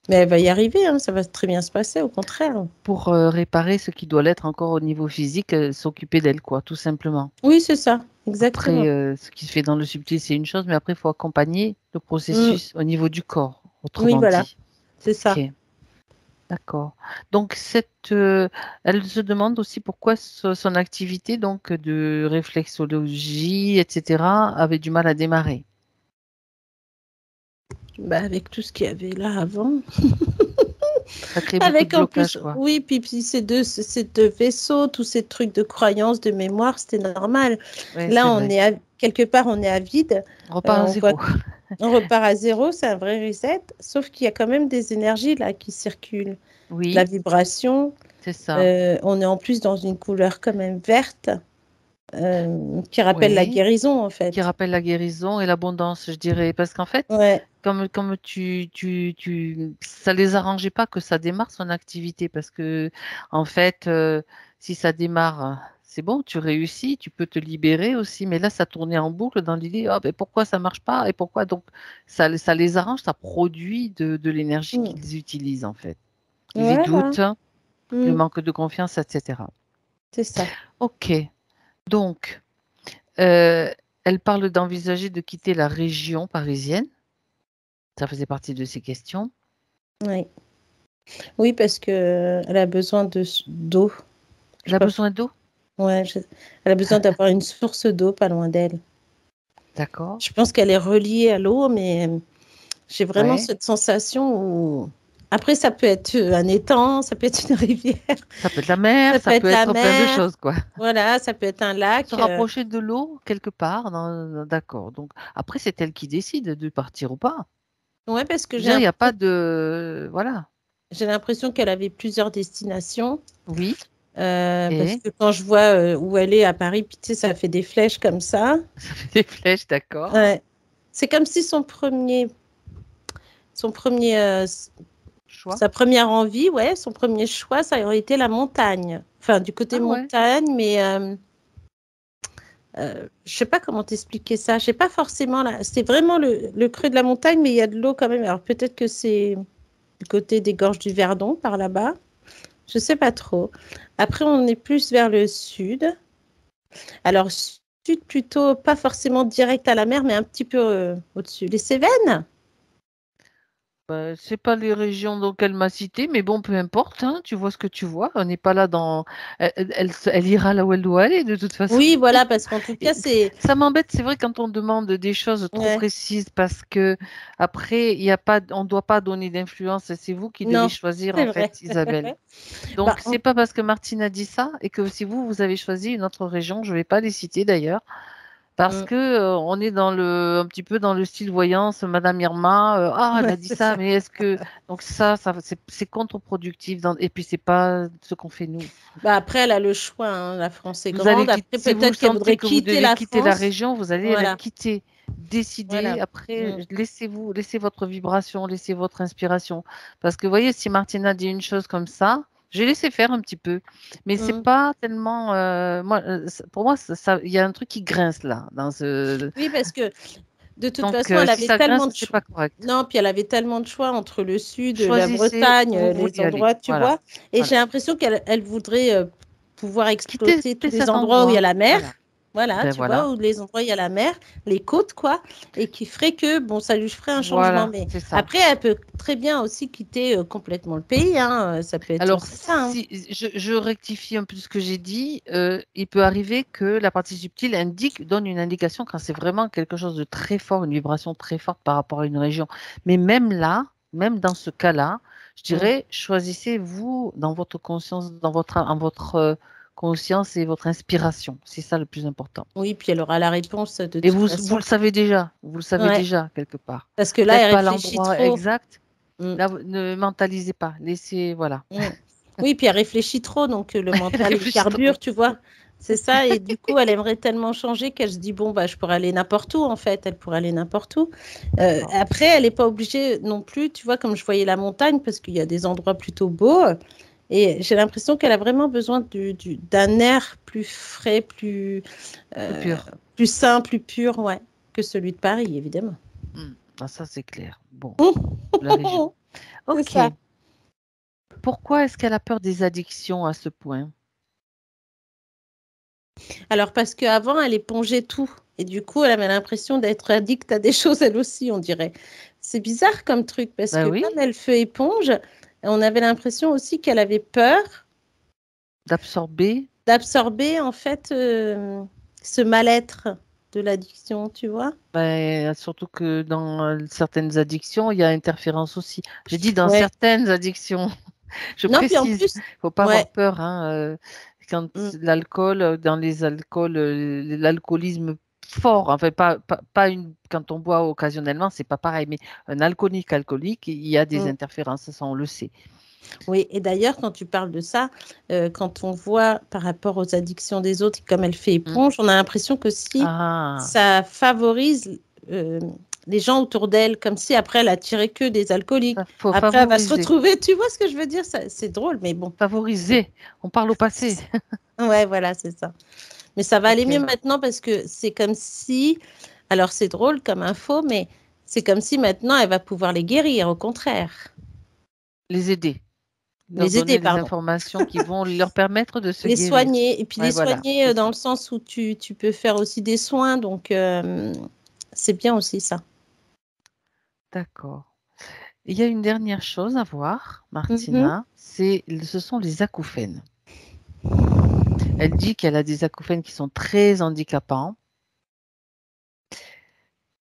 Mais elle va y arriver, ça va très bien se passer, au contraire. Pour réparer ce qui doit l'être encore au niveau physique, s'occuper d'elle, quoi, tout simplement. Oui, c'est ça, exactement. Après, ce qui se fait dans le subtil, c'est une chose, mais après, il faut accompagner le processus au niveau du corps, autrement oui, voilà. dit. C'est ça. D'accord. Donc, elle se demande aussi pourquoi son activité donc, de réflexologie, etc., avait du mal à démarrer. Bah, avec tout ce qu'il y avait là avant. Ça crée beaucoup de blocage, quoi. Oui, puis ces deux vaisseaux, tous ces trucs de croyances, de mémoire, c'était normal. Ouais, là, quelque part, on est à vide. On repart à zéro. On repart à zéro, c'est un vrai reset. Sauf qu'il y a quand même des énergies là qui circulent. Oui. La vibration. C'est ça. On est en plus dans une couleur quand même verte. Qui rappelle la guérison, en fait. Qui rappelle la guérison et l'abondance, je dirais. Parce qu'en fait, comme ça les arrangeait pas que ça démarre son activité. Parce que, en fait, si ça démarre, c'est bon, tu réussis, tu peux te libérer aussi. Mais là, ça tournait en boucle dans l'idée, oh, ben pourquoi ça marche pas et pourquoi. Donc, ça les arrange, ça produit de l'énergie qu'ils utilisent, en fait. Les doutes, le manque de confiance, etc. C'est ça. Ok. Donc, elle parle d'envisager de quitter la région parisienne. Ça faisait partie de ses questions. Oui. Oui, parce qu'elle a besoin d'eau. Elle a besoin d'eau? Oui, elle a besoin d'avoir une source d'eau pas loin d'elle. D'accord. Je pense qu'elle est reliée à l'eau, mais j'ai vraiment cette sensation où... Après, ça peut être un étang, ça peut être une rivière. Ça peut être la mer, ça peut être plein de choses, quoi. Voilà, ça peut être un lac. Se rapprocher de l'eau quelque part, d'accord. Donc, après, c'est elle qui décide de partir ou pas. Oui, parce que il n'y a pas de... Voilà. J'ai l'impression qu'elle avait plusieurs destinations. Oui. Parce que quand je vois où elle est à Paris, puis tu sais, ça fait des flèches comme ça. Ça fait des flèches, d'accord. Ouais. C'est comme si son premier choix. Sa première envie, ouais, son premier choix, ça aurait été la montagne. Enfin, du côté montagne, mais je sais pas comment t'expliquer ça. Je sais pas forcément là. C'est vraiment le creux de la montagne, mais il y a de l'eau quand même. Alors peut-être que c'est du côté des gorges du Verdon, par là-bas. Je sais pas trop. Après, on est plus vers le sud. Alors, sud plutôt, pas forcément direct à la mer, mais un petit peu au-dessus. Les Cévennes? C'est pas les régions dont elle m'a cité, mais bon, peu importe, hein, tu vois ce que tu vois. On n'est pas là dans. Elle ira là où elle doit aller, de toute façon. Oui, voilà, parce qu'en tout cas, c'est. Ça m'embête, c'est vrai, quand on demande des choses trop précises, parce que après, il y a pas, on ne doit pas donner d'influence, et c'est vous qui devez Non, choisir, c'est en vrai. fait, Isabelle. Donc, c'est pas parce que Martine a dit ça, et que si vous avez choisi une autre région, je ne vais pas les citer d'ailleurs. Parce que on est un petit peu dans le style voyance, Madame Irma, elle a dit ça, mais est-ce que donc ça c'est contre-productif et puis c'est pas ce qu'on fait nous. Après, elle a le choix, hein. La France est Vous allez grande. Après, si vous peut-être qu'elle sentez voudrait que vous quitter devez la quitter la France. région, vous allez la Voilà. quitter. Décidez. Voilà. Après, laissez votre vibration, laissez votre inspiration. Parce que vous voyez, si Martina dit une chose comme ça, j'ai laissé faire un petit peu, mais c'est pas tellement. Pour moi, il y a un truc qui grince là dans ce. Oui, parce que de toute Donc, façon, elle si avait ça tellement grince, de c'est choix. pas correct. Non, puis elle avait tellement de choix entre le sud, la Choisissez Bretagne, où vous les voulez aller. endroits, tu Voilà. vois. Et j'ai l'impression qu'elle voudrait pouvoir exploiter tous les Cet endroits où il y a endroit. la mer. Voilà. Voilà, Ben tu vois, voilà. où les endroits où il y a la mer, les côtes, quoi, et qui ferait que, bon, ça lui ferait un changement. Voilà, Mais c'est ça. après, elle peut très bien aussi quitter complètement le pays, hein. Ça peut être Alors, aussi ça, hein. si je rectifie un peu ce que j'ai dit, il peut arriver que la partie subtile donne une indication quand c'est vraiment quelque chose de très fort, une vibration très forte par rapport à une région. Mais même là, même dans ce cas-là, je dirais, choisissez-vous dans votre conscience, en votre conscience et votre inspiration. C'est ça le plus important. Oui, puis elle aura la réponse de Et toute vous façon. le savez déjà, Ouais, quelque part. parce que là, Peut-être elle pas réfléchit l'endroit trop. exact. Mm. Là, ne mentalisez pas. Laissez, voilà. Mm. Oui, puis elle réfléchit trop, donc le Elle mental, il réfléchit trop. carbure, tu vois. C'est ça, et du coup, elle aimerait tellement changer qu'elle se dit, bon, bah, je pourrais aller n'importe où, en fait, elle pourrait aller n'importe où. Après, elle n'est pas obligée non plus, tu vois, comme je voyais la montagne, parce qu'il y a des endroits plutôt beaux, et j'ai l'impression qu'elle a vraiment besoin d'un air plus frais, Plus euh, pur. plus sain, plus pur, ouais, que celui de Paris, évidemment. Ah, ça, c'est clair. Bon, la région. C'est Ok. ça. Pourquoi est-ce qu'elle a peur des addictions à ce point? Alors, parce qu'avant, elle épongeait tout. Et du coup, elle avait l'impression d'être addict à des choses, elle aussi, on dirait. C'est bizarre comme truc, parce Ben que oui, comme elle fait éponge, on avait l'impression aussi qu'elle avait peur d'absorber. d'absorber, en fait, ce mal-être de l'addiction, tu vois? Ben, surtout que dans certaines addictions, il y a interférence aussi. J'ai dit dans Ouais. certaines addictions. Je Non, puis en précise, plus, il ne faut pas avoir ouais. peur, hein, quand Mm, l'alcool, dans les alcools, l'alcoolisme fort, enfin quand on boit occasionnellement, c'est pas pareil, mais un alcoolique, il y a des mm. interférences, ça on le sait. Oui, et d'ailleurs, quand tu parles de ça, quand on voit par rapport aux addictions des autres, comme elle fait Mm. éponge, on a l'impression que si Ah, ça favorise les gens autour d'elle, comme si après elle attirait que des alcooliques. il faut Après, elle va se favoriser. retrouver, tu vois ce que je veux dire? C'est drôle, mais bon. Favoriser, on parle au passé. Ouais, voilà, c'est ça. Mais ça va aller mieux Ok. maintenant parce que c'est comme si, alors c'est drôle comme info, mais c'est comme si maintenant elle va pouvoir les guérir, au contraire. Les aider, leur Les aider, donner des pardon. informations qui vont leur permettre de se Les guérir. soigner, et puis Ouais, les voilà, soigner c'est dans le ça. sens où tu peux faire aussi des soins, donc c'est bien aussi ça. D'accord. Il y a une dernière chose à voir, Mhm. Martina, ce sont les acouphènes. Elle dit qu'elle a des acouphènes qui sont très handicapants.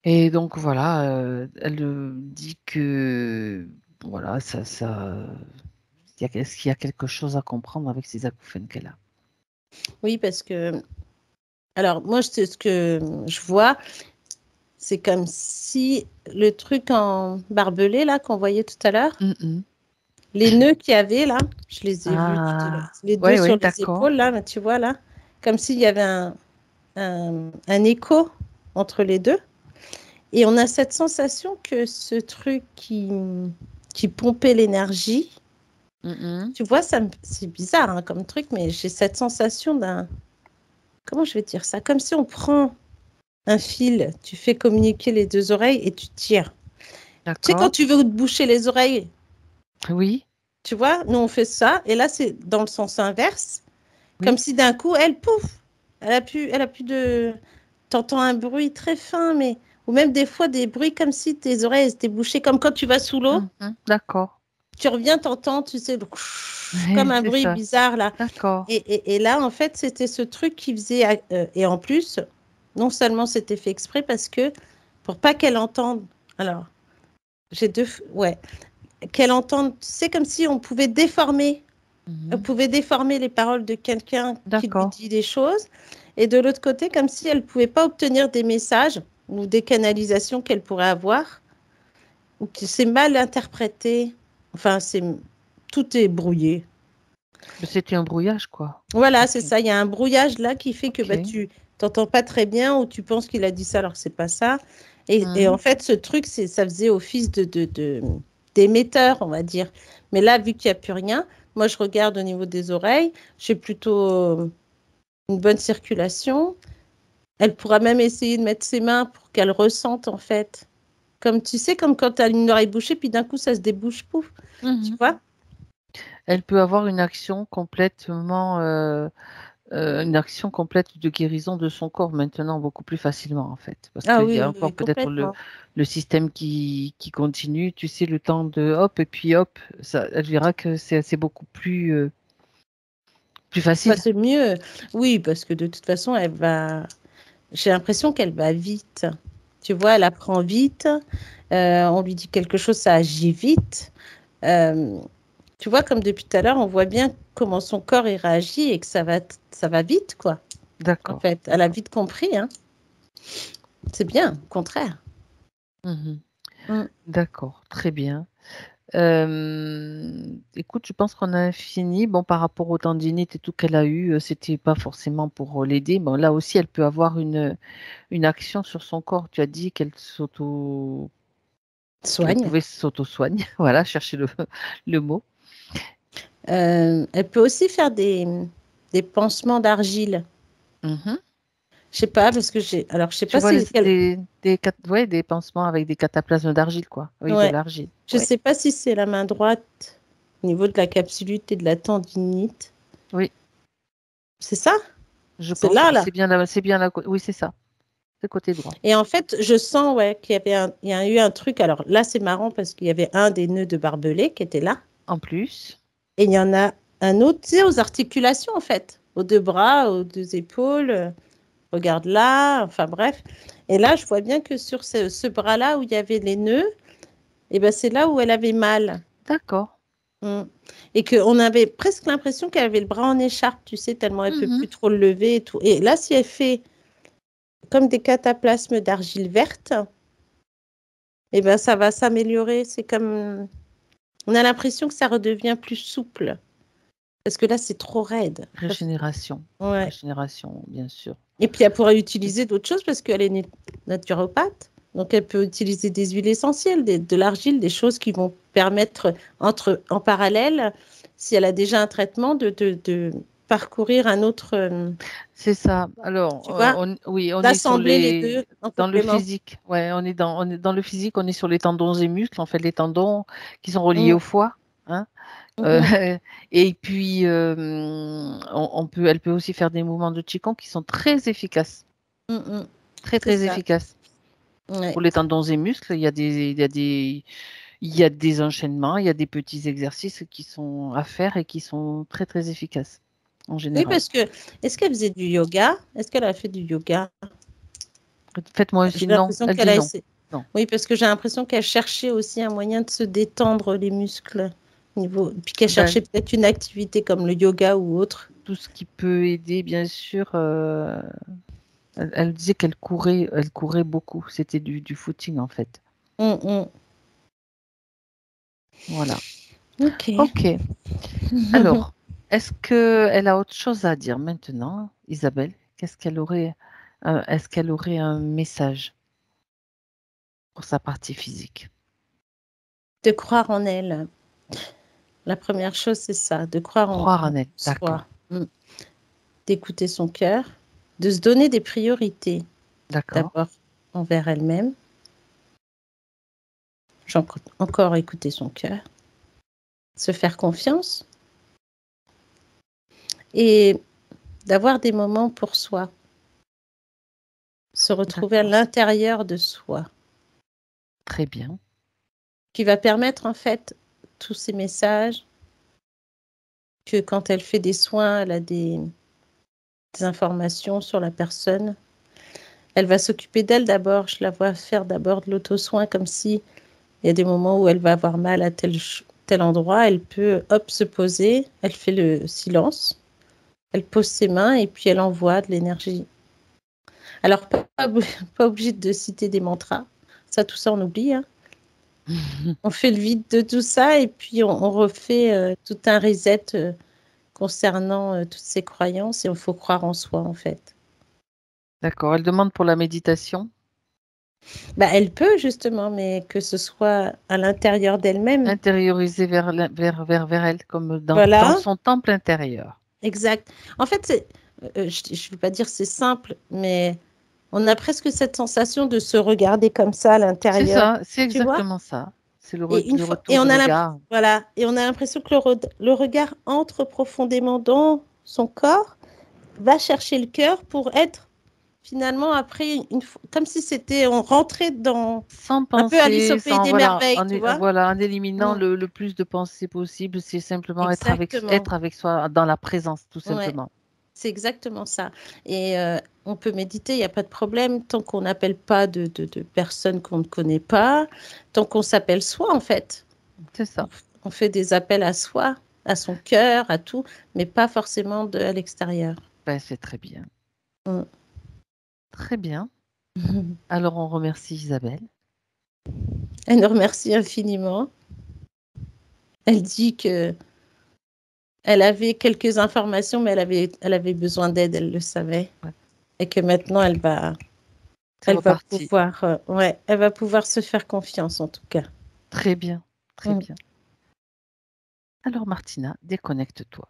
Et donc voilà, elle dit que voilà, est-ce qu'il y a quelque chose à comprendre avec ces acouphènes qu'elle a? Oui, parce que, alors moi, ce que je vois, c'est comme si le truc en barbelé, là, qu'on voyait tout à l'heure, les nœuds qu'il y avait là, je les ai vus. Les deux sur les épaules là, tu vois là, comme s'il y avait un écho entre les deux. Et on a cette sensation que ce truc qui pompait l'énergie, tu vois, c'est bizarre hein, comme truc, mais j'ai cette sensation comment je vais dire ça? Comme si on prend un fil, tu fais communiquer les deux oreilles et tu tires. Tu sais, quand tu veux te boucher les oreilles, oui. Tu vois, nous on fait ça, et là c'est dans le sens inverse, comme si d'un coup, elle, pouf, elle a plus de... T'entends un bruit très fin, mais... Ou même des fois des bruits comme si tes oreilles étaient bouchées, comme quand tu vas sous l'eau. D'accord. Tu reviens, t'entends, tu sais, comme un bruit bizarre là. D'accord. Et là, en fait, c'était ce truc qui faisait... et en plus, non seulement c'était fait exprès, parce que pour pas qu'elle entende... Alors, j'ai deux... Ouais. Qu'elle entende... C'est comme si on pouvait déformer. Elle pouvait déformer les paroles de quelqu'un qui lui dit des choses. Et de l'autre côté, comme si elle ne pouvait pas obtenir des messages ou des canalisations qu'elle pourrait avoir, ou que c'est mal interprété. Enfin, tout est brouillé. C'était un brouillage, quoi. Voilà, c'est ça. Il y a un brouillage là qui fait que tu n'entends pas très bien ou tu penses qu'il a dit ça alors que ce n'est pas ça. Et en fait, ce truc, ça faisait office d'émetteur, on va dire. Mais là, vu qu'il n'y a plus rien, moi, je regarde au niveau des oreilles. J'ai plutôt une bonne circulation. Elle pourra même essayer de mettre ses mains pour qu'elle ressente, en fait. Comme tu sais, comme quand tu as une oreille bouchée, puis d'un coup, ça se débouche, pouf. Tu vois? Elle peut avoir une action complètement... une action complète de guérison de son corps maintenant beaucoup plus facilement en fait. Parce qu'il y a encore peut-être le système qui continue, tu sais, le temps de hop et puis hop, ça, elle verra que c'est beaucoup plus facile. Bah, c'est mieux, oui, parce que de toute façon, j'ai l'impression qu'elle va vite. Tu vois, elle apprend vite. On lui dit quelque chose, ça agit vite. Tu vois, comme depuis tout à l'heure, on voit bien comment son corps il réagit et que ça va vite, quoi. D'accord. En fait, elle a vite compris. Hein. C'est bien, au contraire. D'accord, très bien. Écoute, je pense qu'on a fini. Bon, par rapport aux tendinites et tout qu'elle a eu, c'était pas forcément pour l'aider. Bon, là aussi, elle peut avoir une action sur son corps. Tu as dit qu'elle pouvait s'auto-soigner. Voilà, chercher le mot. Elle peut aussi faire des pansements d'argile. Je sais pas, parce que alors je sais pas si des pansements avec des cataplasmes d'argile, quoi. Oui, de l'argile. Je sais pas si c'est la main droite au niveau de la capsulite et de la tendinite. Oui. C'est ça? Je pense que c'est bien là. Oui, c'est ça. C'est côté droit. Et en fait, je sens qu'il y a eu un truc. Alors là, c'est marrant parce qu'il y avait un des nœuds de barbelé qui était là. En plus. Et il y en a un autre, tu sais, aux articulations, en fait. Aux deux bras, aux deux épaules. Regarde là, enfin bref. Et là, je vois bien que sur ce bras-là où il y avait les nœuds, et ben, c'est là où elle avait mal. D'accord. Et qu'on avait presque l'impression qu'elle avait le bras en écharpe, tu sais, tellement elle ne peut plus trop le lever et tout. Et là, si elle fait comme des cataplasmes d'argile verte, et ben, ça va s'améliorer. C'est comme... On a l'impression que ça redevient plus souple. Parce que là, c'est trop raide. Régénération. Ouais. Régénération, bien sûr. Et puis, elle pourra utiliser d'autres choses parce qu'elle est naturopathe. Donc, elle peut utiliser des huiles essentielles, de l'argile, des choses qui vont permettre, en parallèle, si elle a déjà un traitement, de parcourir un autre... C'est ça. Alors, tu vois, on est sur les deux en dans le complément. physique. Ouais, on est dans le physique, on est sur les tendons et muscles, en fait, les tendons qui sont reliés au foie. Hein. Et puis, elle peut aussi faire des mouvements de Qigong qui sont très efficaces. Très, très efficaces. Pour les tendons et muscles, il y a des enchaînements, il y a des petits exercices qui sont à faire et qui sont très, très efficaces, en général. Oui, parce que, est-ce qu'elle faisait du yoga? Est-ce qu'elle a fait du yoga? Faites-moi aussi, non. Elle dit non. Non. Oui, parce que j'ai l'impression qu'elle cherchait aussi un moyen de se détendre les muscles. Puis qu'elle cherchait peut-être une activité comme le yoga ou autre. Tout ce qui peut aider, bien sûr. Elle disait qu'elle courait beaucoup. C'était du footing, en fait. Voilà. Ok. Ok. Alors, est-ce qu'elle a autre chose à dire maintenant, Isabelle? Est-ce qu'elle aurait un message pour sa partie physique? De croire en elle. La première chose, c'est ça, de croire Croire en en elle, soi. d'accord. D'écouter son cœur, de se donner des priorités. D'accord. D'abord envers elle-même. Encore écouter son cœur. Se faire confiance. Et d'avoir des moments pour soi. Se retrouver à l'intérieur de soi. Très bien. Qui va permettre, en fait, tous ces messages, que quand elle fait des soins, elle a des informations sur la personne. Elle va s'occuper d'elle d'abord. Je la vois faire d'abord de l'auto-soin, comme si il y a des moments où elle va avoir mal à tel endroit. Elle peut, hop, se poser. Elle fait le silence. Elle pose ses mains et puis elle envoie de l'énergie. Alors, pas obligé de citer des mantras. Ça, tout ça, on oublie. Hein. On fait le vide de tout ça et puis on refait tout un reset concernant toutes ces croyances et il faut croire en soi, en fait. D'accord. Elle demande pour la méditation. Bah, elle peut justement, mais que ce soit à l'intérieur d'elle-même. Intérioriser vers elle, comme dans Voilà, son temple intérieur. exact. En fait, je ne veux pas dire c'est simple, mais on a presque cette sensation de se regarder comme ça à C'est l'intérieur, ça, c'est tu vois? exactement ça. C'est le, Et une le fois, retour du regard. voilà, et on a l'impression que le regard entre profondément dans son corps, va chercher le cœur pour être finalement après comme si c'était on rentrait dans Sans un peu Alice au penser, pays sans des voilà, merveilles, tu vois? voilà, en éliminant Mm, le plus de pensées possible, c'est simplement exactement. être avec soi dans la présence, tout Ouais, simplement. c'est exactement ça. Et on peut méditer, il n'y a pas de problème tant qu'on n'appelle pas de personnes qu'on ne connaît pas, tant qu'on s'appelle soi en fait. C'est ça. On fait des appels à soi, à son cœur, à tout, mais pas forcément à l'extérieur. Ben, c'est très bien. Mm. Très bien. Alors, on remercie Isabelle. Elle nous remercie infiniment. Elle dit que elle avait quelques informations, mais elle avait besoin d'aide, elle le savait. Ouais, Et que maintenant, c'est reparti. ouais, elle va pouvoir se faire confiance en tout cas. Très bien. Très Mm. bien. Alors, Martina, déconnecte-toi.